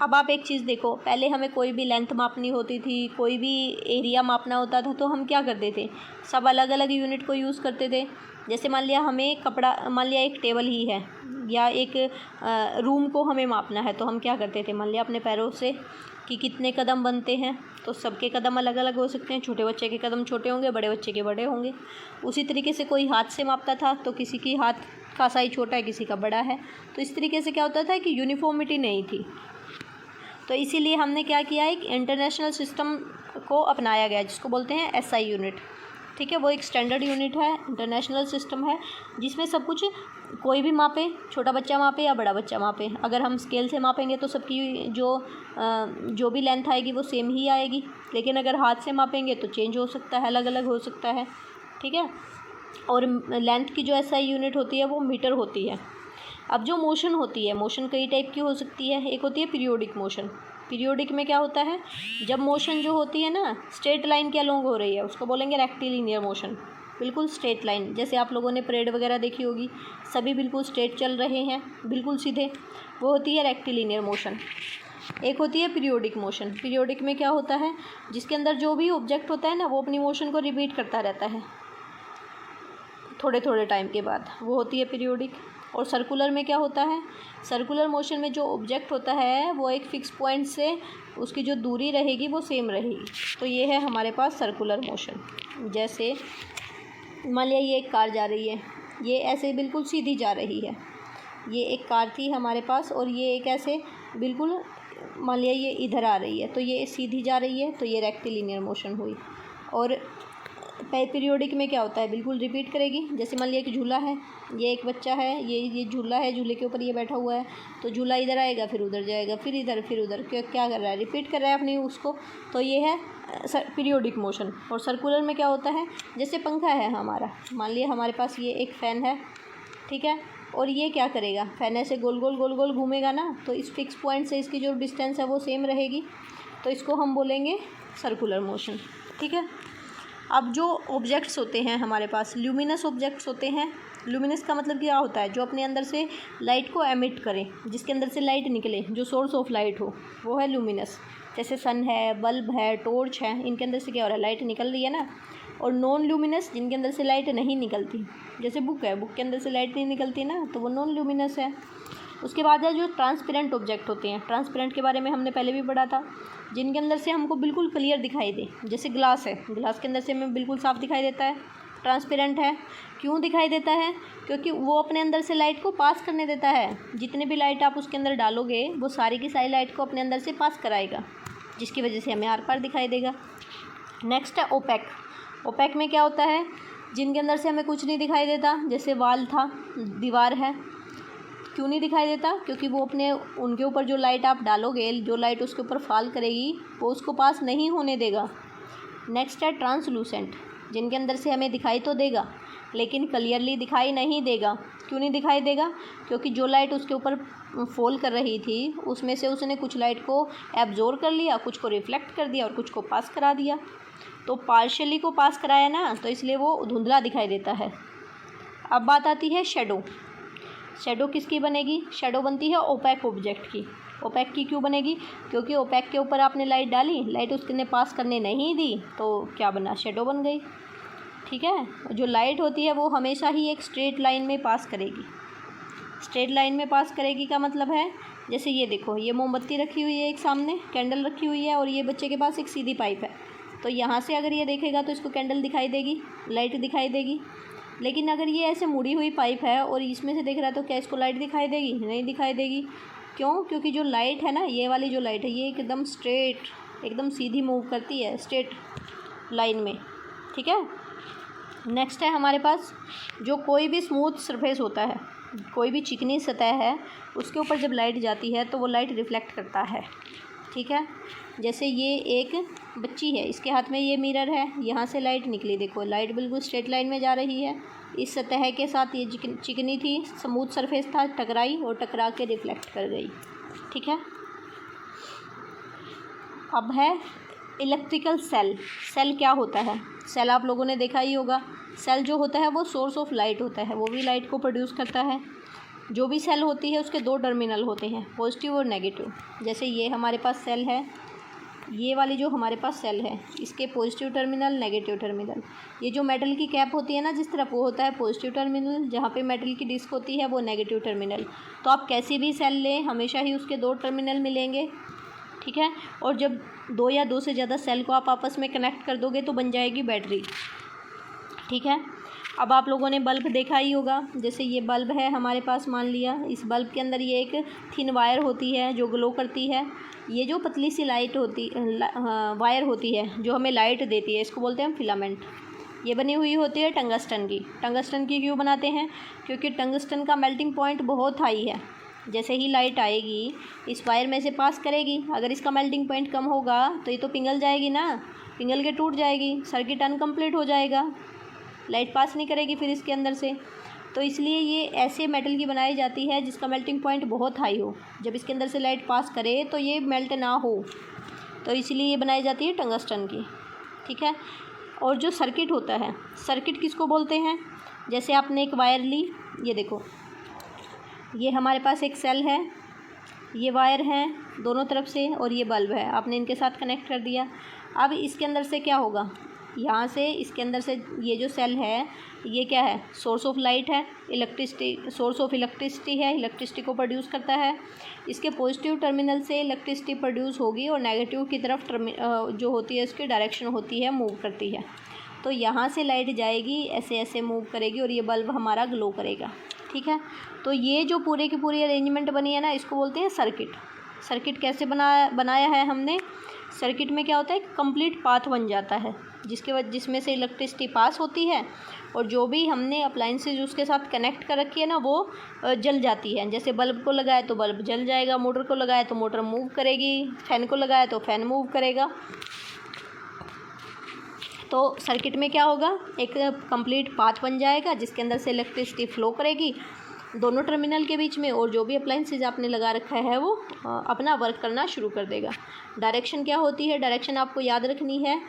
अब आप एक चीज़ देखो, पहले हमें कोई भी लेंथ मापनी होती थी, कोई भी एरिया मापना होता था, तो हम क्या करते थे, सब अलग अलग यूनिट को यूज़ करते थे। जैसे मान लिया हमें कपड़ा, मान लिया एक टेबल ही है या एक रूम को हमें मापना है, तो हम क्या करते थे, मान लिया अपने पैरों से कि कितने कदम बनते हैं, तो सबके कदम अलग अलग हो सकते हैं। छोटे बच्चे के कदम छोटे होंगे, बड़े बच्चे के बड़े होंगे। उसी तरीके से कोई हाथ से मापता था, तो किसी की हाथ का साइज छोटा है, किसी का बड़ा है। तो इस तरीके से क्या होता था कि यूनिफॉर्मिटी नहीं थी। तो इसीलिए हमने क्या किया, एक इंटरनेशनल सिस्टम को अपनाया गया जिसको बोलते हैं SI यूनिट। ठीक है, वो एक स्टैंडर्ड यूनिट है, इंटरनेशनल सिस्टम है, जिसमें सब कुछ कोई भी मापे, छोटा बच्चा मापे या बड़ा बच्चा मापे। अगर हम स्केल से मापेंगे तो सबकी जो भी लेंथ आएगी वो सेम ही आएगी, लेकिन अगर हाथ से मापेंगे तो चेंज हो सकता है, अलग अलग हो सकता है। ठीक है, और लेंथ की जो SI यूनिट होती है वो मीटर होती है। अब जो मोशन होती है, मोशन कई टाइप की हो सकती है। एक होती है पीरियोडिक मोशन। पीरियोडिक में क्या होता है, जब मोशन जो होती है ना स्ट्रेट लाइन के अलोंग हो रही है, उसको बोलेंगे रेक्टिलिनियर मोशन। बिल्कुल स्ट्रेट लाइन, जैसे आप लोगों ने परेड वगैरह देखी होगी, सभी बिल्कुल स्ट्रेट चल रहे हैं, बिल्कुल सीधे, वो होती है रेक्टिलिनियर मोशन। एक होती है पीरियोडिक मोशन। पीरियोडिक में क्या होता है, जिसके अंदर जो भी ऑब्जेक्ट होता है ना वो अपनी मोशन को रिपीट करता रहता है थोड़े थोड़े टाइम के बाद, वो होती है पीरियोडिक। और सर्कुलर में क्या होता है, सर्कुलर मोशन में जो ऑब्जेक्ट होता है वो एक फ़िक्स पॉइंट से उसकी जो दूरी रहेगी वो सेम रहेगी। तो ये है हमारे पास सर्कुलर मोशन। जैसे मान लिया ये एक कार जा रही है, ये ऐसे बिल्कुल सीधी जा रही है, ये एक कार थी हमारे पास और ये एक ऐसे बिल्कुल मान लिया ये इधर आ रही है, तो ये सीधी जा रही है, तो ये रेक्टिलिनियर मोशन हुई। और पीरियोडिक में क्या होता है, बिल्कुल रिपीट करेगी। जैसे मान लिया कि झूला है, ये एक बच्चा है, ये झूला है, झूले के ऊपर ये बैठा हुआ है, तो झूला इधर आएगा, फिर उधर जाएगा, फिर इधर, फिर उधर, क्या कर रहा है, रिपीट कर रहा है अपनी उसको। तो ये है पीरियोडिक मोशन। और सर्कुलर में क्या होता है, जैसे पंखा है हमारा, मान लिया हमारे पास ये एक फ़ैन है, ठीक है, और ये क्या करेगा, फैन ऐसे गोल गोल गोल गोल घूमेगा ना, तो इस फिक्स पॉइंट से इसकी जो डिस्टेंस है वो सेम रहेगी, तो इसको हम बोलेंगे सर्कुलर मोशन, ठीक है। अब जो ऑब्जेक्ट्स होते हैं हमारे पास, ल्यूमिनस ऑब्जेक्ट्स होते हैं। ल्यूमिनस का मतलब क्या होता है, जो अपने अंदर से लाइट को एमिट करे, जिसके अंदर से लाइट निकले, जो सोर्स ऑफ लाइट हो, वो है ल्यूमिनस। जैसे सन है, बल्ब है, टॉर्च है, इनके अंदर से क्या हो रहा है, लाइट निकल रही है ना। और नॉन ल्यूमिनस, जिनके अंदर से लाइट नहीं निकलती, जैसे बुक है, बुक के अंदर से लाइट नहीं निकलती ना, तो वो नॉन ल्यूमिनस है। उसके बाद है जो ट्रांसपेरेंट ऑब्जेक्ट होते हैं। ट्रांसपेरेंट के बारे में हमने पहले भी पढ़ा था, जिनके अंदर से हमको बिल्कुल क्लियर दिखाई दे। जैसे ग्लास है, ग्लास के अंदर से हमें बिल्कुल साफ़ दिखाई देता है, ट्रांसपेरेंट है। क्यों दिखाई देता है, क्योंकि वो अपने अंदर से लाइट को पास करने देता है। जितने भी लाइट आप उसके अंदर डालोगे, वो सारी की सारी लाइट को अपने अंदर से पास कराएगा, जिसकी वजह से हमें आर पार दिखाई देगा। नेक्स्ट है ओपेक। ओपेक में क्या होता है, जिनके अंदर से हमें कुछ नहीं दिखाई देता। जैसे वाल था, दीवार है, क्यों नहीं दिखाई देता, क्योंकि वो अपने उनके ऊपर जो लाइट आप डालोगे, जो लाइट उसके ऊपर फॉल करेगी, वो उसको पास नहीं होने देगा। नेक्स्ट है ट्रांसलूसेंट, जिनके अंदर से हमें दिखाई तो देगा लेकिन क्लियरली दिखाई नहीं देगा। क्यों नहीं दिखाई देगा, क्योंकि जो लाइट उसके ऊपर फॉल कर रही थी, उसमें से उसने कुछ लाइट को एब्जॉर्ब कर लिया, कुछ को रिफ्लेक्ट कर दिया और कुछ को पास करा दिया। तो पार्शियली को पास कराया ना, तो इसलिए वो धुंधला दिखाई देता है। अब बात आती है शेडो। शेडो किसकी बनेगी, शेडो बनती है ओपेक ऑब्जेक्ट की। ओपेक की क्यों बनेगी, क्योंकि ओपेक के ऊपर आपने लाइट डाली, लाइट उसने पास करने नहीं दी, तो क्या बना, शेडो बन गई, ठीक है। जो लाइट होती है वो हमेशा ही एक स्ट्रेट लाइन में पास करेगी। स्ट्रेट लाइन में पास करेगी का मतलब है, जैसे ये देखो, ये मोमबत्ती रखी हुई है, एक सामने कैंडल रखी हुई है, और ये बच्चे के पास एक सीधी पाइप है। तो यहाँ से अगर ये देखेगा तो इसको कैंडल दिखाई देगी, लाइट दिखाई देगी। लेकिन अगर ये ऐसे मुड़ी हुई पाइप है और इसमें से देख रहा है, तो क्या इसको लाइट दिखाई देगी, नहीं दिखाई देगी। क्यों, क्योंकि जो लाइट है ना, ये वाली जो लाइट है, ये एकदम स्ट्रेट, एकदम सीधी मूव करती है स्ट्रेट लाइन में, ठीक है। नेक्स्ट है हमारे पास, जो कोई भी स्मूथ सरफेस होता है, कोई भी चिकनी सतह है, उसके ऊपर जब लाइट जाती है तो वो लाइट रिफ्लेक्ट करता है, ठीक है। जैसे ये एक बच्ची है, इसके हाथ में ये मिरर है, यहाँ से लाइट निकली, देखो लाइट बिल्कुल स्ट्रेट लाइन में जा रही है, इस सतह के साथ ये चिकनी थी, स्मूथ सरफेस था, टकराई और टकरा के रिफ्लेक्ट कर गई, ठीक है। अब है इलेक्ट्रिकल सेल। सेल क्या होता है, सेल आप लोगों ने देखा ही होगा। सेल जो होता है वो सोर्स ऑफ लाइट होता है, वो भी लाइट को प्रोड्यूस करता है। जो भी सेल होती है उसके दो टर्मिनल होते हैं, पॉजिटिव और नेगेटिव। जैसे ये हमारे पास सेल है, ये वाली जो हमारे पास सेल है, इसके पॉजिटिव टर्मिनल, नेगेटिव टर्मिनल। ये जो मेटल की कैप होती है ना, जिस तरफ, वो होता है पॉजिटिव टर्मिनल, जहाँ पे मेटल की डिस्क होती है वो नेगेटिव टर्मिनल। तो आप कैसी भी सेल लें, हमेशा ही उसके दो टर्मिनल मिलेंगे, ठीक है। और जब दो या दो से ज़्यादा सेल को आप आपस में कनेक्ट कर दोगे तो बन जाएगी बैटरी, ठीक है। अब आप लोगों ने बल्ब देखा ही होगा। जैसे ये बल्ब है हमारे पास, मान लिया इस बल्ब के अंदर ये एक थिन वायर होती है जो ग्लो करती है। ये जो पतली सी लाइट होती वायर होती है जो हमें लाइट देती है, इसको बोलते हैं हम फिलामेंट। ये बनी हुई होती है टंगस्टन की। टंगस्टन की क्यों बनाते हैं, क्योंकि टंगस्टन का मेल्टिंग पॉइंट बहुत हाई है। जैसे ही लाइट आएगी, इस वायर में से पास करेगी, अगर इसका मेल्टिंग पॉइंट कम होगा तो ये तो पिघल जाएगी ना, पिघल के टूट जाएगी, सर्किट अनकम्प्लीट हो जाएगा, लाइट पास नहीं करेगी फिर इसके अंदर से। तो इसलिए ये ऐसे मेटल की बनाई जाती है जिसका मेल्टिंग पॉइंट बहुत हाई हो, जब इसके अंदर से लाइट पास करे तो ये मेल्ट ना हो, तो इसलिए ये बनाई जाती है टंगस्टन की, ठीक है। और जो सर्किट होता है, सर्किट किसको बोलते हैं, जैसे आपने एक वायर ली, ये देखो, ये हमारे पास एक सेल है, ये वायर हैं दोनों तरफ से, और ये बल्ब है, आपने इनके साथ कनेक्ट कर दिया। अब इसके अंदर से क्या होगा, यहाँ से इसके अंदर से ये जो सेल है ये क्या है, सोर्स ऑफ लाइट है, इलेक्ट्रिसिटी, सोर्स ऑफ इलेक्ट्रिसिटी है, इलेक्ट्रिसिटी को प्रोड्यूस करता है। इसके पॉजिटिव टर्मिनल से इलेक्ट्रिसिटी प्रोड्यूस होगी और नेगेटिव की तरफ जो होती है इसकी डायरेक्शन होती है, मूव करती है। तो यहाँ से लाइट जाएगी, ऐसे ऐसे मूव करेगी और ये बल्ब हमारा ग्लो करेगा। ठीक है, तो ये जो पूरे की पूरी अरेंजमेंट बनी है ना, इसको बोलते हैं सर्किट। सर्किट कैसे बनाया है हमने, सर्किट में क्या होता है, कंप्लीट पाथ बन जाता है जिसमें से इलेक्ट्रिसिटी पास होती है और जो भी हमने अप्लाइंसेज उसके साथ कनेक्ट कर रखी है ना वो जल जाती है। जैसे बल्ब को लगाए तो बल्ब जल जाएगा, मोटर को लगाए तो मोटर मूव करेगी, फैन को लगाए तो फैन मूव करेगा। तो सर्किट में क्या होगा, एक कंप्लीट पाथ बन जाएगा जिसके अंदर से इलेक्ट्रिसिटी फ्लो करेगी दोनों टर्मिनल के बीच में, और जो भी अप्लाइंसेज आपने लगा रखा है वो अपना वर्क करना शुरू कर देगा। डायरेक्शन क्या होती है, डायरेक्शन आपको याद रखनी है,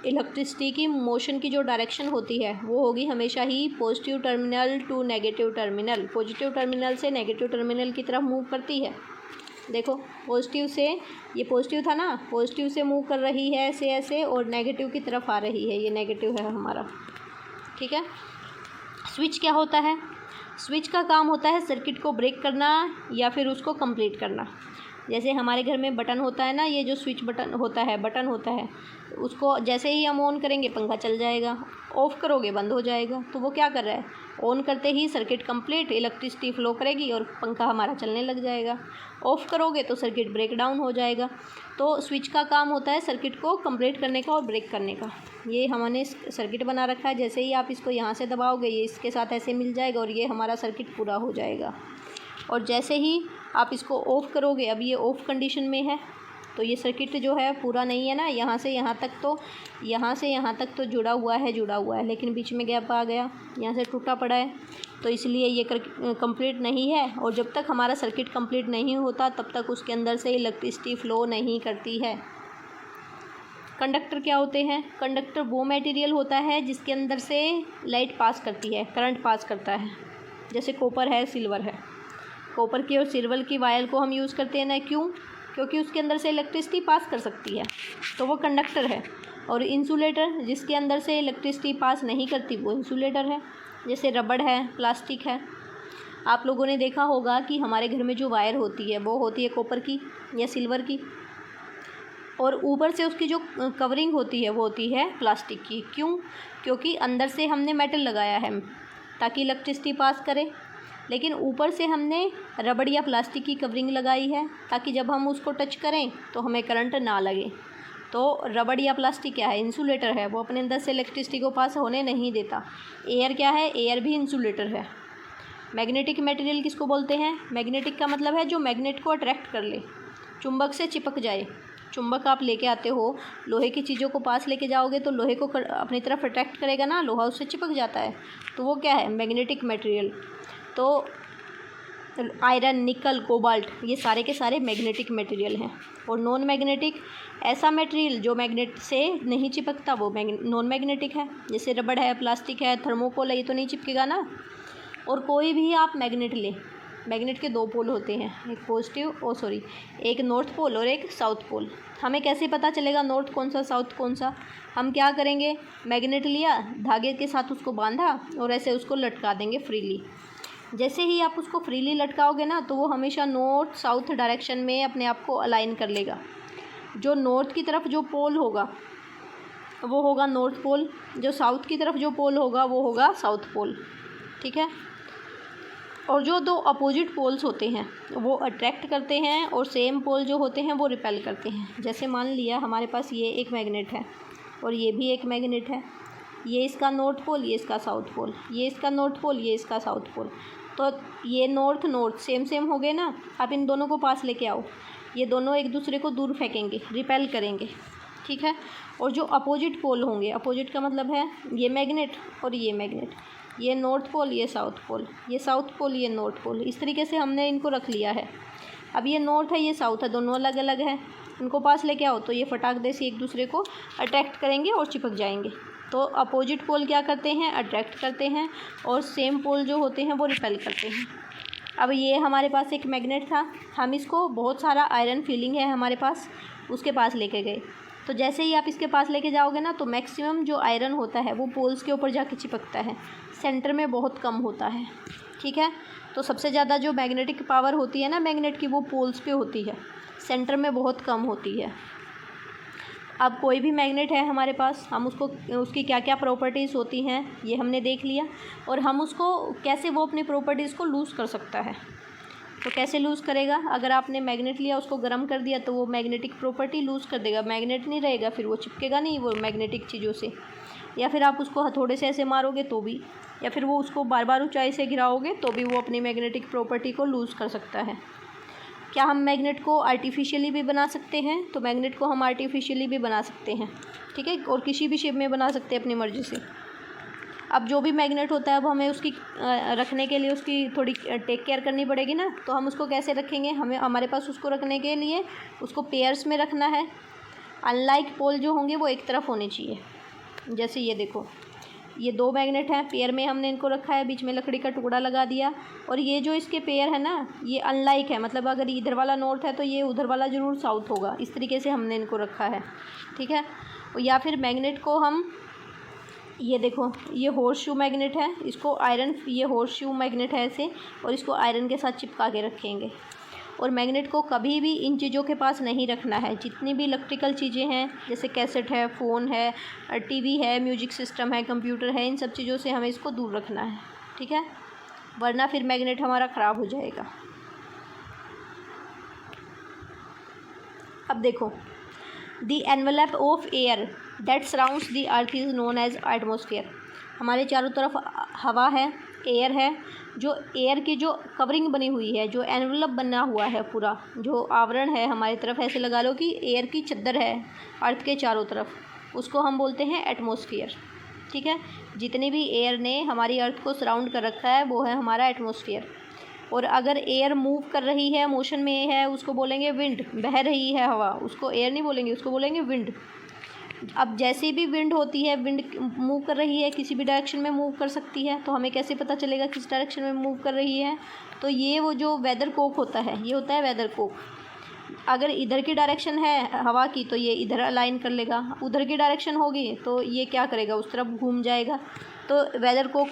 इलेक्ट्रिसिटी की मोशन की जो डायरेक्शन होती है वो होगी हमेशा ही positive terminal to negative terminal. Positive terminal से नेगेटिव टर्मिनल की तरफ मूव करती है। देखो पॉजिटिव से, ये पॉजिटिव था ना, पॉजिटिव से मूव कर रही है ऐसे ऐसे और नेगेटिव की तरफ आ रही है, ये नेगेटिव है हमारा। ठीक है, स्विच क्या होता है, स्विच का काम होता है सर्किट को ब्रेक करना या फिर उसको कंप्लीट करना। जैसे हमारे घर में बटन होता है ना, ये जो स्विच बटन होता है उसको जैसे ही हम ऑन करेंगे पंखा चल जाएगा, ऑफ़ करोगे बंद हो जाएगा। तो वो क्या कर रहा है, ऑन करते ही सर्किट कंप्लीट, इलेक्ट्रिसिटी फ्लो करेगी और पंखा हमारा चलने लग जाएगा। ऑफ़ करोगे तो सर्किट ब्रेक डाउन हो जाएगा। तो स्विच का काम होता है सर्किट को कंप्लीट करने का और ब्रेक करने का। ये हमने सर्किट बना रखा है, जैसे ही आप इसको यहाँ से दबाओगे ये इसके साथ ऐसे मिल जाएगा और ये हमारा सर्किट पूरा हो जाएगा। और जैसे ही आप इसको ऑफ़ करोगे, अब ये ऑफ़ कंडीशन में है तो ये सर्किट जो है पूरा नहीं है ना, यहाँ से यहाँ तक तो जुड़ा हुआ है, लेकिन बीच में गैप आ गया, यहाँ से टूटा पड़ा है, तो इसलिए ये कंप्लीट नहीं है। और जब तक हमारा सर्किट कंप्लीट नहीं होता तब तक उसके अंदर से इलेक्ट्रिसिटी फ़्लो नहीं करती है। कंडक्टर क्या होते हैं, कंडक्टर वो मटेरियल होता है जिसके अंदर से लाइट पास करती है, करंट पास करता है। जैसे कॉपर है, सिल्वर है, कॉपर की और सिल्वर की वायर को हम यूज़ करते हैं ना, क्यों, क्योंकि उसके अंदर से इलेक्ट्रिसिटी पास कर सकती है, तो वो कंडक्टर है। और इंसुलेटर जिसके अंदर से इलेक्ट्रिसिटी पास नहीं करती वो इंसुलेटर है। जैसे रबड़ है, प्लास्टिक है। आप लोगों ने देखा होगा कि हमारे घर में जो वायर होती है वो होती है कॉपर की या सिल्वर की, और ऊपर से उसकी जो कवरिंग होती है वो होती है प्लास्टिक की। क्यों, क्योंकि अंदर से हमने मेटल लगाया है ताकि इलेक्ट्रिसिटी पास करे, लेकिन ऊपर से हमने रबड़ या प्लास्टिक की कवरिंग लगाई है ताकि जब हम उसको टच करें तो हमें करंट ना लगे। तो रबड़ या प्लास्टिक क्या है, इंसुलेटर है, वो अपने अंदर से इलेक्ट्रिसिटी को पास होने नहीं देता। एयर क्या है, एयर भी इंसुलेटर है। मैग्नेटिक मटेरियल किसको बोलते हैं, मैग्नेटिक का मतलब है जो मैग्नेट को अट्रैक्ट कर ले, चुंबक से चिपक जाए। चुंबक आप लेके आते हो, लोहे की चीज़ों को पास लेके जाओगे तो लोहे को अपनी तरफ अट्रैक्ट करेगा ना, लोहा उससे चिपक जाता है, तो वो क्या है, मैग्नेटिक मटेरियल। तो आयरन, निकल, कोबाल्ट, ये सारे के सारे मैग्नेटिक मटेरियल हैं। और नॉन मैग्नेटिक ऐसा मटेरियल जो मैग्नेट से नहीं चिपकता वो नॉन मैग्नेटिक है। जैसे रबड़ है, प्लास्टिक है, थर्मोकोल है, ये तो नहीं चिपकेगा ना। और कोई भी आप मैग्नेट ले, मैग्नेट के दो पोल होते हैं, एक नॉर्थ पोल और एक साउथ पोल। हमें कैसे पता चलेगा नॉर्थ कौन सा साउथ कौन सा, हम क्या करेंगे, मैग्नेट लिया, धागे के साथ उसको बांधा और ऐसे उसको लटका देंगे फ्रीली। जैसे ही आप उसको फ्रीली लटकाओगे ना तो वो हमेशा नॉर्थ साउथ डायरेक्शन में अपने आप को अलाइन कर लेगा। जो नॉर्थ की तरफ जो पोल होगा वो होगा नॉर्थ पोल, जो साउथ की तरफ जो पोल होगा वो होगा साउथ पोल। ठीक है, और जो दो अपोजिट पोल्स होते हैं वो अट्रैक्ट करते हैं और सेम पोल जो होते हैं वो रिपेल करते हैं। जैसे मान लिया हमारे पास ये एक मैग्नेट है और ये भी एक मैग्नेट है, ये इसका नॉर्थ पोल, ये इसका साउथ पोल, ये इसका नॉर्थ पोल, ये इसका साउथ पोल। तो ये नॉर्थ नॉर्थ सेम हो गए ना। आप इन दोनों को पास लेके आओ, ये दोनों एक दूसरे को दूर फेंकेंगे, रिपेल करेंगे। ठीक है, और जो अपोजिट पोल होंगे, अपोजिट का मतलब है ये मैग्नेट और ये मैग्नेट, ये नॉर्थ पोल, ये साउथ पोल, ये साउथ पोल, ये नॉर्थ पोल। इस तरीके से हमने इनको रख लिया है। अब ये नॉर्थ है, ये साउथ है, दोनों अलग अलग हैं, इनको पास लेके आओ तो ये फटाक दे से एक दूसरे को अट्रैक्ट करेंगे और चिपक जाएंगे। तो अपोजिट पोल क्या करते हैं, अट्रैक्ट करते हैं, और सेम पोल जो होते हैं वो रिपेल करते हैं। अब ये हमारे पास एक मैग्नेट था, हम इसको बहुत सारा आयरन फीलिंग है हमारे पास, उसके पास लेके गए। तो जैसे ही आप इसके पास लेके जाओगे ना, तो मैक्सिमम जो आयरन होता है वो पोल्स के ऊपर जाके चिपकता है, सेंटर में बहुत कम होता है। ठीक है, तो सबसे ज़्यादा जो मैग्नेटिक पावर होती है ना मैग्नेट की, वो पोल्स पे होती है, सेंटर में बहुत कम होती है। अब कोई भी मैग्नेट है हमारे पास, हम उसको उसकी क्या क्या प्रॉपर्टीज़ होती हैं ये हमने देख लिया, और हम उसको कैसे वो अपनी प्रॉपर्टीज़ को लूज़ कर सकता है। तो कैसे लूज़ करेगा, अगर आपने मैग्नेट लिया उसको गर्म कर दिया तो वो मैग्नेटिक प्रॉपर्टी लूज़ कर देगा, मैग्नेट नहीं रहेगा, फिर वो चिपकेगा नहीं वो मैग्नेटिक चीज़ों से। या फिर आप उसको हथौड़े से ऐसे मारोगे तो भी, या फिर वो उसको बार बार ऊंचाई से गिराओगे तो भी वो अपनी मैग्नेटिक प्रॉपर्टी को लूज़ कर सकता है। क्या हम मैग्नेट को आर्टिफिशियली भी बना सकते हैं? तो मैग्नेट को हम आर्टिफिशियली भी बना सकते हैं, ठीक है, और किसी भी शेप में बना सकते हैं अपनी मर्ज़ी से। अब जो भी मैग्नेट होता है, अब हमें उसकी रखने के लिए उसकी थोड़ी टेक केयर करनी पड़ेगी ना, तो हम उसको कैसे रखेंगे, हमें हमारे पास उसको रखने के लिए उसको पेयर्स में रखना है। अनलाइक पोल जो होंगे वो एक तरफ होने चाहिए। जैसे ये देखो, ये 2 मैग्नेट हैं, पेयर में हमने इनको रखा है, बीच में लकड़ी का टुकड़ा लगा दिया, और ये जो इसके पेयर है ना ये अनलाइक है, मतलब अगर इधर वाला नॉर्थ है तो ये उधर वाला ज़रूर साउथ होगा, इस तरीके से हमने इनको रखा है। ठीक है, या फिर मैग्नेट को हम, ये देखो ये हॉर्स शू मैग्नेट है, इसको आयरन, ये हॉर्स शू मैग्नेट है ऐसे, और इसको आयरन के साथ चिपका के रखेंगे। और मैग्नेट को कभी भी इन चीज़ों के पास नहीं रखना है, जितनी भी इलेक्ट्रिकल चीज़ें हैं जैसे कैसेट है, फ़ोन है, टीवी है, म्यूजिक सिस्टम है, कंप्यूटर है, इन सब चीज़ों से हमें इसको दूर रखना है। ठीक है, वरना फिर मैग्नेट हमारा ख़राब हो जाएगा। अब देखो, the envelope of air that surrounds the earth is known as atmosphere. हमारे चारों तरफ हवा है, एयर है, जो एयर की जो कवरिंग बनी हुई है, जो एनवेलप बना हुआ है, पूरा जो आवरण है हमारी तरफ, ऐसे लगा लो कि एयर की चद्दर है अर्थ के चारों तरफ, उसको हम बोलते हैं एटमॉस्फेयर। ठीक है, जितने भी एयर ने हमारी अर्थ को सराउंड कर रखा है वो है हमारा एटमॉस्फेयर। और अगर एयर मूव कर रही है, मोशन में है, उसको बोलेंगे विंड। बह रही है हवा, उसको एयर नहीं बोलेंगे, उसको बोलेंगे विंड। अब जैसे भी विंड होती है, विंड मूव कर रही है, किसी भी डायरेक्शन में मूव कर सकती है, तो हमें कैसे पता चलेगा किस डायरेक्शन में मूव कर रही है? तो ये वो जो वेदर कोक होता है, ये होता है वेदर कोक। अगर इधर की डायरेक्शन है हवा की तो ये इधर अलाइन कर लेगा, उधर की डायरेक्शन होगी तो ये क्या करेगा, उस तरफ घूम जाएगा। तो वेदर कोक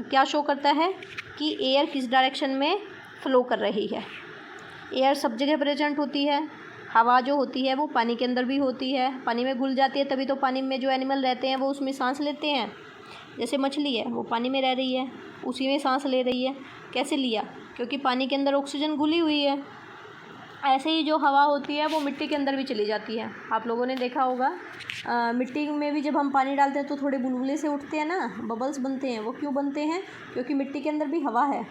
क्या शो करता है कि एयर किस डायरेक्शन में फ़्लो कर रही है। एयर सब जगह प्रेजेंट होती है, हवा जो होती है वो पानी के अंदर भी होती है, पानी में घुल जाती है, तभी तो पानी में जो एनिमल रहते हैं वो उसमें सांस लेते हैं। जैसे मछली है वो पानी में रह रही है, उसी में सांस ले रही है। कैसे लिया? क्योंकि पानी के अंदर ऑक्सीजन घुली हुई है। ऐसे ही जो हवा होती है वो मिट्टी के अंदर भी चली जाती है। आप लोगों ने देखा होगा मिट्टी में भी जब हम पानी डालते हैं तो थोड़े बुलबुले से उठते हैं ना, बबल्स बनते हैं। वो क्यों बनते हैं? क्योंकि मिट्टी के अंदर भी हवा है,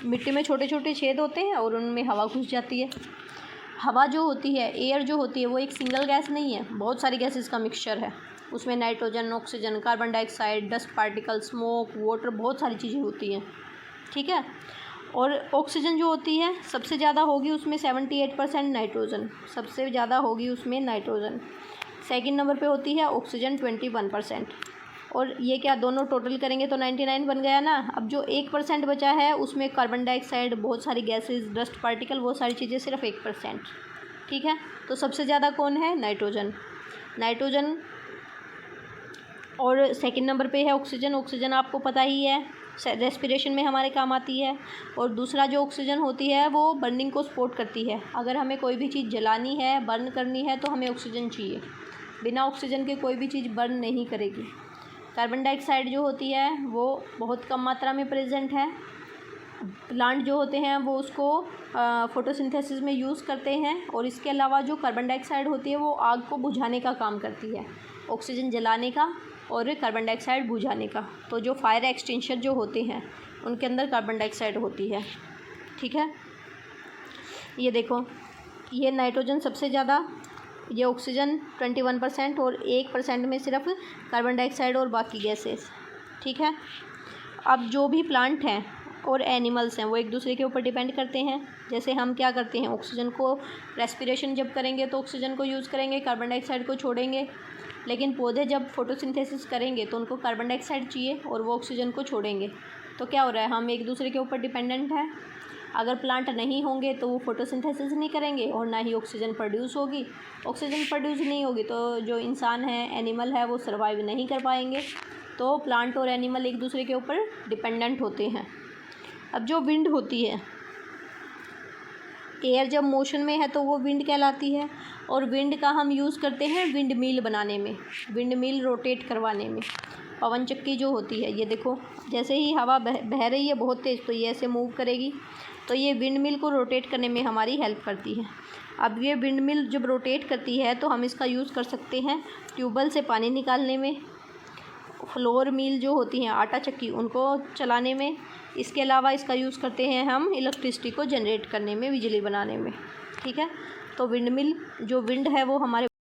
मिट्टी में छोटे छोटे छेद होते हैं और उनमें हवा घुस जाती है। हवा जो होती है, एयर जो होती है, वो एक सिंगल गैस नहीं है, बहुत सारी गैसेस का मिक्सचर है। उसमें nitrogen, oxygen, carbon dioxide, dust particle, smoke, water, बहुत सारी चीज़ें होती हैं। ठीक है, और ऑक्सीजन जो होती है सबसे ज़्यादा होगी उसमें 78% नाइट्रोजन, सबसे ज़्यादा होगी उसमें नाइट्रोजन। सेकंड नंबर पे होती है ऑक्सीजन 21%। और ये क्या दोनों टोटल करेंगे तो 99 बन गया ना। अब जो 1% बचा है उसमें कार्बन डाइऑक्साइड, बहुत सारी गैसेस, डस्ट पार्टिकल, वो सारी चीज़ें, सिर्फ 1%। ठीक है, तो सबसे ज़्यादा कौन है? नाइट्रोजन। नाइट्रोजन और सेकंड नंबर पे है ऑक्सीजन। ऑक्सीजन आपको पता ही है रेस्पिरेशन में हमारे काम आती है। और दूसरा जो ऑक्सीजन होती है वो बर्निंग को सपोर्ट करती है। अगर हमें कोई भी चीज़ जलानी है, बर्न करनी है, तो हमें ऑक्सीजन चाहिए। बिना ऑक्सीजन के कोई भी चीज़ बर्न नहीं करेगी। कार्बन डाइऑक्साइड जो होती है वो बहुत कम मात्रा में प्रेजेंट है। प्लांट जो होते हैं वो उसको फोटोसिंथेसिस में यूज़ करते हैं। और इसके अलावा जो कार्बन डाइऑक्साइड होती है वो आग को बुझाने का काम करती है, ऑक्सीजन जलाने का और कार्बन डाइऑक्साइड बुझाने का। तो जो फायर एक्सटिंग्विशर जो होते हैं उनके अंदर कार्बन डाइऑक्साइड होती है। ठीक है, ये देखो, ये नाइट्रोजन सबसे ज़्यादा, ये ऑक्सीजन 21% और 1% में सिर्फ कार्बन डाइऑक्साइड और बाकी गैसेस। ठीक है, अब जो भी प्लांट हैं और एनिमल्स हैं वो एक दूसरे के ऊपर डिपेंड करते हैं। जैसे हम क्या करते हैं, ऑक्सीजन को रेस्पिरेशन जब करेंगे तो ऑक्सीजन को यूज़ करेंगे, कार्बन डाइऑक्साइड को छोड़ेंगे। लेकिन पौधे जब फोटोसिंथेसिस करेंगे तो उनको कार्बन डाइऑक्साइड चाहिए और वो ऑक्सीजन को छोड़ेंगे। तो क्या हो रहा है, हम एक दूसरे के ऊपर डिपेंडेंट हैं। अगर प्लांट नहीं होंगे तो वो फोटोसिंथेसिस नहीं करेंगे और ना ही ऑक्सीजन प्रोड्यूस होगी। ऑक्सीजन प्रोड्यूस नहीं होगी तो जो इंसान है, एनिमल है, वो सर्वाइव नहीं कर पाएंगे। तो प्लांट और एनिमल एक दूसरे के ऊपर डिपेंडेंट होते हैं। अब जो विंड होती है, एयर जब मोशन में है तो वो विंड कहलाती है। और विंड का हम यूज़ करते हैं विंड मिल बनाने में, विंड मिल रोटेट करवाने में। पवन चक्की जो होती है, ये देखो जैसे ही हवा बह रही है बहुत तेज़, तो ये ऐसे मूव करेगी, तो ये विंड मिल को रोटेट करने में हमारी हेल्प करती है। अब ये विंड मिल जब रोटेट करती है तो हम इसका यूज़ कर सकते हैं ट्यूबवेल से पानी निकालने में, फ्लोर मिल जो होती हैं आटा चक्की, उनको चलाने में। इसके अलावा इसका यूज़ करते हैं हम इलेक्ट्रिसिटी को जनरेट करने में, बिजली बनाने में। ठीक है, तो विंड मिल, जो विंड है वो हमारे